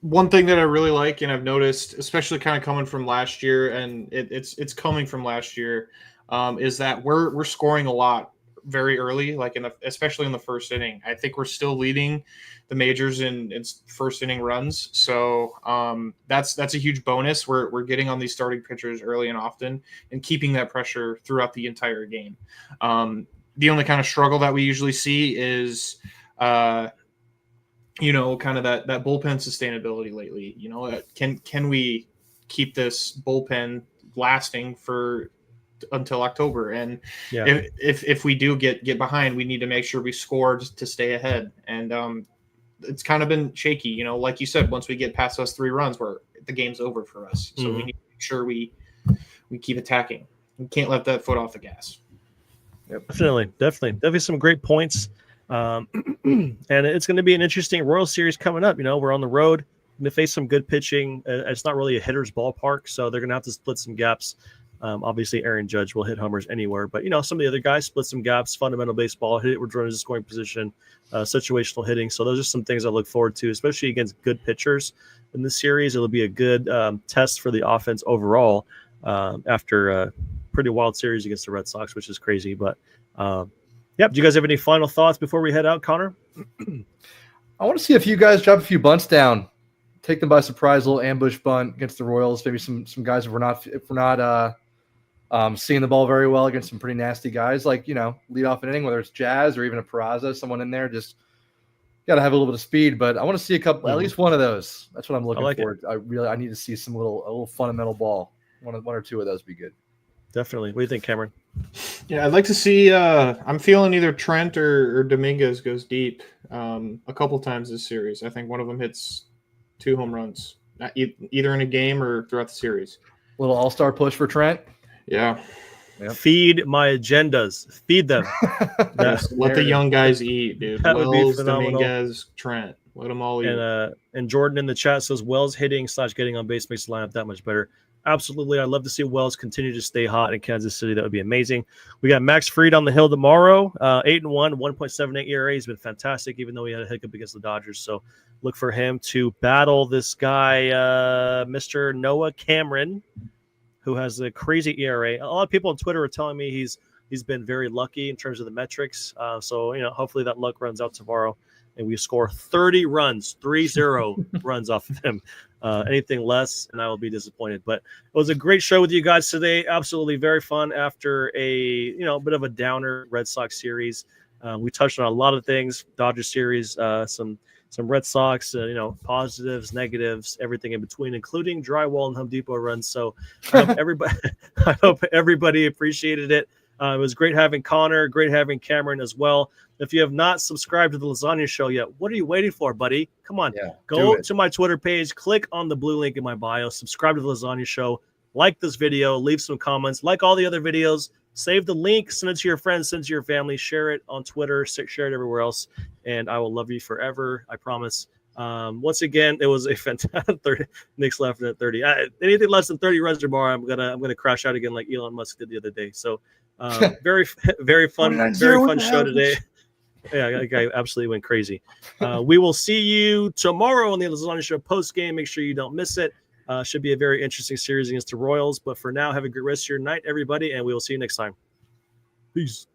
One thing that I really like, and I've noticed, especially kind of coming from last year, and it's coming from last year, is that we're scoring a lot very early, like especially in the first inning. I think we're still leading the majors in first inning runs, so that's a huge bonus. We're getting on these starting pitchers early and often, and keeping that pressure throughout the entire game. The only kind of struggle that we usually see is kind of that bullpen sustainability lately. Can we keep this bullpen lasting until October? And if we do get behind, we need to make sure we score to stay ahead. And it's kind of been shaky, like you said, once we get past those 3 runs, the game's over for us. So we need to make sure we keep attacking. We can't let that foot off the gas. Yep. Definitely some great points. And it's going to be an interesting Royals series coming up. We're on the road, going to face some good pitching. It's not really a hitter's ballpark, so they're going to have to split some gaps. Obviously, Aaron Judge will hit homers anywhere, but some of the other guys split some gaps. Fundamental baseball, hit it with runners in scoring position, situational hitting. So those are some things I look forward to, especially against good pitchers in this series. It'll be a good test for the offense overall after a pretty wild series against the Red Sox, which is crazy. But do you guys have any final thoughts before we head out, Connor? I want to see if you guys drop a few bunts down, take them by surprise, a little ambush bunt against the Royals. Maybe some guys if we're not seeing the ball very well against some pretty nasty guys, like lead off an inning, whether it's Jazz or even a Peraza, someone in there. Just got to have a little bit of speed, but I want to see a couple, at least one of those. That's what I'm looking for. I need to see a little fundamental ball. One or two of those would be good. Definitely. What do you think, Cameron? Yeah, I'd like to see. I'm feeling either Trent or Dominguez goes deep a couple times this series. I think one of them hits 2 home runs, either in a game or throughout the series. Little all-star push for Trent. Yeah. Yep. Feed my agendas. Feed them. Yes, let the young guys eat, dude. That would be phenomenal. Dominguez, Trent. Let them all eat. And Jordan in the chat says Wells hitting / getting on base makes the lineup that much better. Absolutely. I'd love to see Wells continue to stay hot in Kansas City. That would be amazing. We got Max Fried on the hill tomorrow. 8-1, 1.78 ERA. He's been fantastic, even though he had a hiccup against the Dodgers. So look for him to battle this guy, Mr. Noah Cameron, who has a crazy ERA. A lot of people on Twitter are telling me he's been very lucky in terms of the metrics. So hopefully that luck runs out tomorrow and we score 30 runs, 30 runs off of him. Anything less, and I will be disappointed. But it was a great show with you guys today. Absolutely very fun after a bit of a downer Red Sox series. We touched on a lot of things. Dodgers series, some Red Sox, positives, negatives, everything in between, including drywall and Home Depot runs. So I hope everybody appreciated it. It was great having Connor, great having Cameron as well. If you have not subscribed to the Lasagna Show yet, what are you waiting for, buddy? Come on, go to my Twitter page, click on the blue link in my bio, subscribe to the Lasagna Show, like this video, leave some comments, like all the other videos, Save the link, send it to your friends, send it to your family, share it on Twitter, share it everywhere else, and I will love you forever. I promise. Once again, it was a fantastic 30. Knicks left at 30. Anything less than 30 runs or more, I'm gonna crash out again like Elon Musk did the other day. So, very fun show today. Yeah, I absolutely went crazy. We will see you tomorrow on the Lasagna Show post game. Make sure you don't miss it. Should be a very interesting series against the Royals. But for now, have a great rest of your night, everybody, and we will see you next time. Peace.